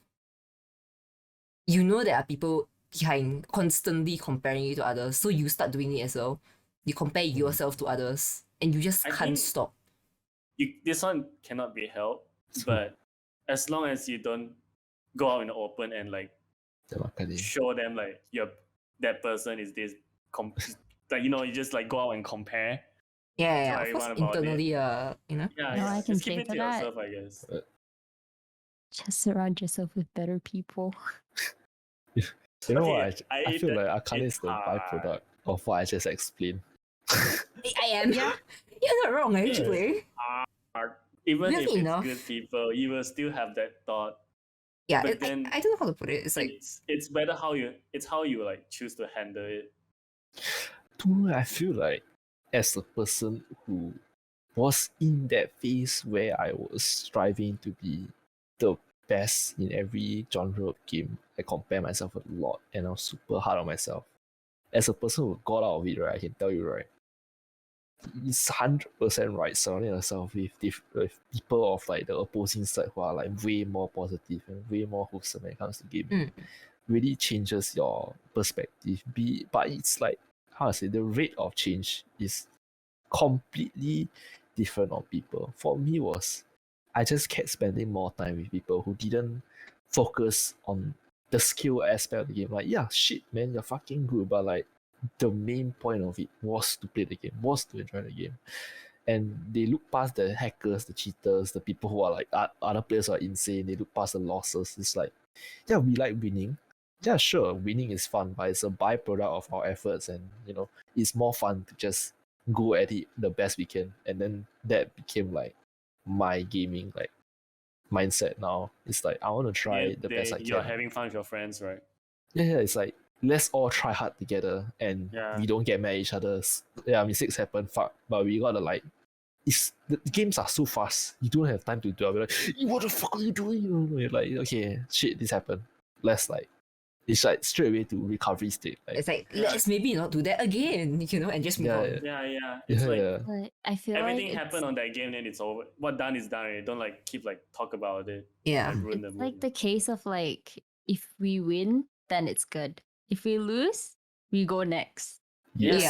you know there are people behind constantly comparing you to others. So you start doing it as well. You compare yourself to others and you just I can't think- stop. This one cannot be helped, but as long as you don't go out in the open and like show them like that person is this like, you know, you just like go out and compare. Yeah, Tell of course everyone about it. internally, you know. Yeah, No, yeah. I can Just keep say it to to that. yourself, I guess. Just surround yourself with better people. You know Okay, what? I ate feel that like Akane it's is the hard. byproduct of what I just explained. I am. Yeah. You're not wrong, actually. Hard. Even Weirdly if it's enough. good people, you will still have that thought. Yeah, But then I don't know how to put it. It's like it's better how you like choose to handle it. To me, I feel like as a person who was in that phase where I was striving to be the best in every genre of game. I compare myself a lot and I'm super hard on myself. As a person who got out of it, right, I can tell you, right, it's 100% right surrounding yourself with people of like the opposing side who are like way more positive and way more wholesome when it comes to gaming. Really changes your perspective. But it's like, how to say, the rate of change is completely different on people. For me was, I just kept spending more time with people who didn't focus on the skill aspect of the game. Like, yeah, shit, man, you're fucking good, but like the main point of it was to play the game, was to enjoy the game. And they look past the hackers, the cheaters, the people who are like other players who are insane. They look past the losses. It's like, yeah, we like winning. Yeah, sure, winning is fun, but it's a byproduct of our efforts, and you know, it's more fun to just go at it the best we can. And then that became like my gaming like mindset now. It's like I want to try the best I You're can. having fun with your friends, right? Yeah, it's like let's all try hard together and Yeah. we don't get mad at each other. Yeah, mistakes happen, fuck. But we gotta like the games are so fast. You don't have time to do it. Like, what the fuck are you doing? You're like, okay, shit, this happened. Let's like it's like straight away to recovery state. Like, It's like, Yeah. let's maybe not do that again, and just move Yeah, on. Yeah. It's yeah, like yeah. But I feel everything like happened on that game, then it's over. What done is done. Right? Don't like keep like talk about it. Yeah. Like ruin the it's mood. like the case of like if we win, then it's good. If we lose, we go next. Yes.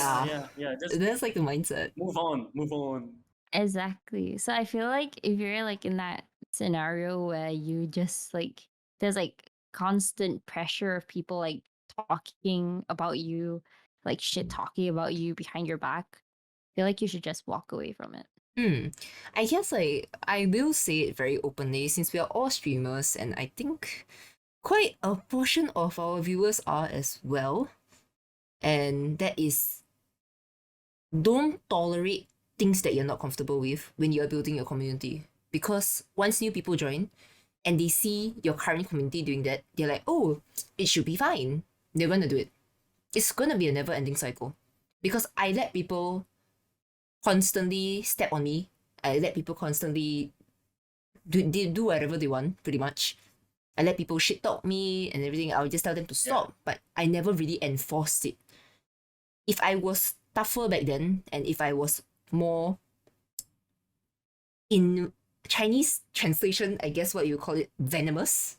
Yeah. Just That's like the mindset. move on. Exactly. So I feel like if you're like in that scenario where you just like there's like constant pressure of people like talking about you, like shit talking about you behind your back, I feel like you should just walk away from it. I guess like I will say it very openly since we are all streamers, and I think quite a portion of our viewers are as well. And that is, don't tolerate things that you're not comfortable with when you're building your community. Because once new people join and they see your current community doing that, they're like, oh, it should be fine. They're gonna do it. It's gonna be a never ending cycle. Because I let people constantly step on me. I let people constantly do whatever they want, pretty much. I let people shit talk me and everything. I'll just tell them to stop, but I never really enforced it. If I was tougher back then, and if I was more in Chinese translation, I guess what you call it, venomous,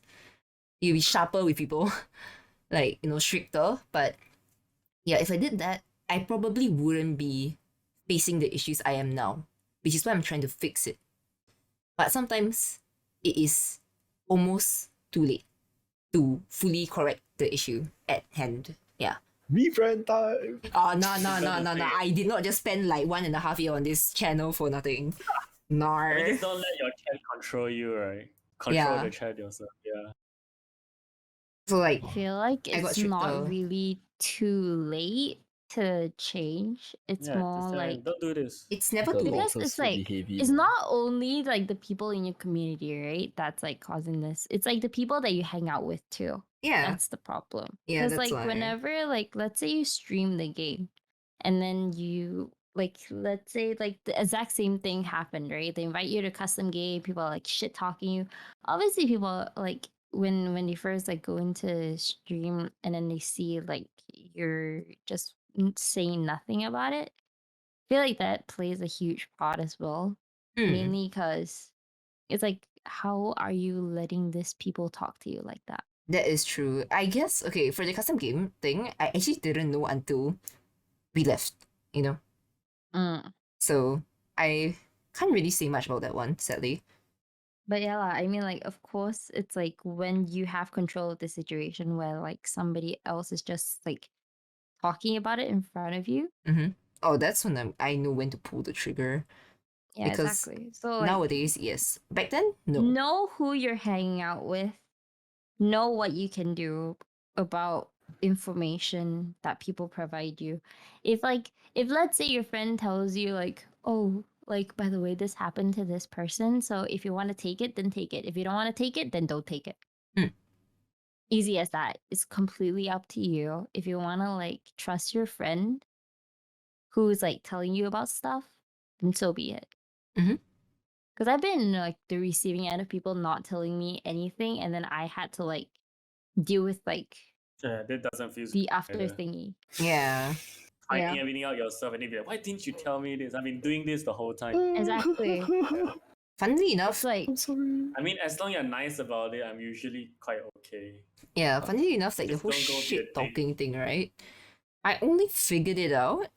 you'll be sharper with people, like, stricter. But yeah, if I did that, I probably wouldn't be facing the issues I am now, which is why I'm trying to fix it. But sometimes it is almost too late to fully correct the issue at hand. Yeah. Rebrand time. Oh, no. I did not just spend like 1.5 years on this channel for nothing. I mean, Nar. just don't let your chat control you, right? Control the chat yourself. Yeah. So like, I feel like I got it's not stricter. really too late to change. It's Yeah. more Just tell like them, don't do this. it's never The too late. because losses it's will like be heavy. it's man. not only like the people in your community, right? That's like causing this. It's like the people that you hang out with too. Yeah. That's the problem. Yeah, Because that's like why. whenever like let's say you stream the game and then you like let's say like the exact same thing happened, right? They invite you to custom game, people are like shit talking you. Obviously people like when you first like go into stream and then they see like you're just saying nothing about it. I feel like that plays a huge part as well. Mainly because it's like, how are you letting these people talk to you like that? That is true. I guess, okay, for the custom game thing, I actually didn't know until we left, So I can't really say much about that one, sadly. But yeah, lah, I mean, like, of course, it's like when you have control of the situation where like somebody else is just like talking about it in front of you. Oh, that's when I know when to pull the trigger. Yeah, Because exactly. So like, nowadays, yes. Back then, no. know who you're hanging out with, know what you can do about information that people provide you. If let's say your friend tells you like, oh, like by the way, this happened to this person, so if you want to take it, then take it. If you don't want to take it, then don't take it. Easy as that. It's completely up to you. If you want to like trust your friend who's like telling you about stuff, then so be it. Because I've been like the receiving end of people not telling me anything, and then I had to like deal with like Yeah, that doesn't feel the good after either. thingy. Yeah. Finding Yeah. everything out yourself and then be like, why didn't you tell me this? I've been doing this the whole time. Exactly. Funnily It's enough, like I'm sorry. I mean, as long as you're nice about it, I'm usually quite okay. yeah, funnily enough, like the Just whole don't go be a shit dick. talking thing, right? I only figured it out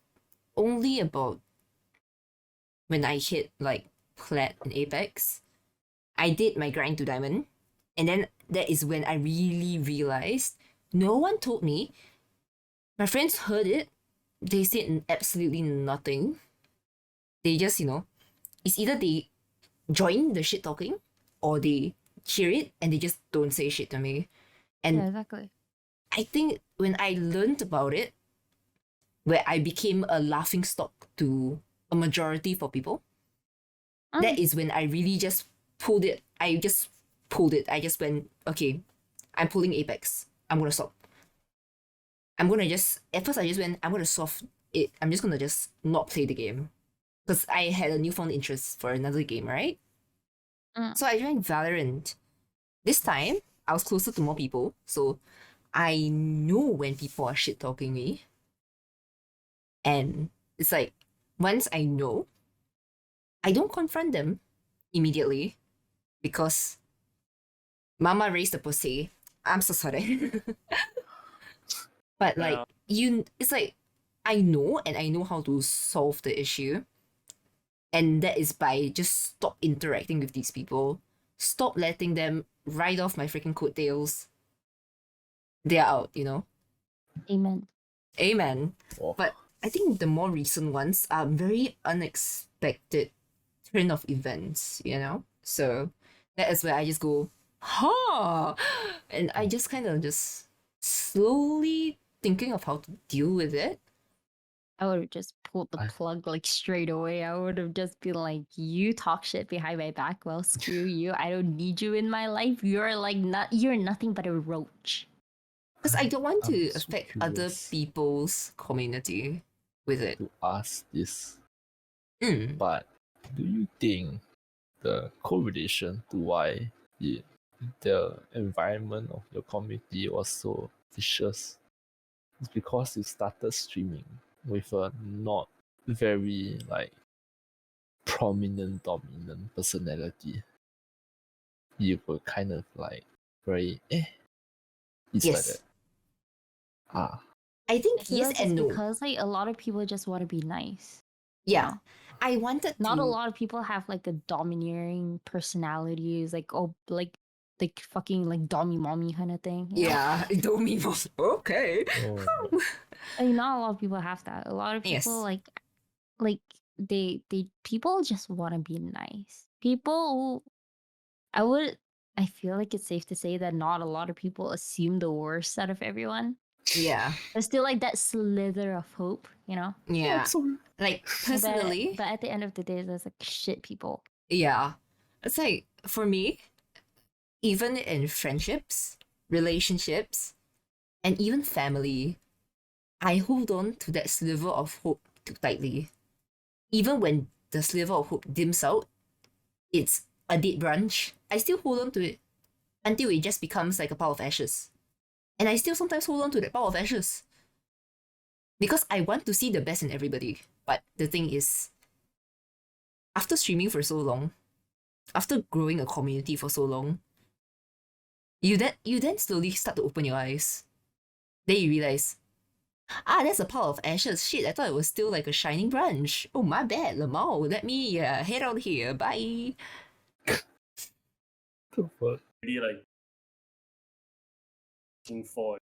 only about when I hit like plat and apex. I did my grind to diamond, and then that is when I really realized no one told me. My friends heard it. They said absolutely nothing. They just, it's either they join the shit talking or they hear it and they just don't say shit to me. And yeah, exactly. I think when I learned about it, where I became a laughing stock to a majority for people, that is when I really just pulled it. I just pulled it. I just went, okay, I'm pulling Apex. I'm gonna stop. I'm gonna just, at first I just went, I'm gonna soft it. I'm just gonna just not play the game. Because I had a newfound interest for another game, right? So I joined Valorant. This time, I was closer to more people, so I know when people are shit talking me. And it's like, once I know, I don't confront them immediately because Mama raised the pussy. I'm so sorry. But like, Well, it's like, I know and I know how to solve the issue. And that is by just stop interacting with these people. Stop letting them ride off my freaking coattails. They're out, Amen. Amen. Oh. But I think the more recent ones are very unexpected turn of events, So that is where I just go, ha! And I just kind of just slowly thinking of how to deal with it. I would have just pulled the plug like straight away. I would have just been like, "You talk shit behind my back. Well, screw you. I don't need you in my life. You're nothing but a roach." Because I don't want to I'm so affect other curious people's community with it. to ask this, Mm. but do you think the correlation to why the environment of your community was so vicious is because you started streaming with a not very like prominent dominant personality? You were kind of like very it's like Yes. that. Ah, I think I feel yes like and it's no. because like a lot of people just want to be nice. Yeah. know? I wanted Not to. a lot of people have like a domineering personalities, like fucking like dommy mommy kind of thing. you know? Yeah, Domi was okay. oh, Like not a lot of people have that. A lot of people Yes. like they people just want to be nice. People I feel like it's safe to say that not a lot of people assume the worst out of everyone. Yeah. There's still like that slither of hope, Yeah. sorry. Like personally, But at the end of the day, there's like shit people. yeah. It's like for me, even in friendships, relationships, and even family, I hold on to that sliver of hope too tightly. Even when the sliver of hope dims out, it's a dead branch. I still hold on to it until it just becomes like a pile of ashes. And I still sometimes hold on to that pile of ashes. Because I want to see the best in everybody. But the thing is, after streaming for so long, after growing a community for so long, you then slowly start to open your eyes. Then you realize, that's a pile of ashes. Shit, I thought it was still like a shining branch. Oh, my bad, Lamau. Let me head out here. Bye. The fuck? really like looking for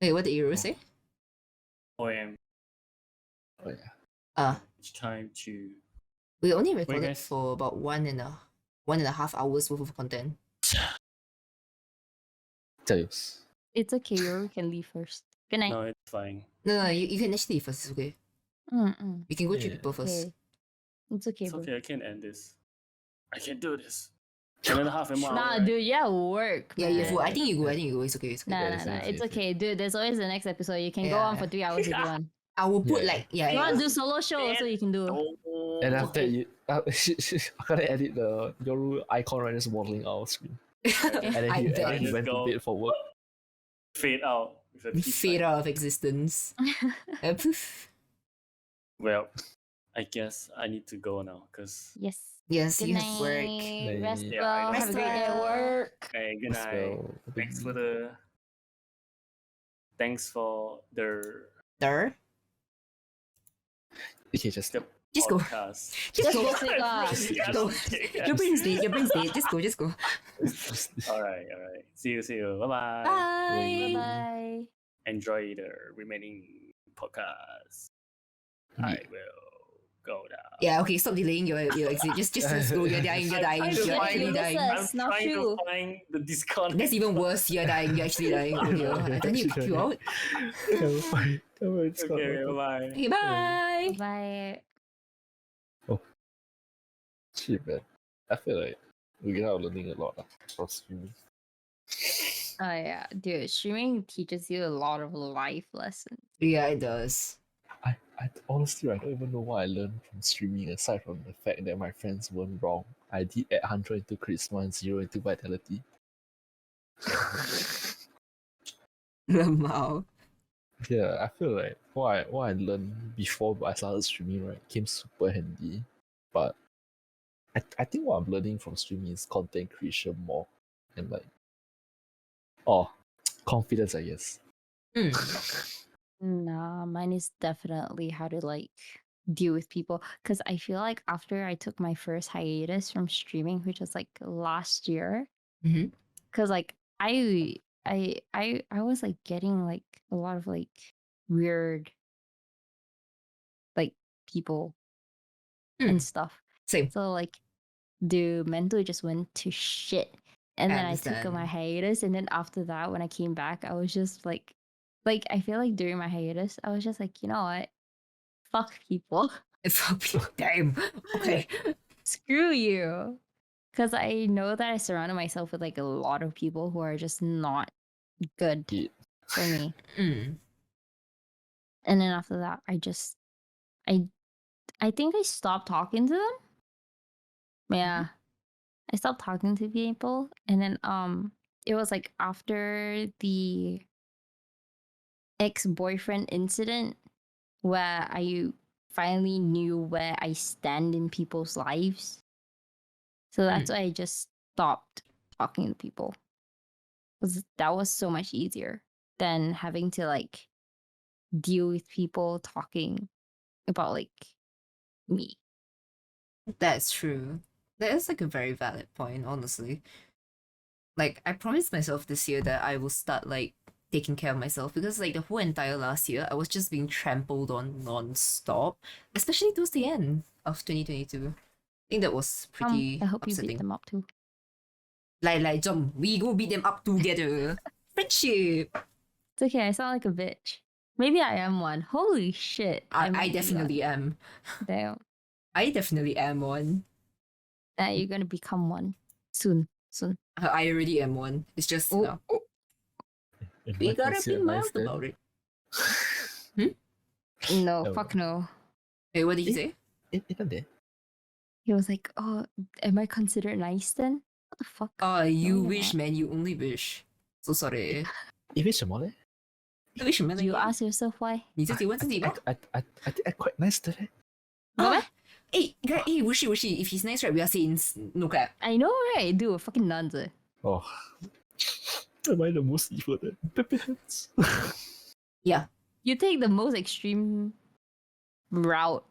Wait, what did you say? 4 a.m. Oh yeah. It's time to We only recorded guys. for about 1.5 hours worth of content. 加油！ It's okay, you can leave first. Good night. no, it's fine. No, you can actually leave first. It's okay. Mm-mm. We can go treat Yeah. people first. Okay. It's okay, It's bro. okay, I can end this. I can do this. 1.5 more Nah, hour, right? dude, yeah, work. Yeah, you man. go. I think you go. It's okay. It's okay. Nah, it's okay, it's it's okay. okay, dude. There's always the next episode. You can go on Yeah. for 3 hours if you want. I will put Yeah. like yeah. You want yeah. to do solo show also you can do. Oh, And after that, I gotta edit the Yoru icon right, just modeling our screen. And then I he done. went to bed for work. fade out with a peace Fade sign. out of existence. Poof. Well, I guess I need to go now because Yes. Yes, Good you have work. night. Rest Night. Yeah, I well. know. Have a great day at Rest well. work. hey, good As night. well. Thanks for the There. Okay, just the Just go. podcast. Just go. go, Sika. Just Just go. Okay. Your brain's dead. Your brain's dead. Just go. Just go. All right. See you. Bye bye. Bye. Bye. Enjoy the remaining podcast. I will go now. Yeah. Okay. Stop delaying your exit. Just go. You're dying. You're dying. I'm You're trying actually to dying. I'm Snuff trying you. to find the discount. That's even worse. You're dying. You're actually dying. Oh dear. I don't need to kick you out. Bye. Okay, bye. Okay. Bye. Bye. Shit, man. I feel like we're now learning a lot from streaming. Oh yeah, dude, streaming teaches you a lot of life lessons. Yeah, it does. I honestly, I don't even know what I learned from streaming aside from the fact that my friends weren't wrong. I did add 100 into charisma and 0 into vitality. Wow. Yeah, I feel like what I learned before I started streaming, right, came super handy. But I think what I'm learning from streaming is content creation more and like confidence, I guess. Nah, mine is definitely how to like deal with people. Cause I feel like after I took my first hiatus from streaming, which was like last year, Mhm. cause like I was like getting like a lot of like weird like people and stuff. Same. So like the mental just went to shit. And I then I took my understand. hiatus, and then after that, when I came back, I was just like I feel like during my hiatus, I was just like, you know what? Fuck people. Damn. Okay. Screw you. Because I know that I surrounded myself with like a lot of people who are just not good Yeah. for me. Mm. And then after that, I think I stopped talking to them. Yeah. I stopped talking to people, and then it was like after the ex-boyfriend incident where I finally knew where I stand in people's lives. So that's why I just stopped talking to people. 'Cause that was so much easier than having to like deal with people talking about like me. That's true. That is like a very valid point, honestly. Like I promised myself this year that I will start like taking care of myself because like the whole entire last year I was just being trampled on non-stop, especially towards the end of 2022. I think that was pretty I hope you upsetting. beat them up too. Like, jump, we go beat them up together. Friendship. It's okay, I sound like a bitch. Maybe I am one. Holy shit. I might be one. definitely am. Damn. I definitely am one. You're gonna become one soon. I already am one. It's just Oh. no. We gotta be mild about it. No, Oh. fuck no. Hey, what did you say? Even there. He was like, "Oh, am I considered nice then?" What the fuck? You you're wish, not. man. You only wish. So sorry. 因为什么嘞？为什么呢？ You ask yourself why? 你自己问自己吧。 I think I quite nice today. No meh? Hey, Wushii. If he's nice, right? We are saying no cap. I know, right? Dude, fucking nuns. Oh. Am I the most evil then? Pepe hands. Yeah. You take the most extreme route.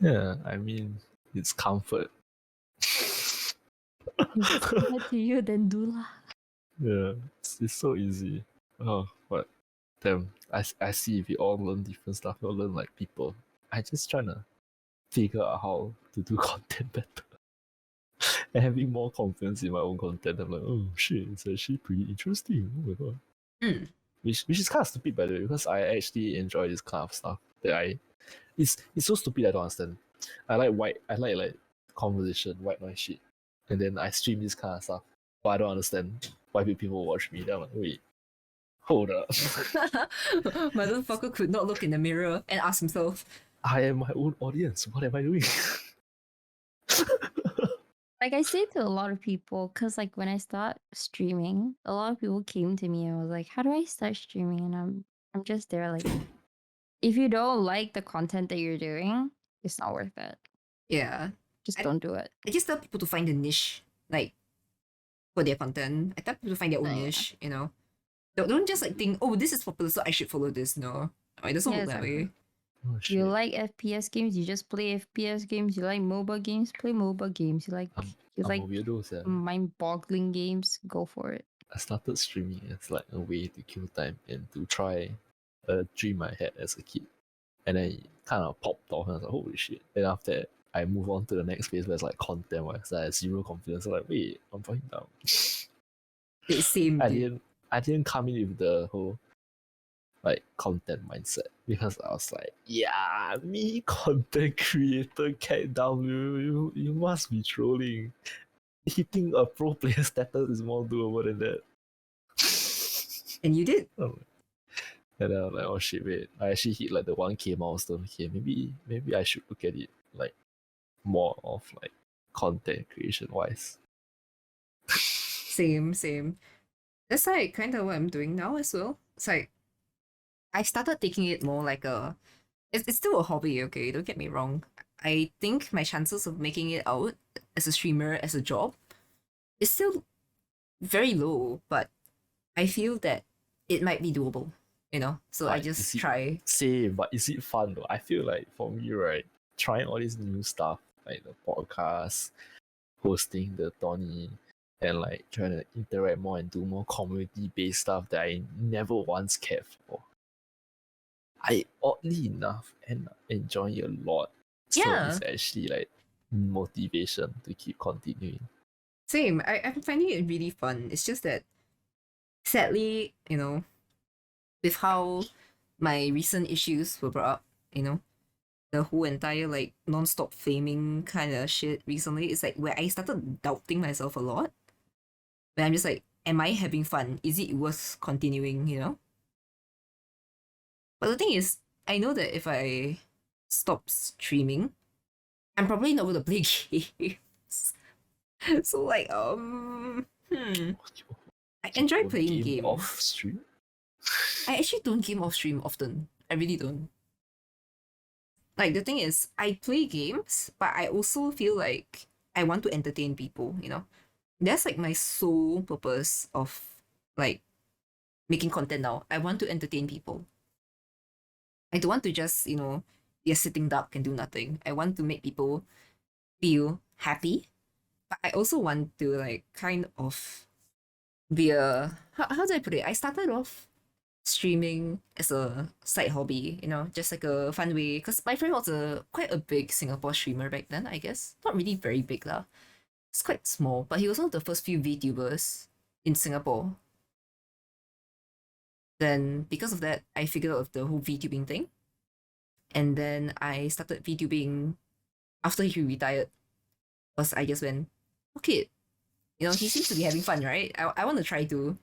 Yeah, I mean, it's comfort. If it's better to you, then do lah. Yeah, it's so easy. Oh, but damn, I see if we all learn different stuff, we all learn like people. I just trying to figure out how to do content better. And having more confidence in my own content. I'm like, oh shit, it's actually pretty interesting. Oh my god. Which is kind of stupid by the way, because I actually enjoy this kind of stuff. It's so stupid I don't understand. I like conversation, white noise shit. And then I stream this kind of stuff. But I don't understand why people watch me. Then I'm like, wait, Hold up. Motherfucker could not look in the mirror and ask himself, I am my own audience. What am I doing? Like I say to a lot of people, because like when I start streaming, a lot of people came to me and was like, "How do I start streaming?" And I'm just there like, if you don't like the content that you're doing, it's not worth it. yeah. Just I- don't do it. I just tell people to find a niche, like, for their content. I tell people to find their own Yeah. niche, you know? Don't just like think, oh, this is popular, so I should follow this. No. It doesn't Yeah, work that exactly. way. Oh, Do you shit. like FPS games? You just play FPS games. You like MOBA games? Play MOBA games. You like I'm a weirdo, sia. mind-boggling games? Go for it. I started streaming as like a way to kill time and to try a dream I had as a kid. And then it kind of popped off and I was like, holy shit. Then after that, I move on to the next phase where it's like content where I had zero confidence. So like, wait, I'm falling down. It's same, dude. I didn't come in with the whole like content mindset because I was like, yeah, me content creator cat down, you must be trolling. Hitting a pro player status is more doable than that. And you did. Oh. And then I was like, oh shit, wait, I actually hit like the 1K milestone. Okay, maybe I should look at it like more of like content creation wise. Same. That's like kind of what I'm doing now as well. It's like I started taking it more like it's still a hobby, okay? Don't get me wrong. I think my chances of making it out as a streamer, as a job, is still very low, but I feel that it might be doable, you know? So I But just is it- try. Same, but is it fun though? I feel like for me, right, trying all this new stuff, like the podcast, hosting the Tony, and like trying to interact more and do more community based stuff that I never once cared for. I oddly enough end up enjoying it a lot. So Yeah. it's actually like motivation to keep continuing. Same. I'm finding it really fun. It's just that sadly, you know, with how my recent issues were brought up, you know, the whole entire like non-stop flaming kind of shit recently, it's like where I started doubting myself a lot. Where I'm just like, am I having fun? Is it worth continuing, you know? But the thing is, I know that if I stop streaming, I'm probably not going to play games. So like, I enjoy Don't playing game games. off stream. I actually don't game off stream often. I really don't. Like the thing is, I play games, but I also feel like I want to entertain people, you know? That's like my sole purpose of like making content now. I want to entertain people. I don't want to just, you know, be a sitting duck and do nothing. I want to make people feel happy. But I also want to like kind of be a how do I put it? I started off streaming as a side hobby, you know, just like a fun way. Because my friend was quite a big Singapore streamer back then, I guess. Not really very big lah. It's quite small, but he was one of the first few VTubers in Singapore. Then because of that, I figured out the whole VTubing thing. And then I started VTubing after he retired. Because I just went, okay, you know, he seems to be having fun, right? I want to try to.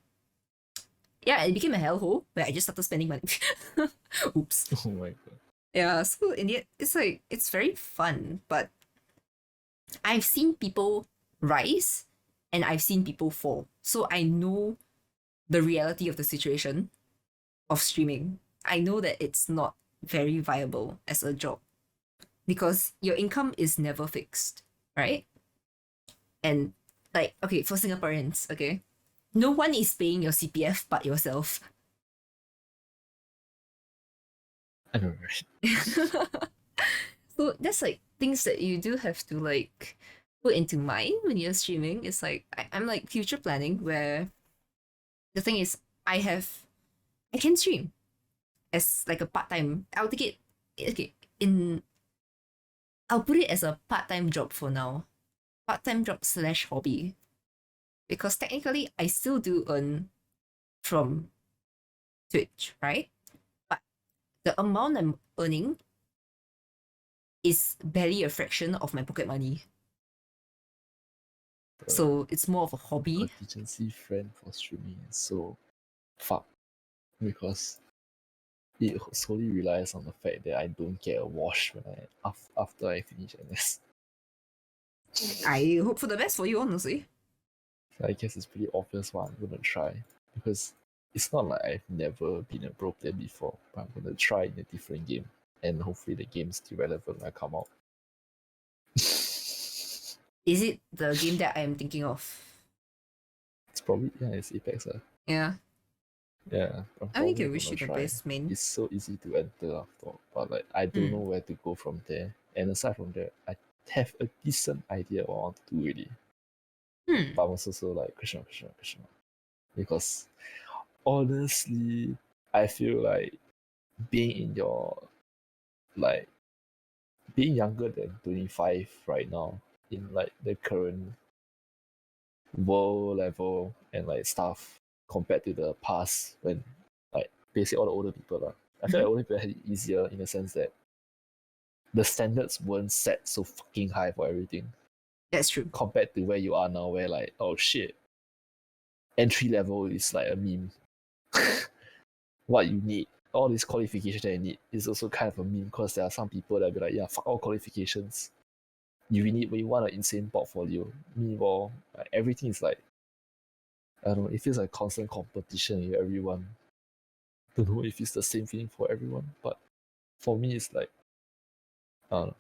Yeah, it became a hellhole where I just started spending money. Oops. Oh my god. Yeah, so in the end, it's like, it's very fun, but I've seen people rise and I've seen people fall. So I know the reality of the situation of streaming. I know that it's not very viable as a job because your income is never fixed, right? And like, okay, for Singaporeans, okay, no one is paying your CPF but yourself. I know, right? So that's like things that you do have to like put into mind when you're streaming. It's like I'm like future planning where the thing is I can stream as like a part-time. I'll take it okay in I'll put it as a part-time job for now. Part-time job / hobby. Because technically I still do earn from Twitch, right? But the amount I'm earning is barely a fraction of my pocket money. So it's more of a hobby. Contingency friend for streaming is so fuck. because it solely relies on the fact that I don't get a wash when after I finish NS. I hope for the best for you, honestly. So I guess it's pretty obvious what I'm gonna try, because it's not like I've never been a pro player before, but I'm gonna try in a different game, and hopefully the game's still relevant when I come out. It's Is it the game that I am thinking of? probably, yeah, it's Apex. Yeah. Yeah, I'm I think probably I wish you gonna the try. best, man. It's so easy to enter after all, but like I don't know where to go from there. And aside from that, I have a decent idea what I want to do really. But I'm also like question mark. Because honestly, I feel like being in your like being younger than 25 right now in like the current world level and like stuff compared to the past when like basically all the older people are. I feel like older people had it easier in the sense that the standards weren't set so fucking high for everything That's true. compared to where you are now, where like, oh shit, entry level is like a meme. What you need, all these qualifications that you need, is also kind of a meme because there are some people that be like, yeah, fuck all qualifications. You want an insane portfolio. Meanwhile, like, everything is like, I don't know, it feels like constant competition with everyone. Don't know if it's the same feeling for everyone, but for me, it's like, I don't know.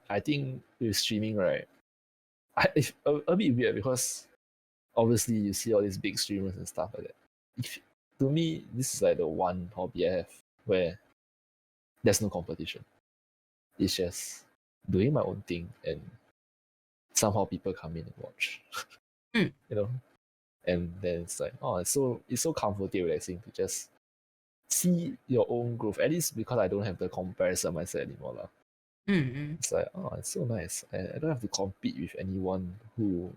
I think with streaming, right, it's a bit weird because obviously you see all these big streamers and stuff like that. To me, this is like the one hobby I have where there's no competition. It's just doing my own thing, and somehow people come in and watch. Mm. You know? And then it's like, oh, it's so comforting, relaxing to just see your own growth. At least because I don't have the comparison mindset anymore. Lah. It's like, oh, it's so nice. I don't have to compete with anyone who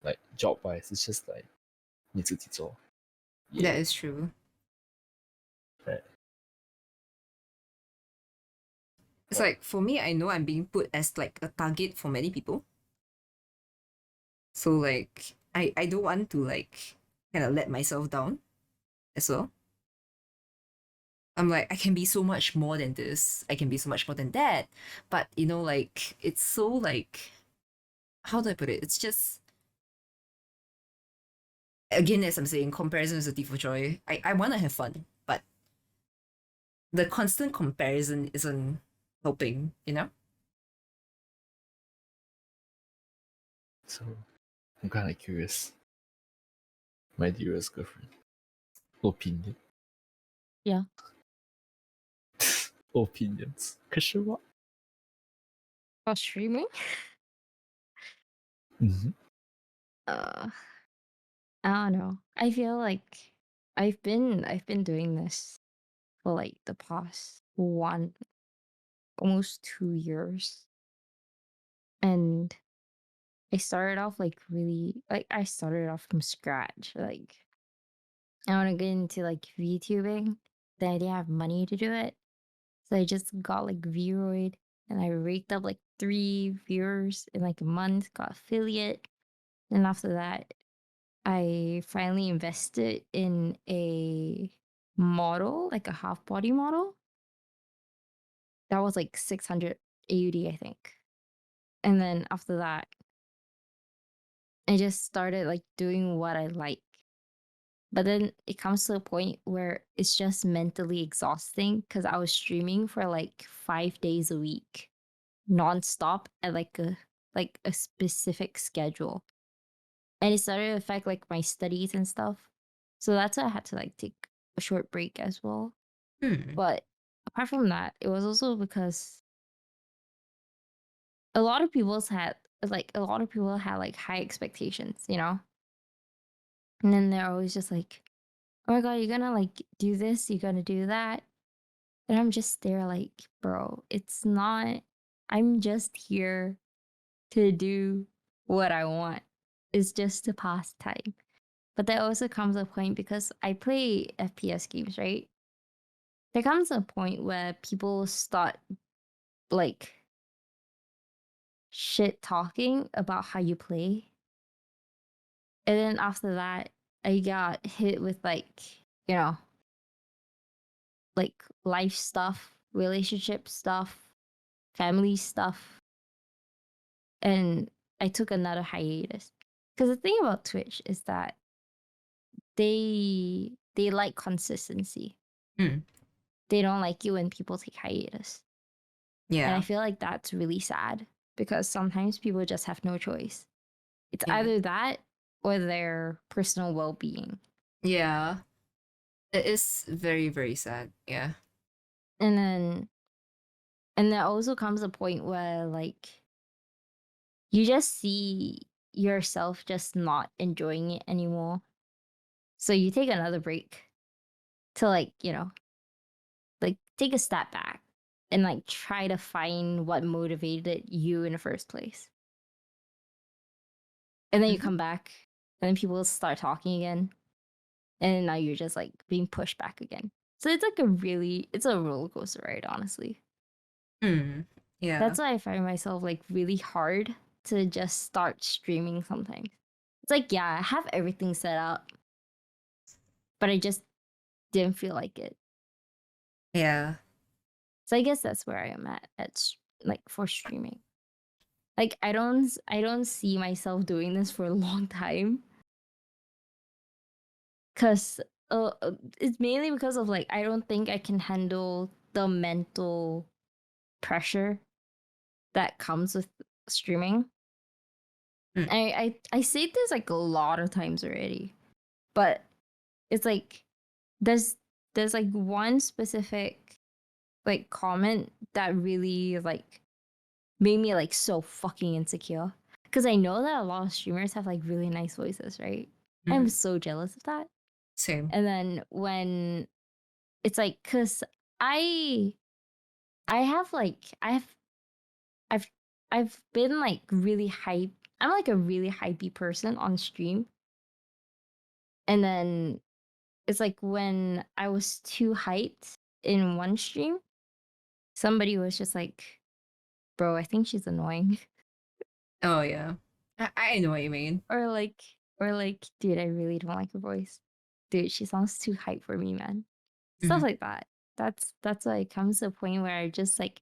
like job wise. It's just like 你自己做. That is true. Right. It's like for me, I know I'm being put as like a target for many people. So like I don't want to like kind of let myself down as well. I'm like, I can be so much more than this. I can be so much more than that. But you know, like it's so like how do I put it? It's just again, as I'm saying, comparison is a thief of joy. I wanna have fun, but the constant comparison isn't helping, you know? So I'm kind of curious. My dearest girlfriend. Opinion. Yeah. Opinions. Question mark? For streaming? Mm-hmm. I don't know. I feel like I've been doing this for like the past almost 2 years. And I started off like really like I started off from scratch. Like I want to get into like VTubing. Then I didn't have money to do it. So I just got like Vroid and I raked up like 3 viewers in like a month, got affiliate. And after that, I finally invested in a model, like a half body model. That was like 600 AUD, I think. And then after that, I just started like doing what I like. But then it comes to a point where it's just mentally exhausting because I was streaming for like 5 days a week, nonstop at like a specific schedule. And it started to affect like my studies and stuff. So that's why I had to like take a short break as well. But apart from that, it was also because a lot of people had like high expectations, you know? And then they're always just like, oh my god, you're gonna like do this, you're gonna do that. And I'm just there like, bro, it's not, I'm just here to do what I want. It's just to pass time. But there also comes a point because I play FPS games, right? There comes a point where people start like shit talking about how you play. And then after that, I got hit with like, you know, like life stuff, relationship stuff, family stuff, and I took another hiatus. Because the thing about Twitch is that they like consistency. Mm. They don't like you when people take hiatus. And I Yeah. feel like that's really sad because sometimes people just have no choice. It's Yeah. either that or their personal well-being. Yeah. It is very, very sad. Yeah. And there also comes a point where like you just see yourself just not enjoying it anymore. So you take another break to like, like take a step back and like try to find what motivated you in the first place. And then you Mhm. come back and then people start talking again. And now you're just like being pushed back again. So it's like it's a roller coaster ride, honestly. Mm. Yeah. That's why I find myself like really hard to just start streaming sometimes. It's like, yeah, I have everything set up, but I just didn't feel like it. Yeah. So I guess that's where I am like for streaming. Like I don't see myself doing this for a long time cuz it's mainly because of like I don't think I can handle the mental pressure that comes with streaming. Mm. I say this like a lot of times already, but it's like there's there's like one specific like comment that really like made me like so fucking insecure because I know that a lot of streamers have like really nice voices, right? I'm Mm. so jealous of that. Same. And then when it's like, cause I I have like I've I've been like really hype. I'm like a really hypey person on stream. And then it's like when I was too hyped in one stream, somebody was just like, bro, I think she's annoying. Oh yeah. I know what you mean. or like or like, dude, I really don't like her voice. Dude, she sounds too hype for me, man. Stuff Mhm. like that. That's why it comes to a point where I just like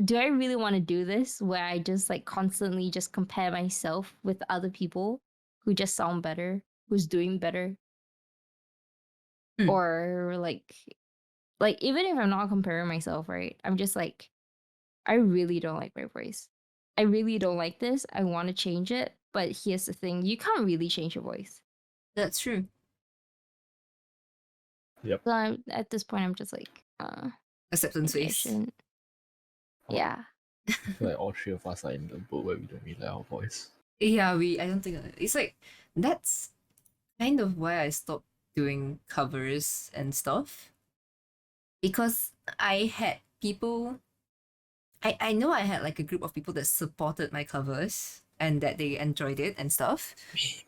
do I really want to do this where I just like constantly just compare myself with other people who just sound better, who's doing better? Hmm. Or like even if I'm not comparing myself, right? I'm just like I really don't like my voice. I really don't like this. I want to change it, but here's the thing, you can't really change your voice. That's true. Yep. So at this point I'm just like Acceptance maybe I phase. shouldn't. Oh, Yeah. I feel like all three of us are in the boat where we don't really like our voice. Yeah, I don't think it's like that's kind of why I stopped doing covers and stuff. Because I had people I know I had like a group of people that supported my covers and that they enjoyed it and stuff. Me.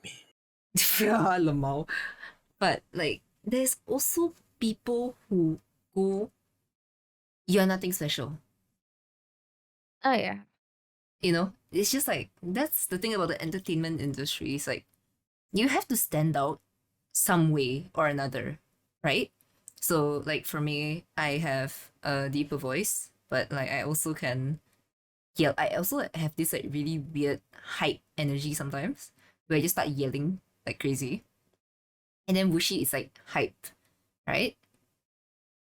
Yeah, lmao. But like there's also people who go, you're nothing special. Oh yeah. You know? It's just like that's the thing about the entertainment industry. It's like you have to stand out some way or another, right? So like for me, I have a deeper voice, but like I also can yell. I also have this like really weird hype energy sometimes where I just start yelling like crazy. And then Wushii is like hype, right?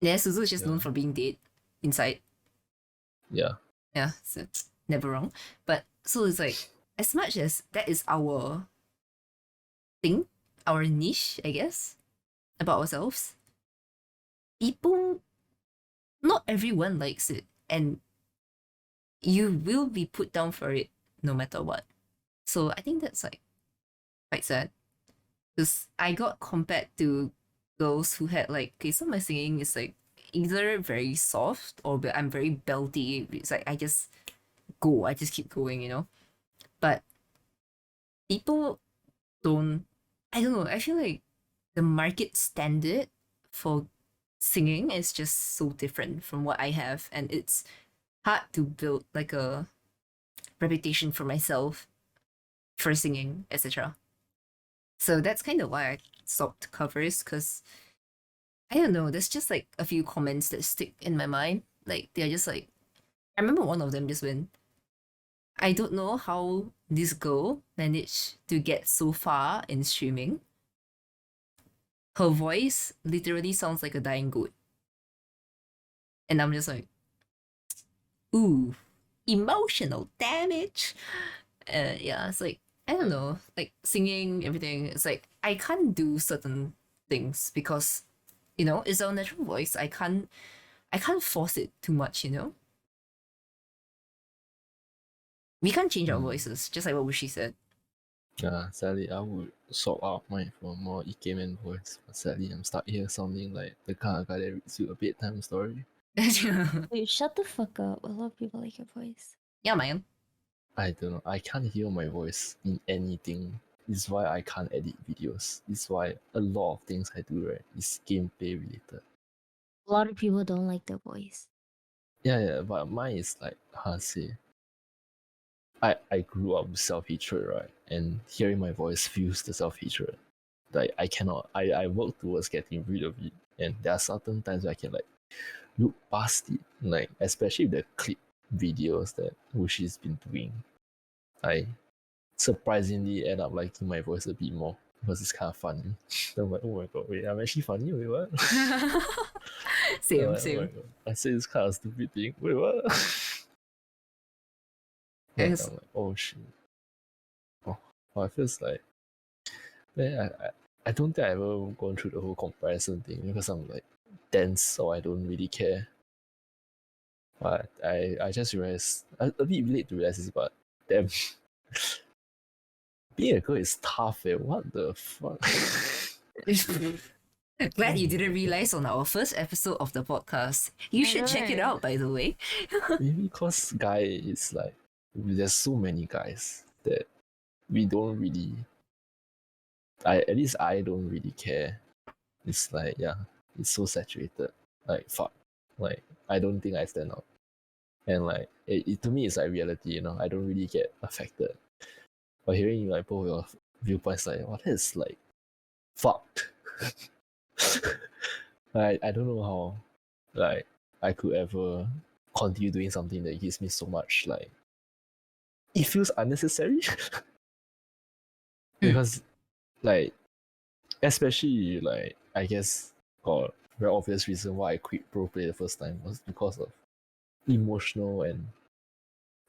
And then Suzu is just known Yeah. for being dead inside. Yeah. Yeah, so never wrong. But so it's like as much as that is our thing, our niche, I guess, about ourselves, people, not everyone likes it, and you will be put down for it no matter what. So I think that's like quite sad because I got compared to girls who had like, okay, so my singing is like either very soft or I'm very belty. It's like I just go, I just keep going, you know. But people don't, I don't know, I feel like the market standard for singing is just so different from what I have, and it's hard to build like a reputation for myself for singing, etc. So that's kind of why I stopped covers, because I don't know. There's just like a few comments that stick in my mind. Like they're just like, I remember one of them just went, I don't know how this girl managed to get so far in streaming. Her voice literally sounds like a dying goat. And I'm just like, ooh, emotional damage. Yeah, it's like, I don't know, like singing, everything. It's like, I can't do certain things because, it's our natural voice. I can't force it too much, We can't change our voices, just like what Wushii said. Sadly, I would swap out mine for a more Ikemen voice. But sadly, I'm stuck here sounding like the kind of guy that reads you a bedtime story. Wait, shut the fuck up. A lot of people like your voice. Yeah, man. I don't know. I can't hear my voice in anything. This is why I can't edit videos. This is why a lot of things I do, right, is gameplay related. A lot of people don't like their voice. Yeah, but mine is like, how to say, I grew up with self-hatred, right? And hearing my voice fuels the self-hatred. Like, I work towards getting rid of it. And there are certain times where I can, like, look past it. Like, especially the clip videos that Wushii's been doing. I surprisingly end up liking my voice a bit more because it's kind of funny. So I'm like, oh my god, wait, I'm actually funny? Wait, what? Same, Oh my same. god. I say this kind of stupid thing. Wait, what? Like, Yes. I'm like, oh shit. Oh, it feels like, man, I don't think I ever gone through the whole comparison thing because I'm like dense, so I don't really care. But I just realized, a bit late to realize this, but damn, being a girl is tough, eh? What the fuck? Glad you didn't realize on our first episode of the podcast. You should check it Right. out, by the way. Maybe because guy is like, there's so many guys that we don't really, at least I don't really care. It's like, yeah, it's so saturated. Like, fuck. Like, I don't think I stand out. And like, to me, it's like reality, I don't really get affected. But hearing like both your viewpoints, like, what is like, fucked. I don't know how, like, I could ever continue doing something that gives me so much, like, it feels unnecessary. Because, like, especially, like, I guess, for very obvious reason why I quit pro play the first time was because of emotional and,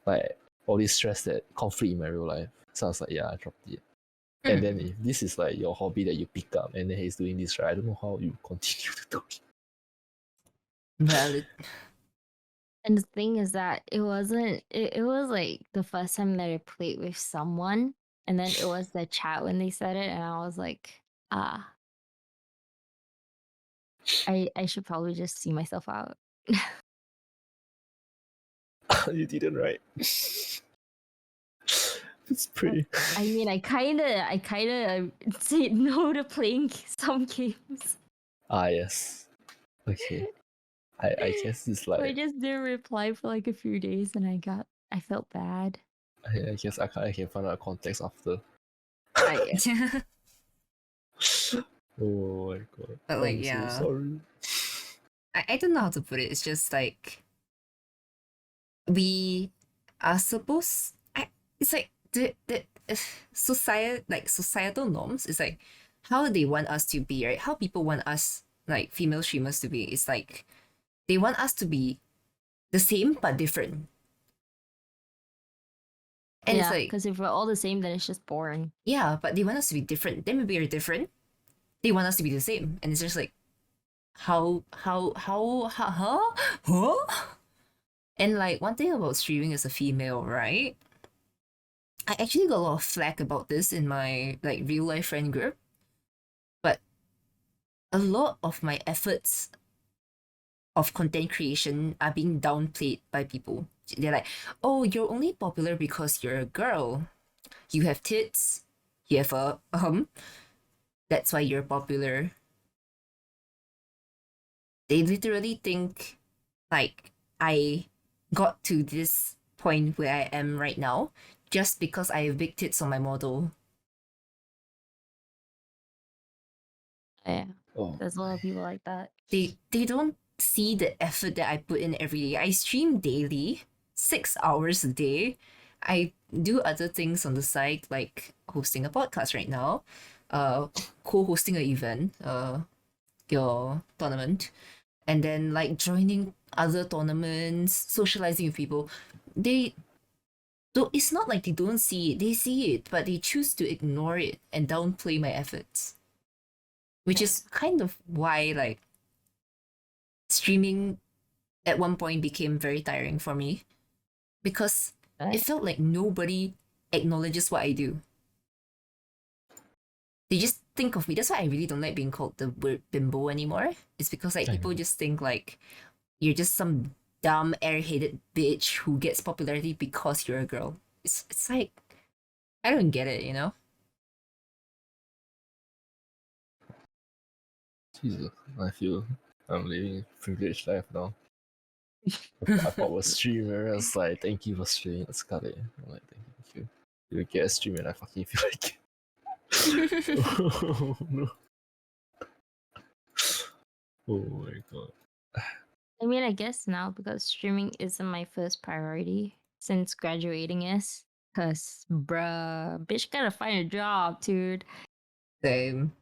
like, all this stress that conflict in my real life. So I was like, yeah, I dropped it. And then if this is like your hobby that you pick up and then he's doing this, right, I don't know how you continue to do it. Valid. And the thing is that it wasn't, it was like the first time that I played with someone. And then it was the chat when they said it. And I was like, I should probably just see myself out. You didn't, right? It's pretty. I mean, I kind of said no to playing some games. Yes. Okay. I guess it's So I like, just didn't reply for like a few days, and I felt bad. I guess I can find out context after. Oh my god. But like, I'm yeah. so sorry. I don't know how to put it. It's just like we are supposed. It's like the societal norms. It's like how they want us to be, right? How people want us, like female streamers, to be. It's like they want us to be the same but different. And yeah, it's like, because if we're all the same, then it's just boring. yeah, but they want us to be different. Then when we are different, they want us to be the same, and it's just like, huh? And like one thing about streaming as a female, right? I actually got a lot of flack about this in my like real life friend group, but a lot of my efforts of content creation are being downplayed by people. They're like, "Oh, you're only popular because you're a girl. You have tits. You have a That's why you're popular." They literally think like I got to this point where I am right now just because I have big tits on my model. Yeah, Oh, There's a lot of people like that. They don't see the effort that I put in every day. I stream daily, 6 hours a day. I do other things on the side, like hosting a podcast right now, co-hosting an event, your tournament, and then like joining other tournaments, socializing with people. They don't, it's not like they don't see it. They see it, but they choose to ignore it and downplay my efforts. Which is kind of why like streaming at one point became very tiring for me because it Right? felt like nobody acknowledges what I do. They just think of me. That's why I really don't like being called the word bimbo anymore. It's because like I people know. just think like you're just some dumb airheaded bitch who gets popularity because you're a girl. It's like I don't get it, you know? Jesus, I feel I'm living a privileged life now. I thought was streamer. I was like, thank you for streaming. Let's cut it. I'm like, thank you. You get a stream and I fucking feel like it. Oh no. Oh my god. I mean, I guess now because streaming isn't my first priority since graduating is. Cause bruh, bitch gotta find a job, dude. Same.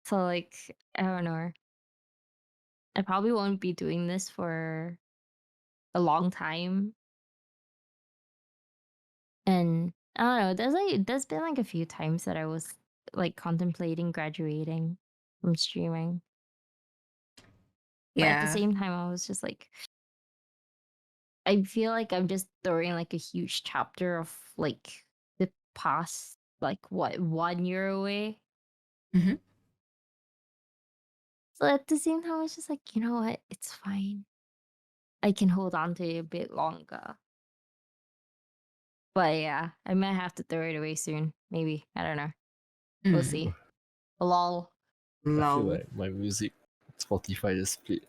So like, I don't know. I probably won't be doing this for a long time. And I don't know, there's been like a few times that I was like contemplating graduating from streaming. But at the Yeah. same time I was just like I feel like I'm just throwing like a huge chapter of like the past like what 1 year away. Mhm. So at the same time I was just like, you know what? It's fine. I can hold on to it a bit longer. But yeah, I might have to throw it away soon. Maybe. I don't know. We'll Mm. see. Lol. I feel Lol. like my music Spotify just played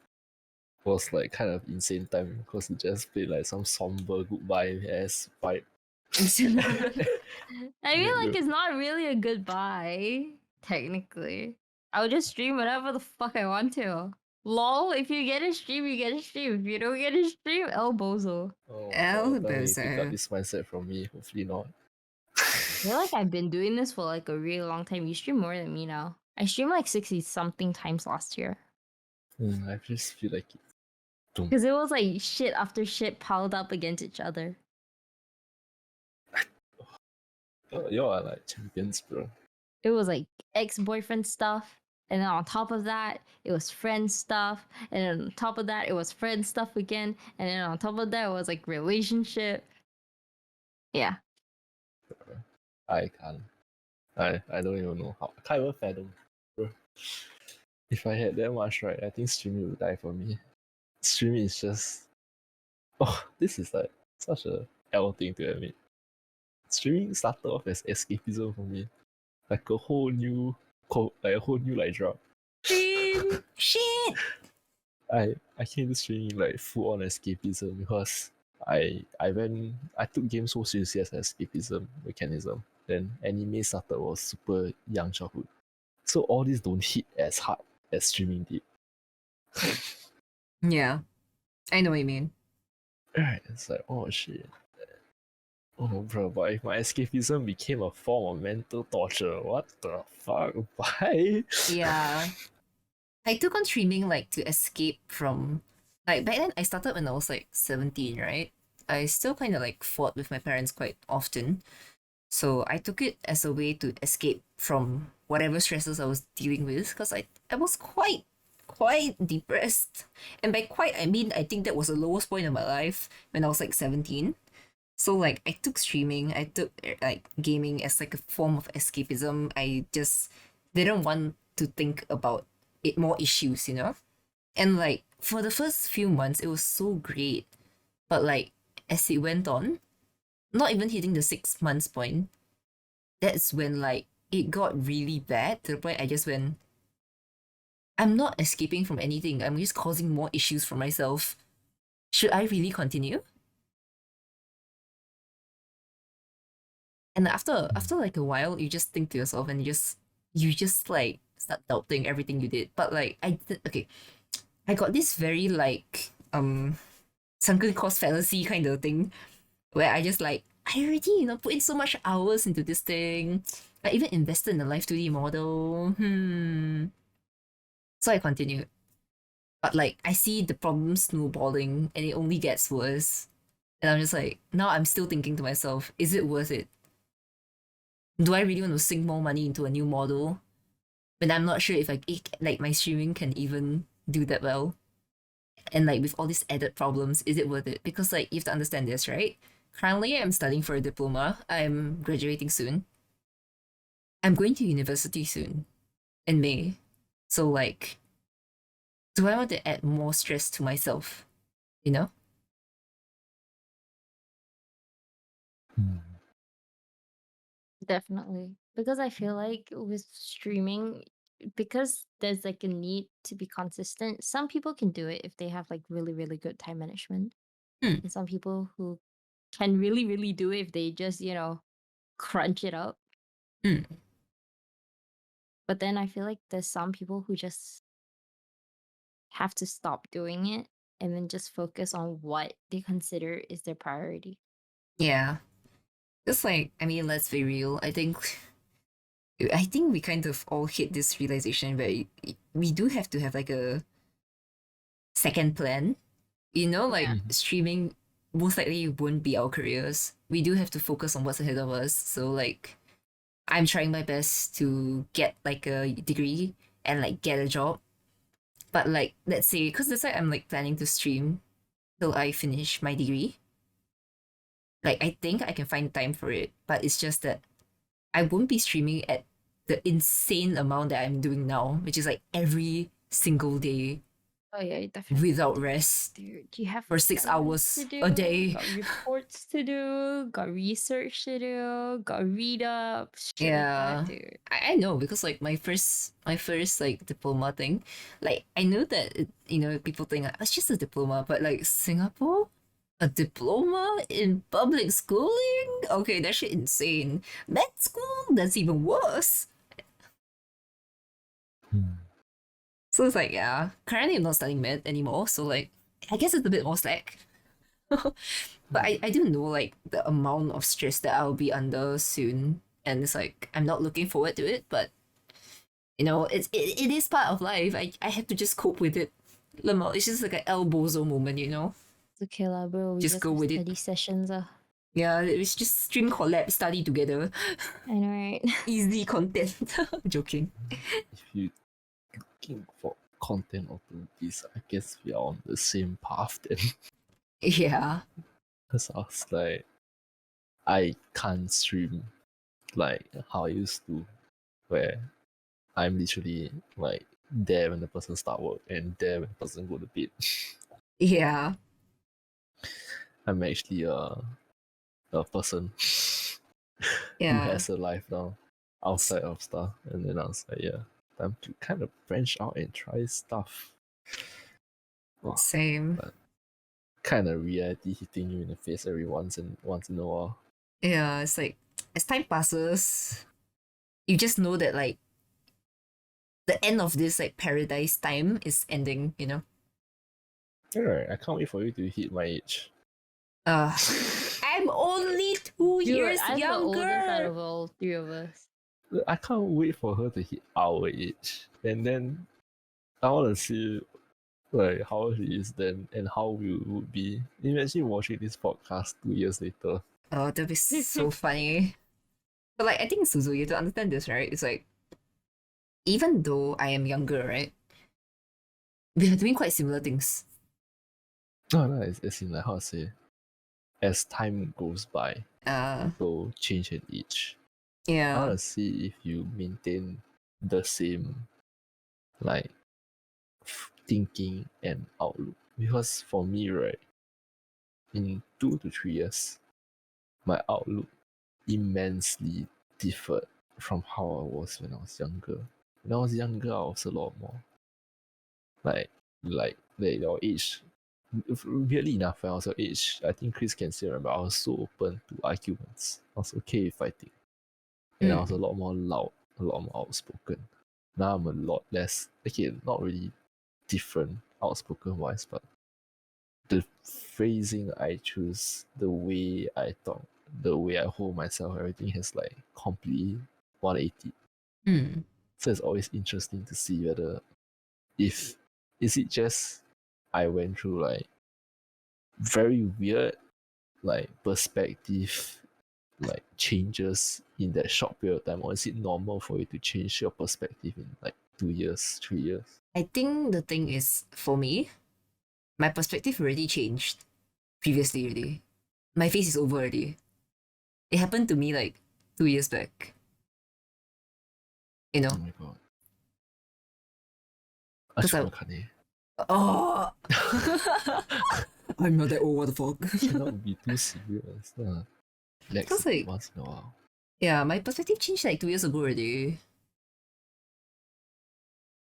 was like kind of insane time because it just played like some somber goodbye ass vibe. I feel like Then it's not really a goodbye, technically. I'll just stream whatever the fuck I want to. Lol, if you get a stream, you get a stream. If you don't get a stream, el bozo. oh my El god, tell me pick up bozo. this mindset from me. Hopefully not. I feel like I've been doing this for like a really long time. You stream more than me now. I streamed like 60 something times last year. I just feel like it. Because it was like shit after shit piled up against each other. Y'all are like champions, bro. It was like ex-boyfriend stuff. And then on top of that, it was friend stuff. And then on top of that, it was friend stuff again. And then on top of that, it was like relationship. Yeah. I can't. I don't even know how. I can't even fathom, bro. If I had that much, right, I think streaming would die for me. Streaming is just. Oh, this is like such a L thing to admit. Streaming started off as escapism for me. Like a whole new, like a whole new like drop. Stream shit. I came to streaming like full on escapism because I took games so seriously as an escapism mechanism. Then anime started was super young childhood. So all these don't hit as hard as streaming did. Yeah. I know what you mean. Right. It's like, oh shit. Oh bro, but if my escapism became a form of mental torture, what the fuck? Why? Yeah. I took on streaming like to escape from like back then I started when I was like 17, right? I still kind of like fought with my parents quite often. So I took it as a way to escape from whatever stresses I was dealing with because I was quite depressed. And by quite I mean I think that was the lowest point of my life when I was like 17. So like I took streaming, I took like gaming as like a form of escapism. I just didn't want to think about it more issues, you know? And like for the first few months it was so great. But like as it went on, not even hitting the 6 months point, that's when like it got really bad to the point I just went, I'm not escaping from anything. I'm just causing more issues for myself. Should I really continue? And after like a while, you just think to yourself and you just like start doubting everything you did. But like okay, I got this very like sunken cost fallacy kind of thing where I just like I already put in so much hours into this thing. I even invested in the live 2D model. So I continued. But like I see the problem snowballing and it only gets worse. And I'm just like, now I'm still thinking to myself, is it worth it? Do I really want to sink more money into a new model when I'm not sure if like my streaming can even do that well? And like with all these added problems, is it worth it? Because like you have to understand this, right? Currently, I'm studying for a diploma. I'm graduating soon. I'm going to university soon in May. So like, do I want to add more stress to myself? You know? Definitely. Because I feel like with streaming, because there's like a need to be consistent, some people can do it if they have like really, really good time management. Hmm. And some people who can really, really do it if they just, crunch it up. Mm. But then I feel like there's some people who just have to stop doing it and then just focus on what they consider is their priority. Yeah. Just like, I mean, let's be real. I think we kind of all hit this realization where we do have to have like a second plan. Like Yeah. streaming most likely won't be our careers. We do have to focus on what's ahead of us. So like I'm trying my best to get like a degree and like get a job. But like let's say, because that's why I'm like planning to stream till I finish my degree. Like I think I can find time for it, but it's just that I won't be streaming at the insane amount that I'm doing now, which is like every single day Oh yeah, you definitely without rest dude. You have for 6 assignments hours to a do, day. got reports to do, got research to do, got read up, shit like Yeah, that, dude. I know because like my first like diploma thing, like I know that people think like, it's just a diploma, but like Singapore, a diploma in public schooling, okay, that shit insane. Med school, that's even worse. So it's like yeah, currently I'm not studying med anymore, so like I guess it's a bit more slack. But I do know like the amount of stress that I'll be under soon, and it's like I'm not looking forward to it, but it is part of life. I have to just cope with it. Lemo, it's just like an elbozo moment. It's okay lah, bro. We Just just go have with it. study sessions. Yeah, it's just stream collab, study together. I know, right? Easy content. Joking. If you looking for content opportunities, I guess we are on the same path then. Yeah. Because I was like, I can't stream like how I used to, where I'm literally like there when the person start work and there when the person go to bed. Yeah. I'm actually a person who Yeah. has a life now outside of stuff, and then I was like, yeah, time to kind of branch out and try stuff. Wow, Same. kind of reality hitting you in the face every once in a while. Yeah, it's like as time passes, you just know that like the end of this like paradise time is ending. Alright, I can't wait for you to hit my age. I'm only 2 Dude, years I'm the oldest out younger. of all three of us. I can't wait for her to hit our age, and then I want to see like how she is then and how we would be. Imagine watching this podcast 2 years later. Oh, that'd be so funny. But like I think Suzu, you have to understand this, right? It's like even though I am younger, right? We are doing quite similar things. No, it's in like how to say, as time goes by, Uh people change in age. I yeah. want to see if you maintain the same like thinking and outlook. Because for me, right, in 2 to 3 years, my outlook immensely differed from how I was when I was younger. When I was younger, I was a lot more like your age. Weirdly enough, when I was your age, I think Chris can still remember. I was so open to arguments. I was okay with fighting, and I was a lot more loud, a lot more outspoken. Now I'm a lot less, okay, not really different outspoken wise, but the phrasing I choose, the way I talk, the way I hold myself, everything has like completely 180. Mm. So it's always interesting to see whether if is it just I went through like very weird like perspective like changes in that short period of time, or is it normal for you to change your perspective in like 2 years, 3 years? I think the thing is, for me, my perspective already changed previously already. My face is over already. It happened to me like 2 years back. You Oh know? my god. Because I Akane. oh I'm not that old, what the fuck. Cannot be too serious. Relax Because a bit like once in a while. yeah, my perspective changed like 2 years ago already.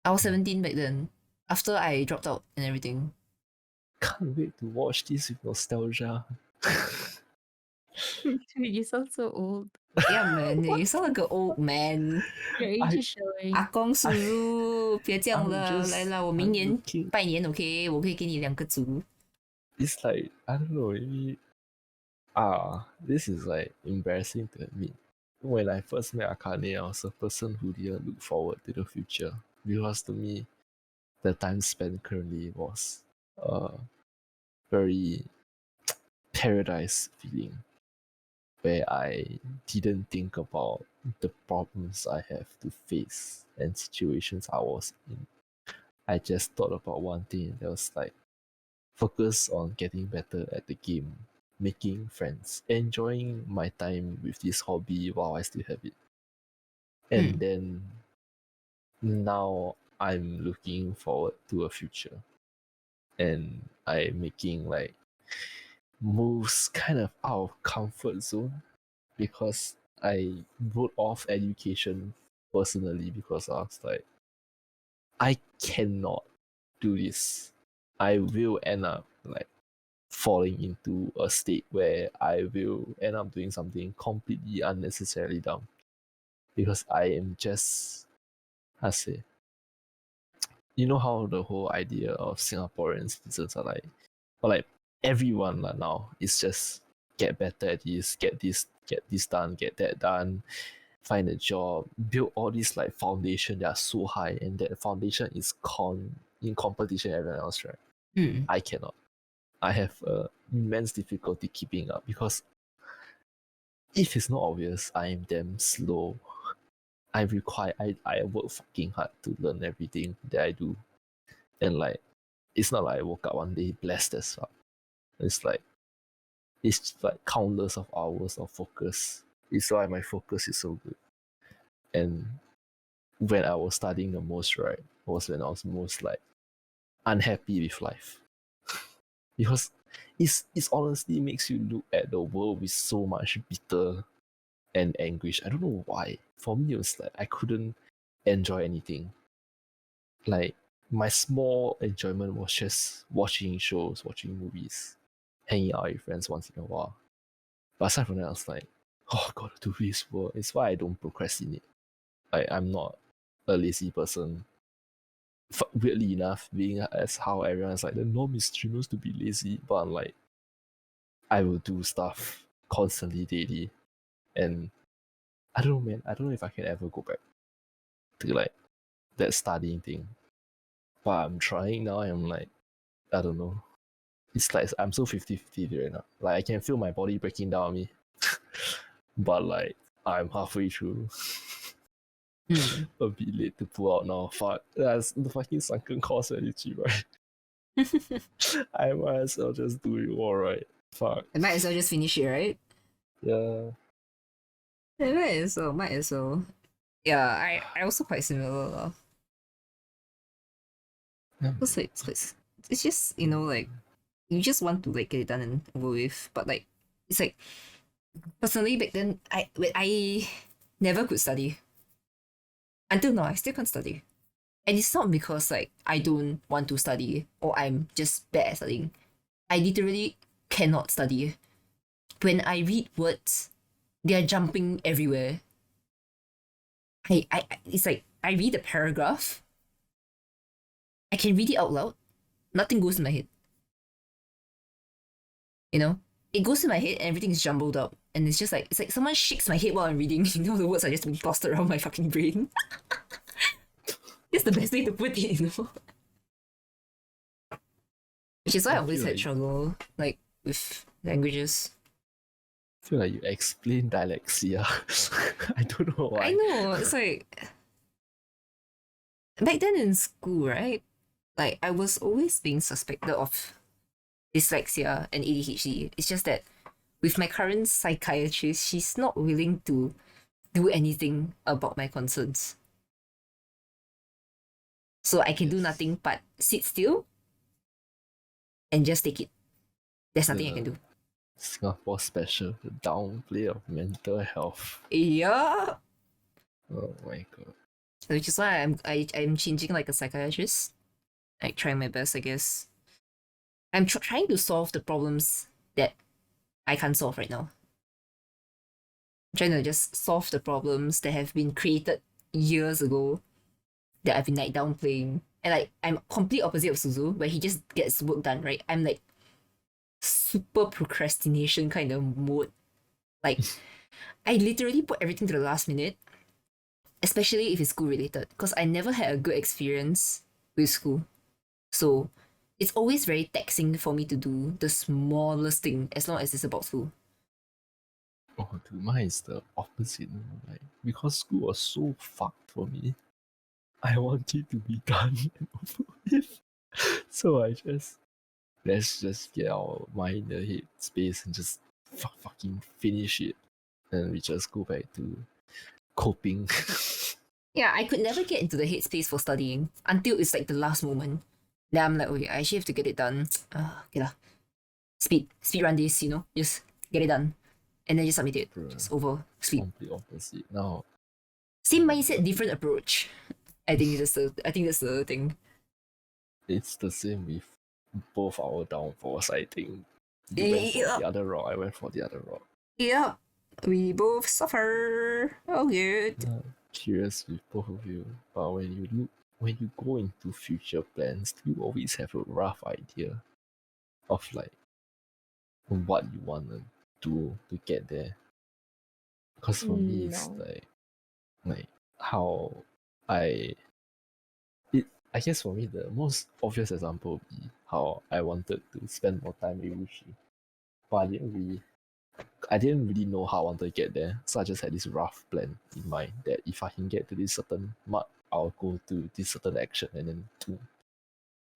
I was 17 back then. After I dropped out and everything. Can't wait to watch this with nostalgia. You sound so old. Yeah, man, you sound like an old man. Your age I- is showing. 阿公叔叔，别这样 I'm 了， just- 来了，我 I'm 明年 looking- 拜年，OK，我可以给你2个族。 It's like I don't know, maybe this is like embarrassing to admit. When I first met Akane, I was a person who didn't look forward to the future. Because to me, the time spent currently was a very paradise feeling where I didn't think about the problems I have to face and situations I was in. I just thought about one thing that was like focus on getting better at the game, making friends, enjoying my time with this hobby while I still have it. And then now I'm looking forward to a future. And I'm making like moves kind of out of comfort zone because I wrote off education personally because I was like, I cannot do this. I will end up like falling into a state where I will end up doing something completely unnecessarily dumb because I am just, how to say, you know how the whole idea of Singaporean citizens are like, or like everyone like now is just get better at this, get this done, get that done, find a job, build all these like foundation that are so high, and that foundation is in competition with everyone else, right? I cannot. I have immense difficulty keeping up because if it's not obvious, I am damn slow. I work fucking hard to learn everything that I do. And like it's not like I woke up one day blessed as fuck. It's like countless of hours of focus. It's why my focus is so good. And when I was studying the most, right, was when I was most like unhappy with life. Because it's honestly makes you look at the world with so much bitter and anguish. I don't know why. For me, it was like I couldn't enjoy anything. Like my small enjoyment was just watching shows, watching movies, hanging out with friends once in a while. But aside from that, I was like, oh, I gotta do this work. It's why I don't procrastinate. Like I'm not a lazy person. Weirdly enough, being as how everyone's like the norm is streamers to be lazy, but I'm like, I will do stuff constantly daily, and I don't know, man. I don't know if I can ever go back to like that studying thing. But I'm trying now. I'm like, I don't know. It's like I'm so 50-50 right now. Like I can feel my body breaking down on me, but like I'm halfway through. A bit late to pull out now. Fuck, that's the fucking sunken cost energy, right? I might as well just do it all right. Fuck. I might as well just finish it, right? Yeah. I might as well. Yeah, I also quite similar lah. Cause like it's just, you know, like you just want to like get it done and over with, but like it's like personally back then I never could study. Until now, I still can't study. And it's not because like I don't want to study or I'm just bad at studying. I literally cannot study. When I read words, they are jumping everywhere. It's like I read a paragraph, I can read it out loud. Nothing goes in my head. You know? It goes in my head and everything is jumbled up. And it's like someone shakes my head while I'm reading. You know, the words are just being tossed around my fucking brain. It's the best way to put it, you know? Which is why I I always feel had like- trouble, like, with languages. I feel like you explain dyslexia. I don't know why. I know, it's like... Back then in school, right? Like, I was always being suspected of dyslexia and ADHD. It's just that with my current psychiatrist, she's not willing to do anything about my concerns. So I can do Yes. nothing but sit still and just take it. There's nothing I can do. Singapore special, the downplay of mental health. Yeah. Oh my god. Which is why I'm changing like a psychiatrist. Like trying my best, I guess. I'm trying to solve the problems that I can't solve right now. I'm trying to just solve the problems that have been created years ago that I've been like downplaying. And like I'm complete opposite of Suzu, where he just gets work done, right? I'm like super procrastination kind of mode. Like I literally put everything to the last minute, especially if it's school related, because I never had a good experience with school. So it's always very taxing for me to do the smallest thing as long as it's about school. Oh, dude, mine is the opposite. You know, like because school was so fucked for me, I want it to be done and over with. So let's just get our mind in the head space and just fucking finish it, and we just go back to coping. Yeah, I could never get into the headspace for studying until it's like the last moment. Then I'm like, okay, I actually have to get it done. Okay lah. Speed run this, you know, just get it done. And then just submit it. Bruh. Just over. Sleep. Complete opposite. Now Same mindset, different approach. I think that's the thing. it's the same with both our downfalls. I think you went for Yeah. the other route. I went for the other route. Yeah. We both suffer. Oh good. Curious with both of you, but when you go into future plans, do you always have a rough idea of like what you wanna do to get there? Because for me, it's No. like how I I guess for me the most obvious example would be how I wanted to spend more time with Wushii, but I didn't really know how I wanted to get there, so I just had this rough plan in mind that if I can get to this certain mark, I'll go to this certain action and then do.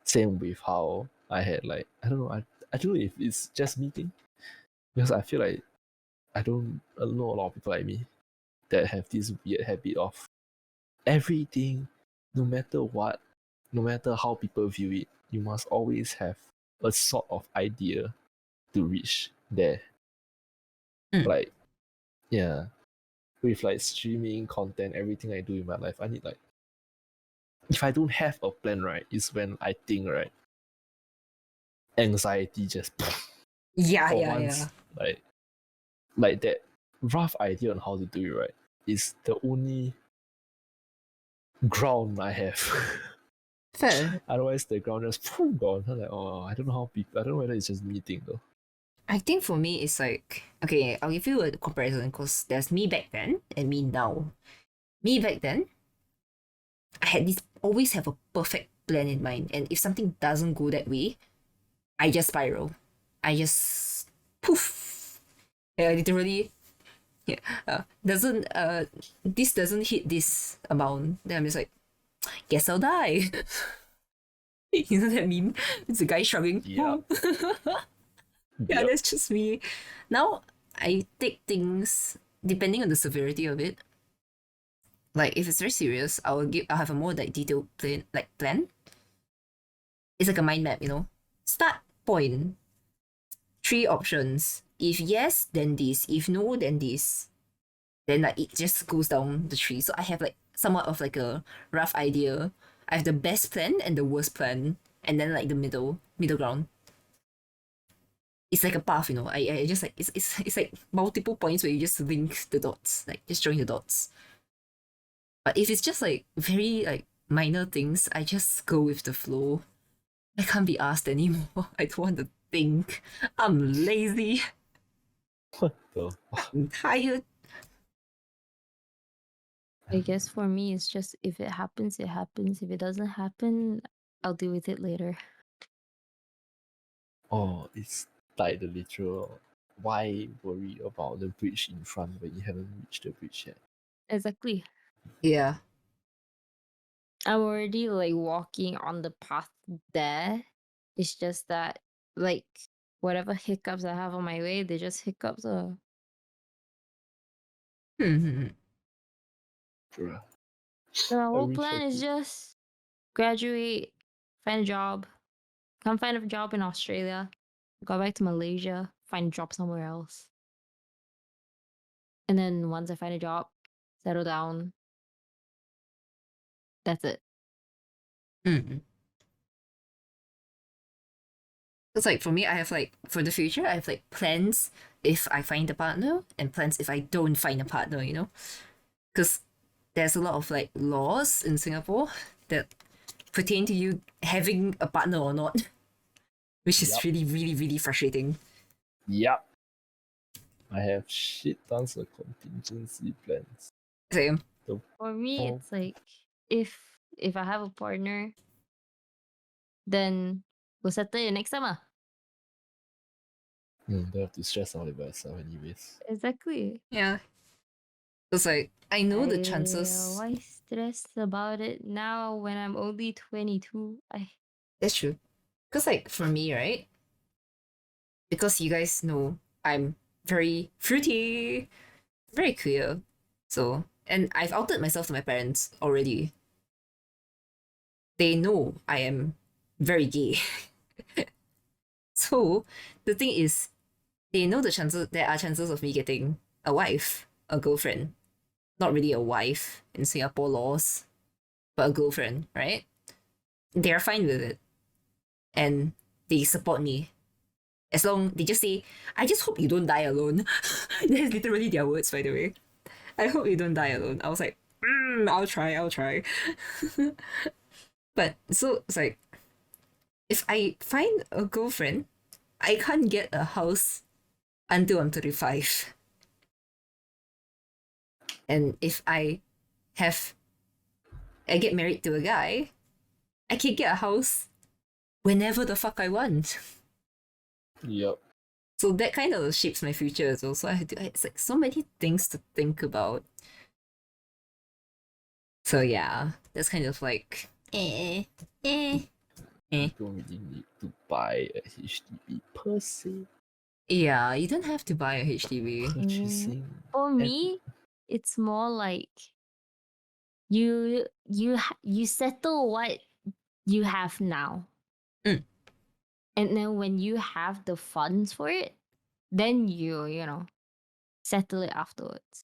Same with how I had like I don't know if it's just me thing, because I feel like I don't know a lot of people like me that have this weird habit of everything, no matter what, no matter how people view it, you must always have a sort of idea to reach there. Like, yeah, with like streaming content, everything I do in my life, I need like, if I don't have a plan, right, is when I think, right, anxiety just Yeah, for yeah, once, yeah. like that rough idea on how to do it, right, is the only ground I have. Fair. Otherwise, the ground just gone. I'm like, oh, I don't know how people. I don't know whether it's just me thing though. I think for me, it's like, okay, I'll give you a comparison because there's me back then and me now. Me back then, I had this, always have a perfect plan in mind. And if something doesn't go that way, I just spiral. I just poof. Yeah, literally. Yeah. This doesn't hit this amount. Then I'm just like, guess I'll die. You know that meme? It's a guy shrugging. Yeah. Yeah, Yep. that's just me. Now I take things depending on the severity of it. Like if it's very serious, I'll have a more like detailed plan. It's like a mind map, you know. Start point. 3 options. If yes, then this. If no, then this. Then like it just goes down the tree. So I have like somewhat of like a rough idea. I have the best plan and the worst plan, and then like the middle ground. It's like a path, you know. I just like it's like multiple points where you just link the dots, like just join the dots. But if it's just like very like minor things, I just go with the flow. I can't be asked anymore. I don't want to think. I'm lazy. What the? I'm tired. I guess for me, it's just if it happens, it happens. If it doesn't happen, I'll deal with it later. Oh, it's like the literal. Why worry about the bridge in front when you haven't reached the bridge yet? Exactly. Yeah. I'm already like walking on the path there. It's just that like whatever hiccups I have on my way, they're just hiccups. Hmm. Bruh. So my whole wish I plan is could- just graduate, find a job, come find a job in Australia, go back to Malaysia, find a job somewhere else. And then once I find a job, settle down. That's it. Mm. It's like for me, I have like for the future, I have like plans if I find a partner and plans if I don't find a partner, you know? Because there's a lot of like laws in Singapore that pertain to you having a partner or not, which is Yup. really, really, really frustrating. Yup. I have shit tons of contingency plans. Same. For me, Oh. it's like if I have a partner, then we'll settle it next summer. Don't have to stress out about yourself anyways. Exactly. Yeah. It's like I know the chances. Why stress about it now when I'm only 22? That's true. Because like for me, right? Because you guys know I'm very fruity, very queer. So and I've outed myself to my parents already. They know I am very gay. So the thing is, they know there are chances of me getting a wife, a girlfriend. Not really a wife in Singapore laws, but a girlfriend, right? They're fine with it. And they support me. As long they just say, I just hope you don't die alone. That's literally their words, by the way. I hope you don't die alone. I was like, I'll try. But so it's like, if I find a girlfriend, I can't get a house until I'm 35. And if have I get married to a guy, I can get a house whenever the fuck I want. Yup. So that kind of shapes my future as well. So it's like so many things to think about. So yeah, that's kind of like You don't really need to buy a HDB per se. Yeah, you don't have to buy a HDB. Purchasing. For me, it's more like you settle what you have now. Mm. And then when you have the funds for it, then you know, settle it afterwards.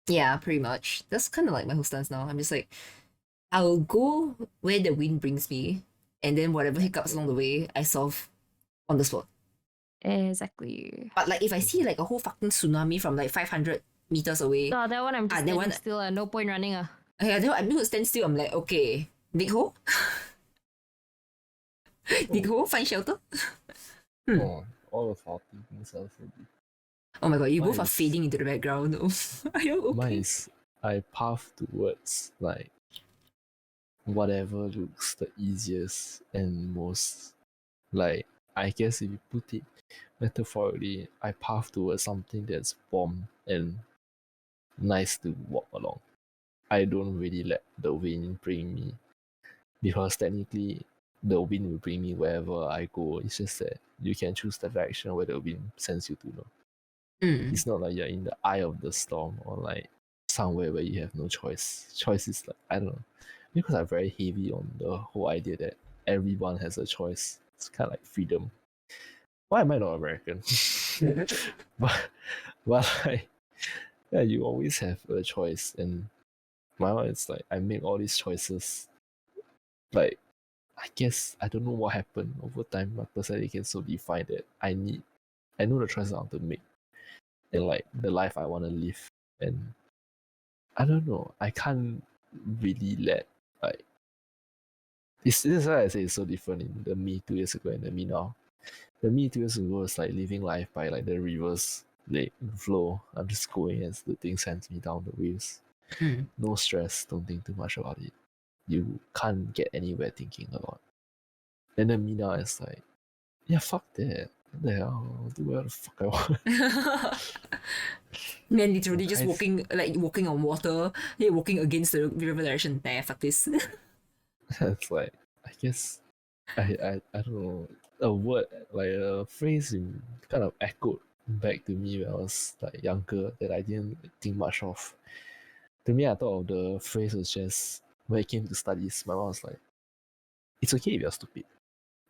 Yeah, pretty much. That's kind of like my whole stance now. I'm just like, I'll go where the wind brings me, and then whatever hiccups along the way, I solve on the spot. Exactly. But like if I see like a whole fucking tsunami from like 500 meters away, So that one I'm just that standing one- still. No point running. yeah, then I'm going to stand still. I'm like, okay, dig hole, dig hole, find shelter. Oh, all of our things are so deep. Oh my god, you both are Nice. fading into the background. Are you okay? Mine is I path towards like whatever looks the easiest and most like I guess if you put it metaphorically, I path towards something that's warm and nice to walk along. I don't really let the wind bring me because technically the wind will bring me wherever I go. It's just that you can choose the direction where the wind sends you to. No? Mm. It's not like you're in the eye of the storm or like somewhere where you have no choice. Choice is like I don't know. Because I'm very heavy on the whole idea that everyone has a choice. It's kind of like freedom. Why am I not American? but like, yeah, you always have a choice, and my one is like I make all these choices. Like, I guess I don't know what happened over time. My personality can so define that I know the choices I want to make, and like the life I want to live, and I don't know. I can't really let like this is why I say it's so different in the me 2 years ago and the me now. The me 2 years ago was like living life by like the rivers, like flow. I'm just going as the thing sends me down the waves. Mm. No stress, don't think too much about it. You can't get anywhere thinking a lot. Then the me now is like, yeah, fuck that. What the hell? I'll do whatever the fuck I want. Man, literally just Okay. walking on water, yeah, walking against the river direction. Nah, fuck this. It's like, I guess I don't know, a word like a phrase kind of echoed back to me when I was like younger that I didn't think much of. To me, I thought of the phrase was just when it came to studies. My mom was like, "It's okay if you're stupid.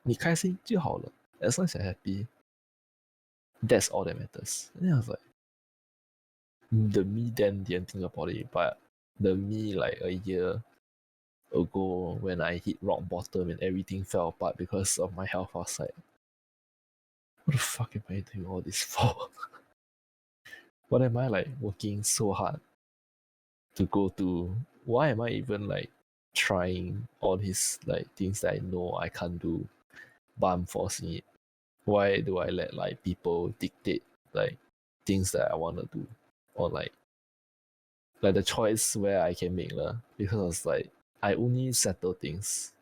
你开心就好了. As long as you're happy, that's all that matters." And then I was like, the me then didn't think about it, but the me like a year ago when I hit rock bottom and everything fell apart because of my health, I was like, what the fuck am I doing all this for? What am I like working so hard to go to? Why am I even like trying all these like things that I know I can't do, but I'm forcing it? Why do I let like people dictate like things that I want to do, or like the choice where I can make lah? Because like I only settle things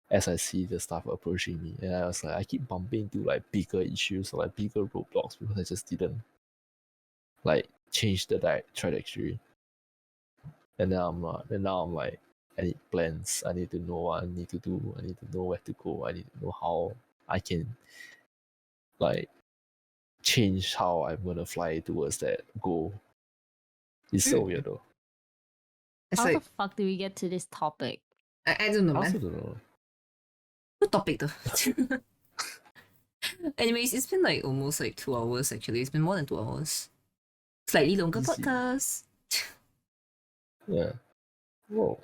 as I see the stuff approaching me, and I was like I keep bumping into like bigger issues or like bigger roadblocks because I just didn't like change the trajectory. And then now I'm like, I need plans. I need to know what I need to do. I need to know where to go. I need to know how I can like change how I'm gonna fly towards that goal. It's so weird though. It's How like, the fuck do we get to this topic? I don't know, I also man. don't know. Good topic though. Anyways, it's been like almost like 2 hours actually. It's been more than 2 hours. Slightly longer Easy. podcast. Yeah. Whoa.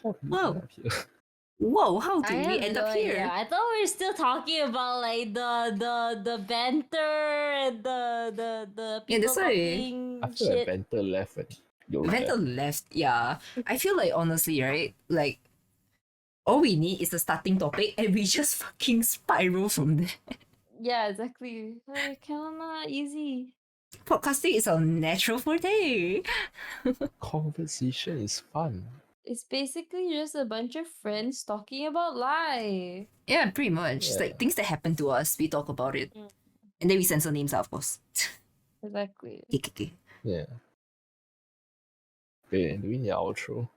How did we Whoa. end up here? Whoa, how I did we have end no up here? idea. I thought we were still talking about like the banter and the Yeah, people that's why. talking I feel like shit. Banter left and Tyoru Mental left. left, yeah. I feel like honestly, right? Like all we need is the starting topic and we just fucking spiral from there. Yeah, exactly. Kind of not easy. Podcasting is our natural forte. Conversation is fun. It's basically just a bunch of friends talking about life. Yeah, pretty much. It's Yeah. like things that happen to us, we talk about it. Mm. And then we censor names out, of course. Exactly. Okay. Yeah. Okay, do we need an outro?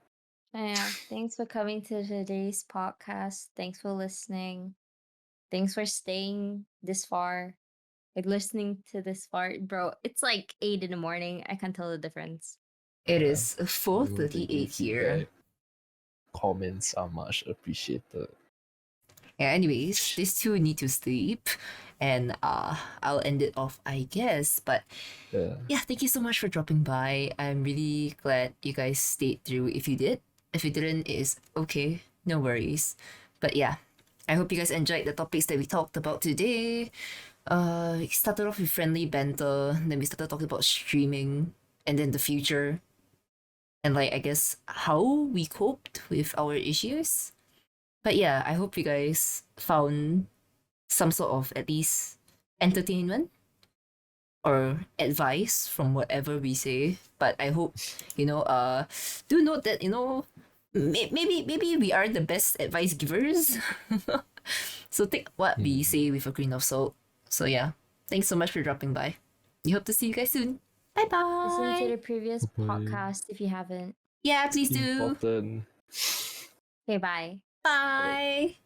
Yeah. Thanks for coming to today's podcast. Thanks for listening. Thanks for staying this far. Like listening to this far. Bro, it's like 8 in the morning. I can't tell the difference. It Yeah. is Anyone to 4:38 give here. feedback, comments are much appreciated. Yeah, anyways, these two need to sleep. And I'll end it off, I guess. But Yeah. yeah, thank you so much for dropping by. I'm really glad you guys stayed through. If you did, if you didn't, it is okay. No worries. But yeah, I hope you guys enjoyed the topics that we talked about today. We started off with friendly banter, then we started talking about streaming, and then the future, and like I guess how we coped with our issues. But yeah, I hope you guys found some sort of at least entertainment or advice from whatever we say. But I hope do note that maybe we are the best advice givers. So take what we say with a grain of salt. So yeah, thanks so much for dropping by. We hope to see you guys soon. Bye Listen to bye. the previous Bye-bye. podcast if you haven't. Yeah, please do. Important. Okay, bye. Bye.